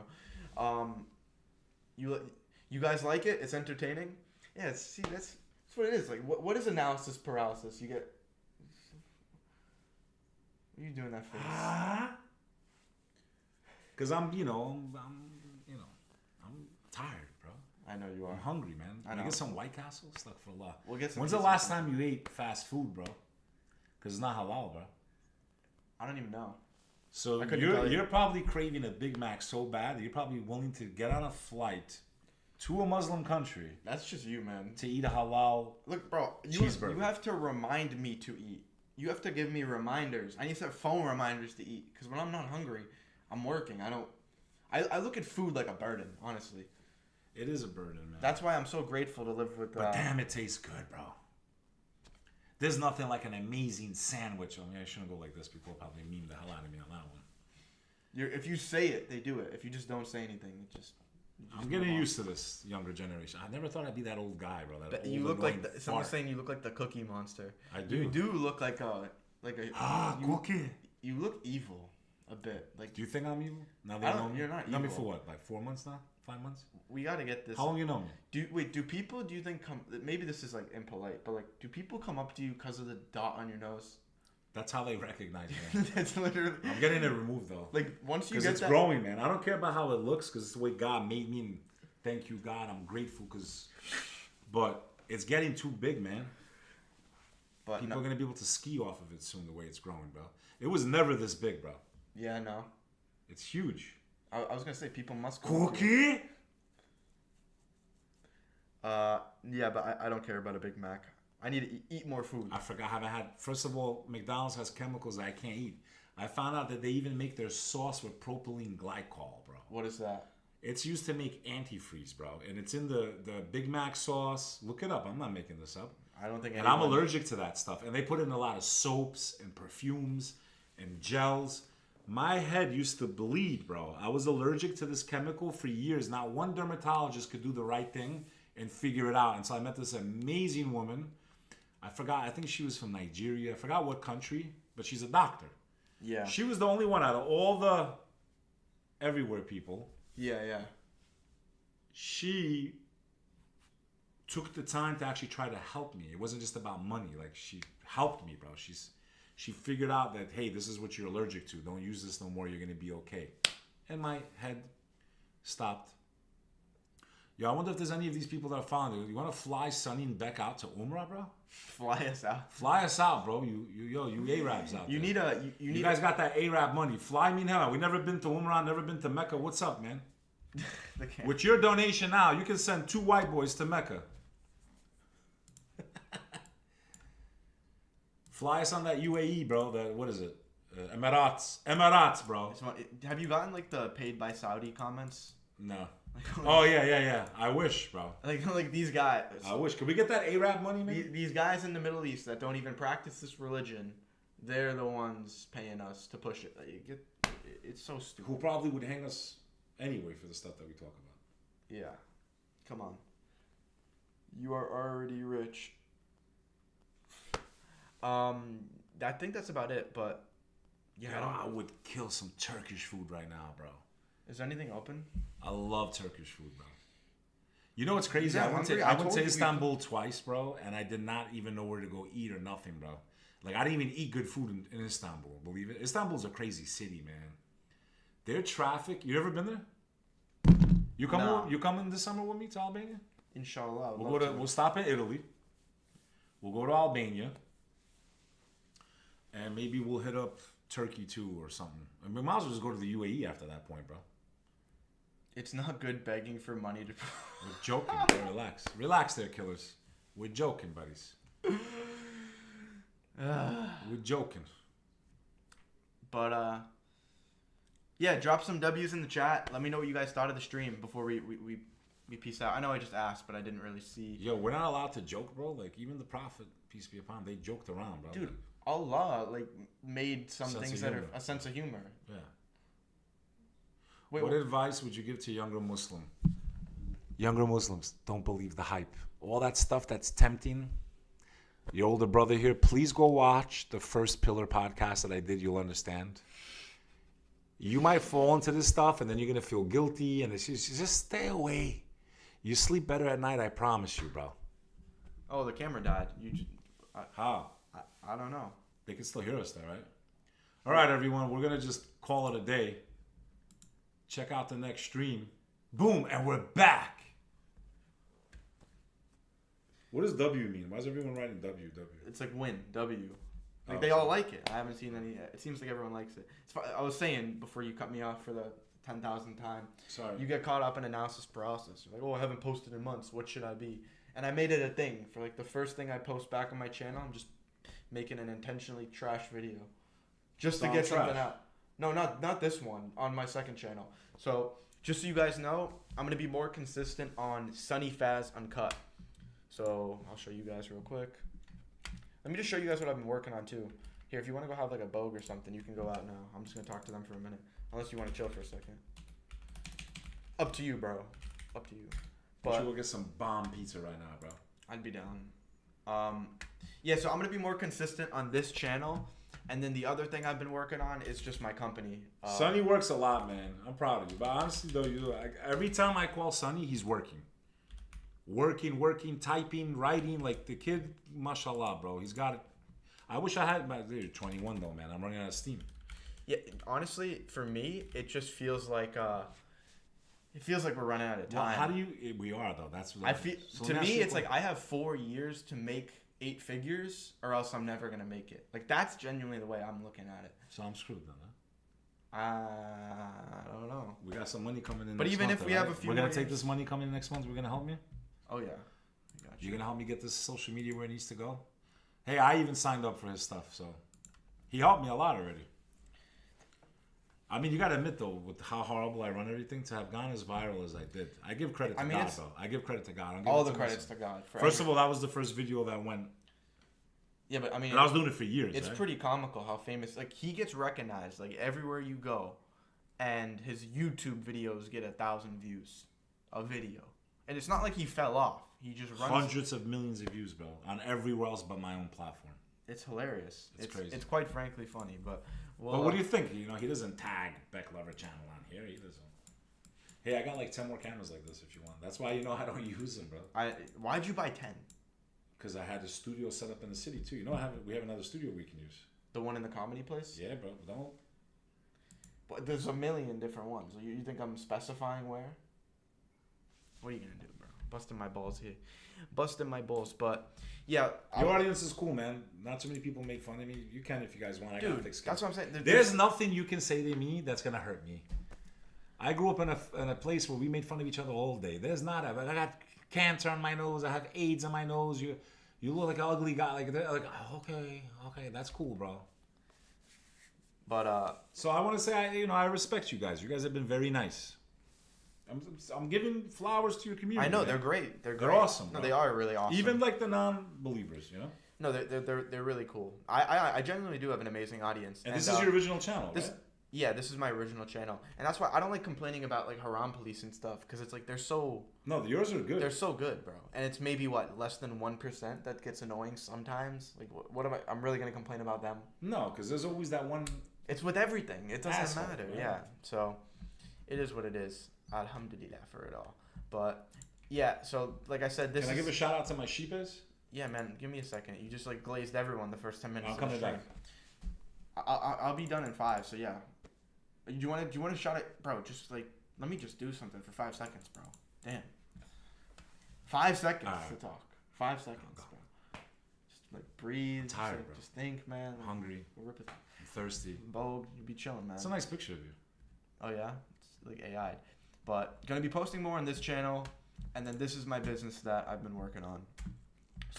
You guys like it? It's entertaining. Yeah, see, that's what it is. Like, what is analysis paralysis? You get. What are you doing that face?
Because I'm tired, bro.
I know you are.
I'm hungry, man.
I
Can
know.
I get some White Castle? Stuck for a lot.
We'll get some.
When's the last time you ate fast food, bro? Because it's not halal, bro.
I don't even know.
So you're probably craving a Big Mac so bad that you're probably willing to get on a flight to a Muslim country.
That's just you, man.
To eat a halal.
Look, bro,
cheeseburger.
You have to remind me to eat. You have to give me reminders. I need to set phone reminders to eat. Because when I'm not hungry, I'm working. I look at food like a burden, honestly.
It is a burden, man.
That's why I'm so grateful to live with.
But damn, it tastes good, bro. There's nothing like an amazing sandwich. I mean, I shouldn't go like this. People probably meme the hell out of me on that one.
If you say it, they do it. If you just don't say anything, it just.
I'm getting used to this younger generation. I never thought I'd be that old guy, bro. That
But
old,
you look like someone's
fart.
saying you look like the Cookie Monster.
I do.
You do look like a
Cookie.
You look evil a bit. Like,
do you think I'm evil? Now
I
they
don't-
know me.
you're not
Know me
evil.
for what? Like 4 months now? 5 months?
we got to get this.
How long you know me?
Do people, do you think, maybe this is like impolite, but like, do people come up to you because of the dot on your nose?
That's how they recognize me.
That's literally.
I'm getting it removed though.
Like, once you
Because
get
it's
that.
growing, man. I don't care about how it looks because it's the way God made me. And thank you, God. I'm grateful because. But it's getting too big, man.
But
People are going to be able to ski off of it soon the way it's growing, bro. It was never this big, bro.
Yeah, no.
It's huge.
I was going to say, people must go.
Cookie?
Yeah, but I don't care about a Big Mac. I need to eat more food.
I forgot. I haven't had. First of all, McDonald's has chemicals that I can't eat. I found out that they even make their sauce with propylene glycol, bro.
What is that?
It's used to make antifreeze, bro. And it's in the Big Mac sauce. Look it up. I'm not making this up.
I don't think.
And I'm allergic to that stuff. And they put it in a lot of soaps and perfumes and gels. My head used to bleed, bro. I was allergic to this chemical for years. Not one dermatologist could do the right thing and figure it out. And so I met this amazing woman. I forgot. I think she was from Nigeria. I forgot what country, but she's a doctor.
Yeah.
She was the only one out of all the everywhere people.
Yeah.
She took the time to actually try to help me. It wasn't just about money. Like, she helped me, bro. She figured out that, hey, this is what you're allergic to. Don't use this no more. You're going to be okay. And my head stopped. Yo, I wonder if there's any of these people that are following it. You want to fly Sonny and Beck out to Umrah, bro?
Fly us out.
Fly us out, bro. You Arabs out
You
there.
need
You guys got that Arab money. Fly me now. We never been to Umrah, never been to Mecca. What's up, man? With your donation now, you can send 2 white boys to Mecca. Fly us on that UAE, bro. What is it? Emirates, bro.
Have you gotten like the paid by Saudi comments?
No. Oh yeah. I wish, bro.
Like these guys.
I wish. Could we get that Arab money, man?
These guys in the Middle East that don't even practice this religion, they're the ones paying us to push it. It's so stupid.
Who probably would hang us anyway for the stuff that we talk about.
Yeah. Come on. You are already rich. I think that's about it, but yeah,
I would kill some Turkish food right now, bro.
Is there anything open?
I love Turkish food, bro. You know what's crazy?
Yeah,
I went
I told
to
you
Istanbul twice, bro, and I did not even know where to go eat or nothing, bro. Like, I didn't even eat good food in Istanbul, believe it. Istanbul's a crazy city, man. Their traffic, you ever been there? You coming this summer with me to Albania?
Inshallah.
We'll stop in Italy. We'll go to Albania. And maybe we'll hit up Turkey too or something. I mean, we might as well just go to the UAE after that point, bro.
It's not good begging for money to.
We're joking, bro. Relax. Relax there, killers. We're joking, buddies. We're joking.
But, yeah, drop some W's in the chat. Let me know what you guys thought of the stream before we peace out. I know I just asked, but I didn't really see.
Yo, we're not allowed to joke, bro. Like, even the Prophet, peace be upon him, they joked around, bro.
Dude, Allah, made some
Sense
things
of
that are
humor.
a sense of humor.
Yeah.
Wait,
What advice would you give to a younger Muslim? Younger Muslims, don't believe the hype. All that stuff that's tempting. Your older brother here, please go watch the first Pillar podcast that I did. You'll understand. You might fall into this stuff and then you're going to feel guilty. And it's just stay away. You sleep better at night, I promise you, bro.
Oh, the camera died.
How?
I don't know.
They can still hear us though, right? All right, everyone. We're going to just call it a day. Check out the next stream. Boom. And we're back. What does W mean? Why is everyone writing W?
It's like win, W. Like
Oh,
they
sorry.
all like it. I haven't seen any. It seems like everyone likes it. I was saying before you cut me off for the 10,000th time.
Sorry.
You get caught up in analysis paralysis. You're like, oh, I haven't posted in months. What should I be? And I made it a thing for like the first thing I post back on my channel. I'm just making an intentionally trash video, just to
Sound
get something
trash.
out. No, not this one on my second channel. So just so you guys know, I'm gonna be more consistent on Sunny Faz Uncut. So I'll show you guys real quick. Let me just show you guys what I've been working on too. Here, if you want to go have like a bogue or something, you can go out now. I'm just gonna talk to them for a minute, unless you want to chill for a second. Up to you, bro. Up to you.
We
But
should go get some bomb pizza right now, bro.
I'd be down. Yeah, so I'm gonna be more consistent on this channel, and then the other thing I've been working on is just my company.
Sonny works a lot, man. I'm proud of you. But honestly, though, every time I call Sonny, he's working. Working, typing, writing. Like the kid, mashallah, bro. He's got it. I wish I had, but dude, 21 though, man. I'm running out of steam.
Yeah, honestly, for me, it just feels like we're running out of time.
Well, how do you? We are though. That's what
I feel.
So
To
let me ask
me,
you a
it's like
question.
I have 4 years to make 8 figures, or else I'm never gonna make it. Like that's genuinely the way I'm looking at it.
So I'm screwed then, huh?
I don't know.
We got some money coming in.
But
next
even
month,
if we
though,
have
right?
a few
we're gonna
more
take
years.
this money coming in next month. We're gonna help me.
Oh yeah, I got you.
You're gonna help me get this social media where it needs to go. Hey, I even signed up for his stuff, so he helped me a lot already. I mean, you gotta admit though, with how horrible I run everything, to have gone as viral as I did, I give credit to
I mean,
God,
it's-
though. I give credit to God. I don't give
All
it
the
to
credits
myself.
to God. For
First of all, that was the first video that went,
yeah, but I mean,
and I was doing it for years.
it's
right?
pretty comical how famous. Like he gets recognized like everywhere you go, and his YouTube videos get 1,000 views a video, and it's not like he fell off. He just runs.
Hundreds of millions of views, bro, on everywhere else but my own platform.
It's hilarious.
It's crazy.
It's quite frankly funny, but well,
But what do you think? You know, he doesn't tag BekLover channel on here. He doesn't. Hey, I got like 10 more cameras like this if you want. That's why you know I don't use them, bro.
Why'd you buy 10?
Because I had a studio set up in the city too. You know, we have another studio we can use.
The one in the comedy place?
Yeah, bro. Don't.
But there's a million different ones. You think I'm specifying where? What are you gonna do, bro? Busting my balls here. Busting my balls, but yeah.
Your audience is cool, man. Not too many people make fun of me. You can if you guys want. I got
Dude,
thick skin.
that's what I'm saying.
There's nothing you can say to me that's gonna hurt me. I grew up in a place where we made fun of each other all day. There's not I got cancer on my nose. I have AIDS on my nose. You look like an ugly guy. Like they're like, oh, okay, that's cool, bro.
But
So I want to say, I respect you guys. You guys have been very nice. I'm giving flowers to your community.
I know
man.
they're great. They're
awesome,
No,
bro.
they are really awesome.
Even like the non-believers, you know.
no, they're really cool. I genuinely do have an amazing audience.
And this is your original channel,
this,
right?
Yeah, this is my original channel, and that's why I don't like complaining about like haram police and stuff because it's like they're so
Yours are good.
so good, bro. And it's maybe less than 1% that gets annoying sometimes. Like what am I'm really gonna complain about them?
No, because there's always that one.
It's with everything. It doesn't
Asshole,
matter.
right?
Yeah. So it is what it is. Alhamdulillah for it all. But yeah, so like I said, this
Can I
is,
give a shout out to my sheepers?
yeah, man. Give me a second. You just like glazed everyone the first 10 minutes.
I'll
of
come
the
back.
stream. I'll be done in 5. So yeah. Do you want to shout it, bro? Just like let me just do something for 5 seconds, bro. Damn. 5 seconds
Alright.
to talk. 5 seconds, bro. Just like breathe.
I'm tired,
just,
bro.
Just think, man.
I'm hungry.
We'll rip it.
I'm thirsty.
Vogue, you be chilling, man.
It's a nice picture of you.
Oh yeah, it's like AI. But gonna be posting more on this channel, and then this is my business that I've been working on.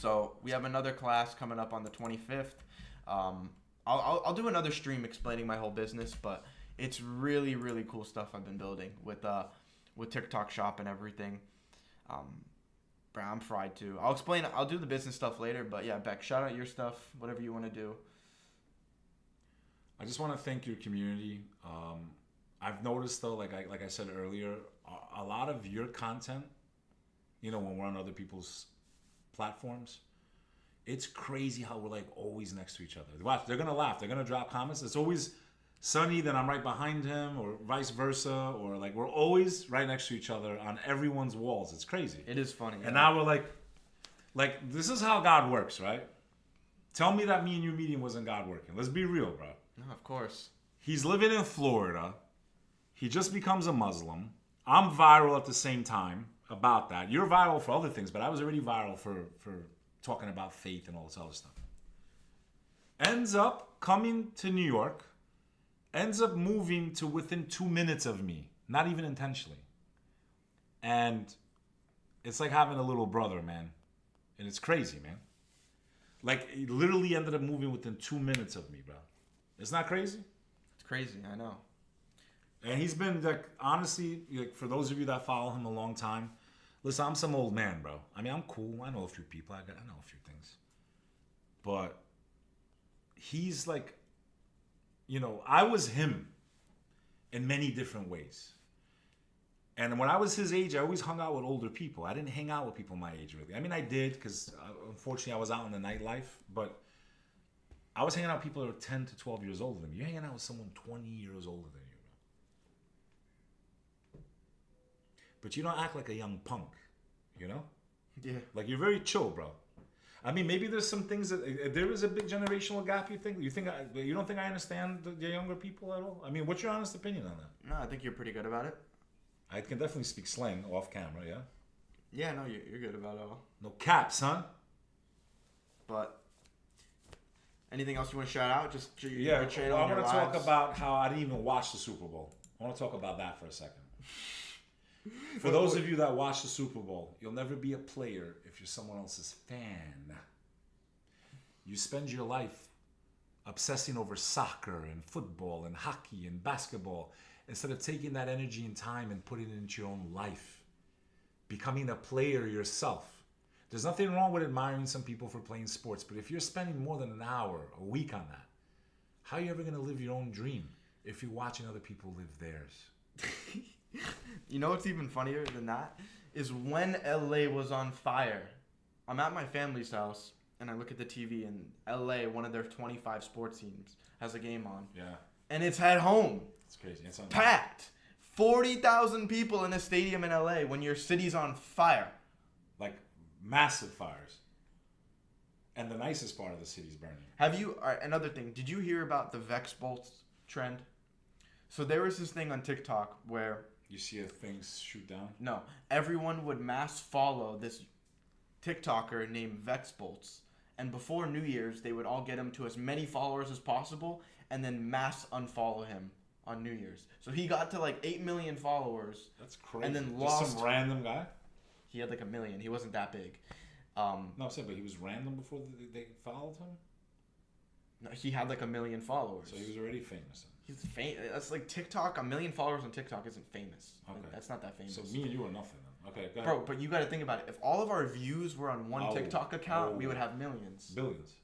So we have another class coming up on the 25th. I'll do another stream explaining my whole business, but it's really really cool stuff I've been building with TikTok Shop and everything. Bro, I'm fried too. I'll do the business stuff later, but yeah, Beck, shout out your stuff, whatever you want to do.
I just want to thank your community. I've noticed though, like I said earlier, a lot of your content you know, when we're on other people's platforms. It's crazy how we're like always next to each other. Watch, they're gonna laugh. They're gonna drop comments. It's always Sonny, then I'm right behind him, or vice versa, or like we're always right next to each other on everyone's walls. It's crazy.
It is funny.
And now we're like this is how God works, right? Tell me that me and you meeting wasn't God working. Let's be real, bro.
No, of course.
He's living in Florida. He just becomes a Muslim. I'm viral at the same time about that. You're viral for other things, but I was already viral for talking about faith and all this other stuff. Ends up coming to New York. Ends up moving to within 2 minutes of me. Not even intentionally. And it's like having a little brother, man. And it's crazy, man. Like, he literally ended up moving within 2 minutes of me, bro. It's not crazy?
It's crazy, I know.
And he's been, like, honestly, like, for those of you that follow him a long time, listen, I'm some old man, bro. I mean, I'm cool. I know a few people. I know a few things. But he's like, you know, I was him in many different ways. And when I was his age, I always hung out with older people. I didn't hang out with people my age, really. I mean, I did, because unfortunately I was out in the nightlife. But I was hanging out with people that were 10 to 12 years older than me. You're hanging out with someone 20 years older than you. But you don't act like a young punk, you know?
Yeah.
Like, you're very chill, bro. I mean, maybe there's some things that there is a big generational gap. You don't think I understand the younger people at all? I mean, what's your honest opinion on that?
No, I think you're pretty good about it.
I can definitely speak slang off camera, yeah.
Yeah, no, you're good about it all.
No caps, son.
But anything else you want to shout out? Just
yeah.
your channel.
I want to talk
lives?
about how I didn't even watch the Super Bowl. I want to talk about that for a second. For those of you that watch the Super Bowl, you'll never be a player if you're someone else's fan. You spend your life obsessing over soccer and football and hockey and basketball instead of taking that energy and time and putting it into your own life. Becoming a player yourself. There's nothing wrong with admiring some people for playing sports, but if you're spending more than an hour a week on that, how are you ever going to live your own dream if you're watching other people live theirs?
You know what's even funnier than that? Is when LA was on fire. I'm at my family's house, and I look at the TV, and LA, one of their 25 sports teams, has a game on.
Yeah.
And it's at home.
It's crazy. It's
packed. 40,000 people in a stadium in LA when your city's on fire.
Like, massive fires. And the nicest part of the city's burning.
Have you, another thing, did you hear about the Vex bolts trend? So there was this thing on TikTok where...
You see if things shoot down?
No. Everyone would mass follow this TikToker named Vex bolts. And before New Year's, they would all get him to as many followers as possible and then mass unfollow him on New Year's. So he got to like 8 million followers.
That's crazy.
And then
Just
lost...
some random guy?
He had like 1 million. He wasn't that big.
No, I'm saying, but he was random before they followed him?
No, he had like 1 million followers.
So he was already famous.
He's famous. That's like TikTok. 1 million followers on TikTok isn't famous.
Okay.
Like, that's not that famous.
So me and you are nothing then. Okay, go ahead.
Bro, but you got to think about it. If all of our views were on one TikTok account, we would have millions.
Billions.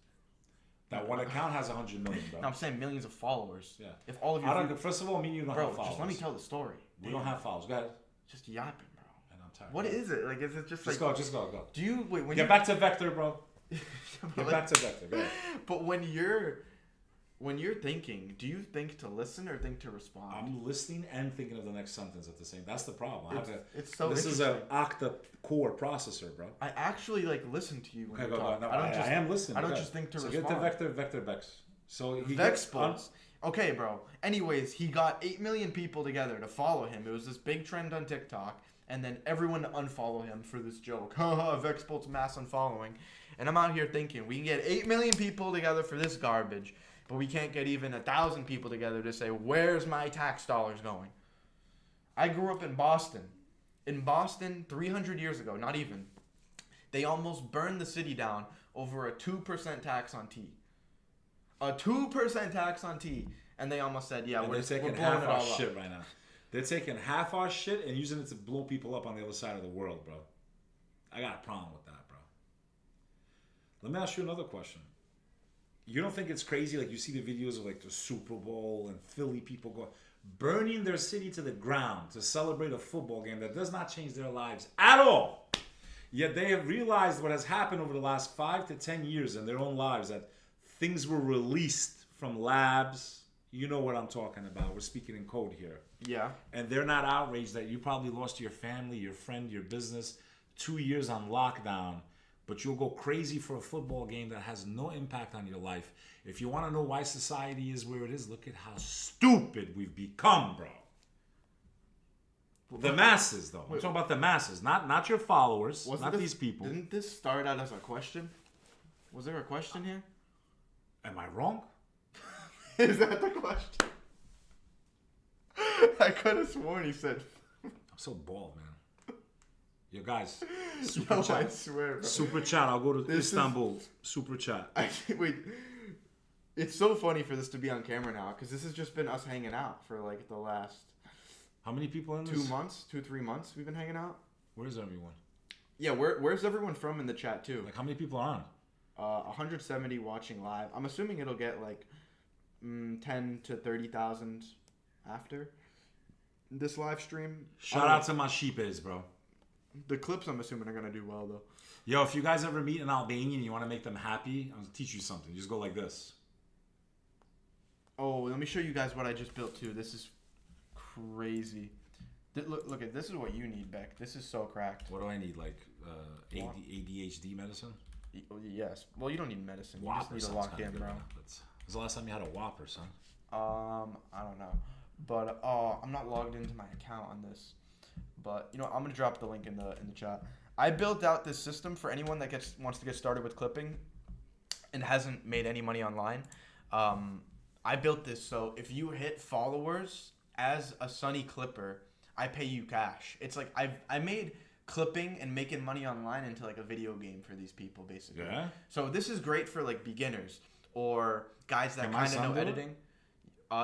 That one account has 100 million, bro.
No, I'm saying millions of followers.
Yeah.
If all of you...
First of all, me and you don't have followers.
Just let me tell the story.
We don't have followers. Go ahead.
Just yapping, bro.
And I'm tired.
What is it? Like, is it just
Just
like...
go.
Do you... Wait, when
Get back to Vector, bro. Get back to Vector. Go ahead.
But when you're thinking, do you think to listen or think to respond?
I'm listening and thinking of the next sentence at the same. That's the problem.
It's so
This is an octa-core processor, bro.
I actually like listen to you when
Okay,
you talk.
No,
I
am listening.
I don't just think to
so
respond.
Get to Vector Bex. So he
Vex
gets
bolts. Okay, bro. Anyways, he got 8 million people together to follow him. It was this big trend on TikTok, and then everyone to unfollow him for this joke. Haha, Vex bolts mass unfollowing. And I'm out here thinking, we can get 8 million people together for this garbage, but we can't get even 1,000 people together to say, where's my tax dollars going? I grew up in Boston. In Boston, 300 years ago, not even, they almost burned the city down over a 2% tax on tea. A 2% tax on tea. And they almost said, yeah, we're
taking half our shit right now. They're taking half our shit and using it to blow people up on the other side of the world, bro. I got a problem with that, bro. Let me ask you another question. You don't think it's crazy? Like, you see the videos of like the Super Bowl and Philly people burning their city to the ground to celebrate a football game that does not change their lives at all. Yet they have realized what has happened over the last 5 to 10 years in their own lives, that things were released from labs. You know what I'm talking about. We're speaking in code here.
Yeah.
And they're not outraged that you probably lost your family, your friend, your business, 2 years on lockdown, but you'll go crazy for a football game that has no impact on your life. If you want to know why society is where it is, look at how stupid we've become, bro. The masses, though. I'm talking about the masses, not your followers, not these people.
Didn't this start out as a question? Was there a question here?
Am I wrong?
Is that the question? I could have sworn he said.
I'm so bald, man. Yo, guys,
Yo,
super
I
chat.
swear, bro.
Super chat. I'll go to Istanbul. Super chat.
Wait. It's so funny for this to be on camera now, because this has just been us hanging out for like the last...
How many people in this?
2 months, 3 months we've been hanging out.
Where's everyone?
Yeah, where's everyone from in the chat too?
Like, how many people are on?
170 watching live. I'm assuming it'll get like 10 to 30,000 after this live stream.
Shout out to my sheepies, bro.
The clips, I'm assuming, are gonna do well though.
Yo, if you guys ever meet an Albanian and you want to make them happy, I'm gonna teach you something. Just go like this.
Oh, let me show you guys what I just built too. This is crazy. Look at this is what you need, Beck. This is so cracked.
What do I need? Like ADHD medicine?
Yes. Well, you don't need medicine. You
Whopper
just need to
sounds
lock
kinda
in,
good,
bro.
man. When's the last time you had a Whopper, son?
I don't know, but I'm not logged into my account on this. But you know, I'm gonna drop the link in the chat. I built out this system for anyone that wants to get started with clipping and hasn't made any money online. I built this so if you hit followers as a Sunny Clipper, I pay you cash. It's like I made clipping and making money online into like a video game for these people, basically.
Yeah.
So this is great for like beginners or guys that kind of know editing.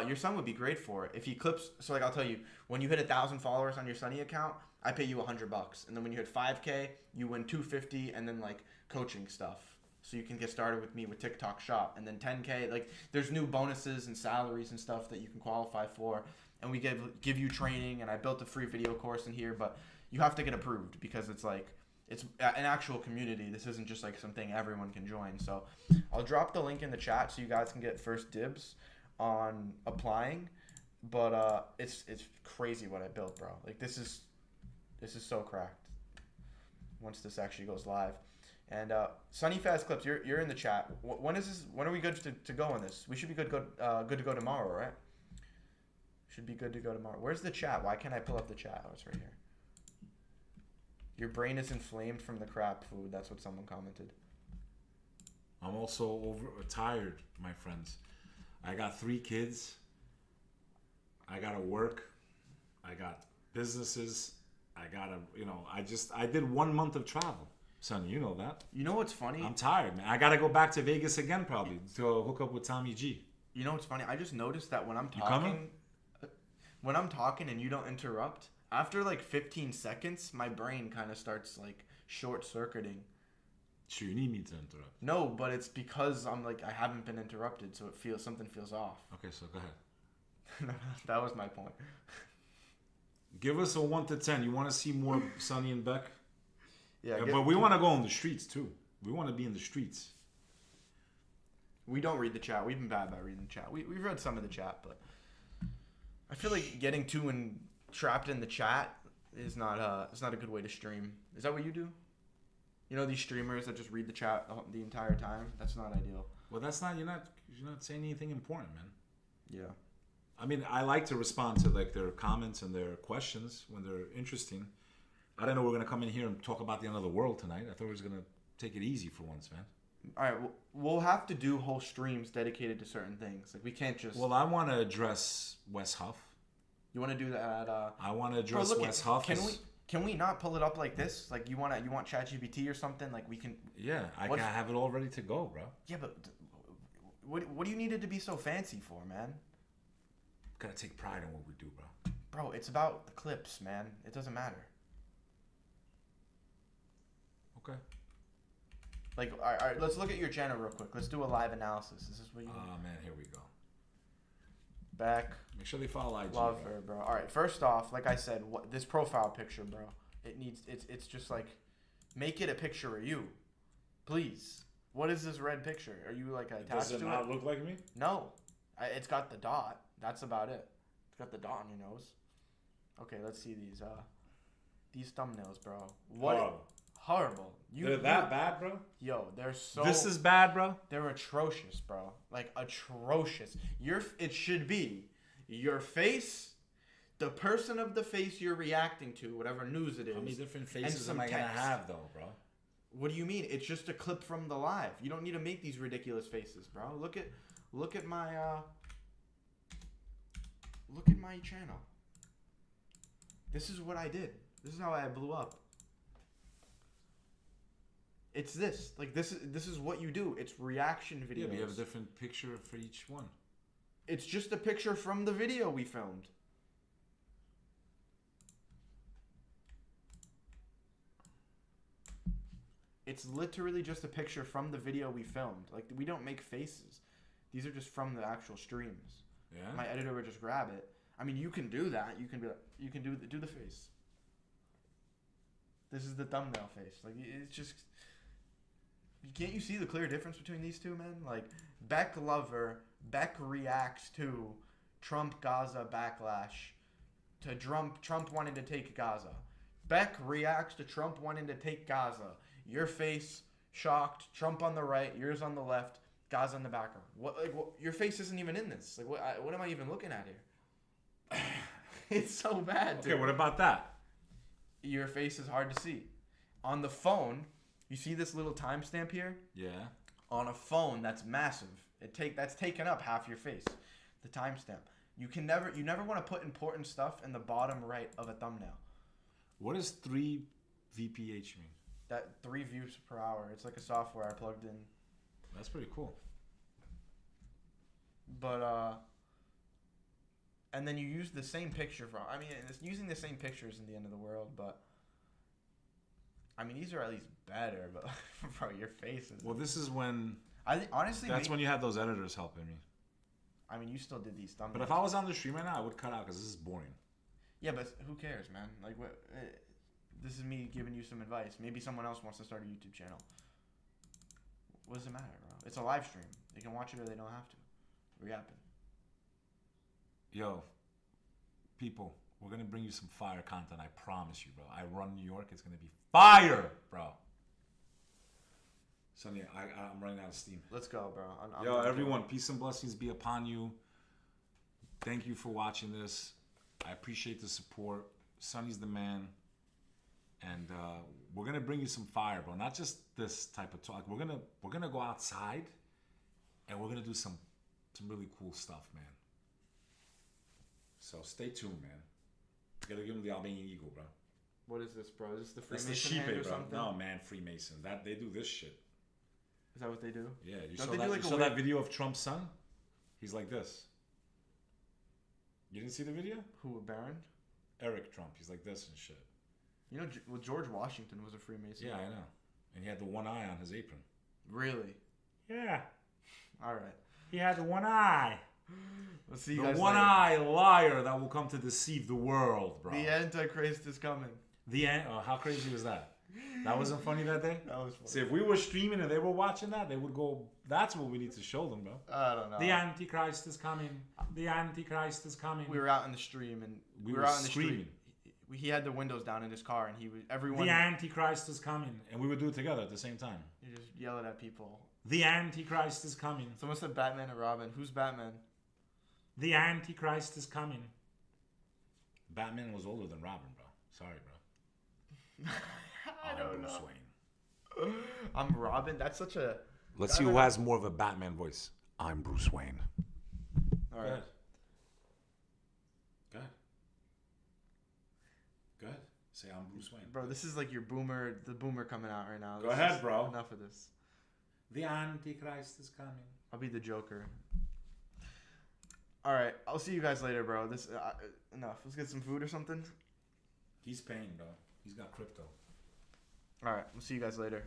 Your son would be great for it if he clips. So like I'll tell you, when you hit 1,000 followers on your Sunny account, I pay you $100, and then when you hit 5K, you win $250, and then like coaching stuff. So you can get started with me with TikTok Shop, and then 10K. Like there's new bonuses and salaries and stuff that you can qualify for, and we give you training. And I built a free video course in here, but you have to get approved because it's like it's an actual community. This isn't just like something everyone can join. So I'll drop the link in the chat so you guys can get first dibs on applying. But it's crazy what I built, bro. Like this is so cracked. Once this actually goes live. And Sunny Fast Clips, you're in the chat. When is this? When are we good to go on this? We should be good to go tomorrow, right? Should be good to go tomorrow. Where's the chat? Why can't I pull up the chat? Oh, it's right here. Your brain is inflamed from the crap food. That's what someone commented.
I'm also tired, my friends. I got 3 kids. I gotta work. I got businesses. I gotta, I did 1 month of travel. Son, you know that. You
know what's funny?
I'm tired, man. I gotta go back to Vegas again probably to hook up with Tommy G.
You know what's funny? I just noticed that when I'm talking, and you don't interrupt, after like 15 seconds, my brain kind of starts like short-circuiting.
So you need me to interrupt?
No, but it's because I haven't been interrupted, so something feels off.
Okay, so go ahead.
That was my point.
Give us a 1 to 10. You want to see more Sunny and Beck?
Yeah,
but we want to go on the streets too. We want to be in the streets.
We don't read the chat. We've been bad about reading the chat. We've read some of the chat, but I feel like getting trapped in the chat is not a good way to stream. Is that what you do? You know these streamers that just read the chat the entire time? That's not ideal.
Well, you're not saying anything important, man.
Yeah.
I mean, I like to respond to like their comments and their questions when they're interesting. I didn't know we were gonna come in here and talk about the end of the world tonight. I thought we were gonna take it easy for once, man.
All right, we'll have to do whole streams dedicated to certain things. Like we can't just.
Well, I want to address Wes Huff.
You want to do that?
I want to address Wes Huff.
Can we not pull it up like this? Like you want ChatGPT or something? Like we can.
Yeah, I can have it all ready to go, bro.
Yeah, but what do you need it to be so fancy for, man?
Gotta take pride in what we do, bro.
Bro, it's about the clips, man. It doesn't matter.
Okay.
Like, all right, let's look at your channel real quick. Let's do a live analysis. Is this what you?
Oh man, here we go.
Back.
Make sure they follow IG.
Love her, bro. All right, first off, like I said, this profile picture, bro. It's just like, Make it a picture of you, please. What is this red picture? Are you like attached
Does it
to
not
it?
look like me?
No, it's got the dot. That's about it. It's got the dot on your nose. Okay, let's see these thumbnails, bro. What?
Horrible.
Horrible.
They're that bad, bro?
Yo, they're so.
This is bad, bro?
They're atrocious, bro. Like atrocious. It should be your face, the person of the face you're reacting to, whatever news it is.
How many different
and
faces
some
am I going to
text.
have, though, bro?
What do you mean? It's just a clip from the live. You don't need to make these ridiculous faces, bro. Look at my channel. This is what I did. This is how I blew up. It's this. Like this is what you do. It's reaction videos.
Yeah, but you have a different picture for each one.
It's just a picture from the video we filmed. It's literally just a picture from the video we filmed. Like, we don't make faces. These are just from the actual streams.
Yeah?
My editor would just grab it. I mean, you can do that. You can be like, you can do the face. This is the thumbnail face. Like, it's just... Can't you see the clear difference between these two, man? Like, BekLover, Beck reacts to Trump Gaza backlash to Trump wanting to take Gaza. Beck reacts to Trump wanting to take Gaza. Your face, shocked. Trump on the right, yours on the left, Gaza in the background. Your face isn't even in this. Like, what am I even looking at here? It's so bad, dude.
Okay, what about that?
Your face is hard to see. On the phone, you see this little timestamp here?
Yeah.
On a phone, that's massive. That's taken up half your face. The timestamp. You never want to put important stuff in the bottom right of a thumbnail.
What does 3 VPH mean?
That 3 views per hour. It's like a software I plugged in.
That's pretty cool.
But and then you use the same picture from. I mean, using the same picture isn't the end of the world, but I mean, these are at least better. But bro, your face is.
Well, this is when.
Honestly,
that's when you have those editors helping me.
I mean, you still did these thumbnails.
But if I was on the stream right now, I would cut out because this is boring.
Yeah, but who cares, man? Like, what? This is me giving you some advice. Maybe someone else wants to start a YouTube channel. What does it matter, bro? It's a live stream. They can watch it or they don't have to. Reapping.
Yo, people, we're going to bring you some fire content. I promise you, bro. I run New York. It's going to be fire, bro. Sonny, I'm running out of steam.
Let's go, bro.
Yo, everyone, peace and blessings be upon you. Thank you for watching this. I appreciate the support. Sonny's the man. And we're gonna bring you some fire, bro. Not just this type of talk. We're gonna go outside, and we're gonna do some really cool stuff, man. So stay tuned, man. Gotta give him the Albanian Eagle, bro.
What is this, bro? Is this the
That's the
Freemason
sheep,
hand or
bro.
something?
No, man, Freemason. That they do this shit.
Is that what they do?
Yeah, you
Don't
saw
they
that.
do like
You
a
saw
weird-
that video of Trump's son? He's like this. You didn't see the video?
Who, Baron?
Eric Trump. He's like this and shit.
You know, well, George Washington was a Freemason.
Yeah, I know. And he had the one eye on his apron.
Really?
Yeah.
All right.
He had the one eye.
We'll see you
The
guys
one-eye liar that will come to deceive the world, bro.
later. The Antichrist is coming.
Oh, how crazy was that? That wasn't funny that day?
That was funny.
See, if we were streaming and they were watching that, they would go, that's what we need to show them, bro.
I don't know.
The Antichrist is coming. The Antichrist is coming.
We were out in the stream, and
We were
out in the
screaming.
street. He had the windows down in his car, and everyone.
The Antichrist is coming. And we would do it together at the same time.
You just yelling at people.
The Antichrist is coming.
Someone said Batman and Robin. Who's Batman?
The Antichrist is coming. Batman was older than Robin, bro. Sorry, bro.
I don't
Bruce
know.
Wayne.
I'm Robin. That's such a.
Let's see who has more of a Batman voice. I'm Bruce Wayne.
All right.
Go ahead. Go ahead. Say I'm Bruce Wayne.
Bro, this is like the boomer coming out right now.
Go
This
ahead,
is
bro.
Enough of this.
The Antichrist is coming.
I'll be the Joker. All right, I'll see you guys later, bro. This enough. Let's get some food or something.
He's paying, bro. He's got crypto.
All right, we'll see you guys later.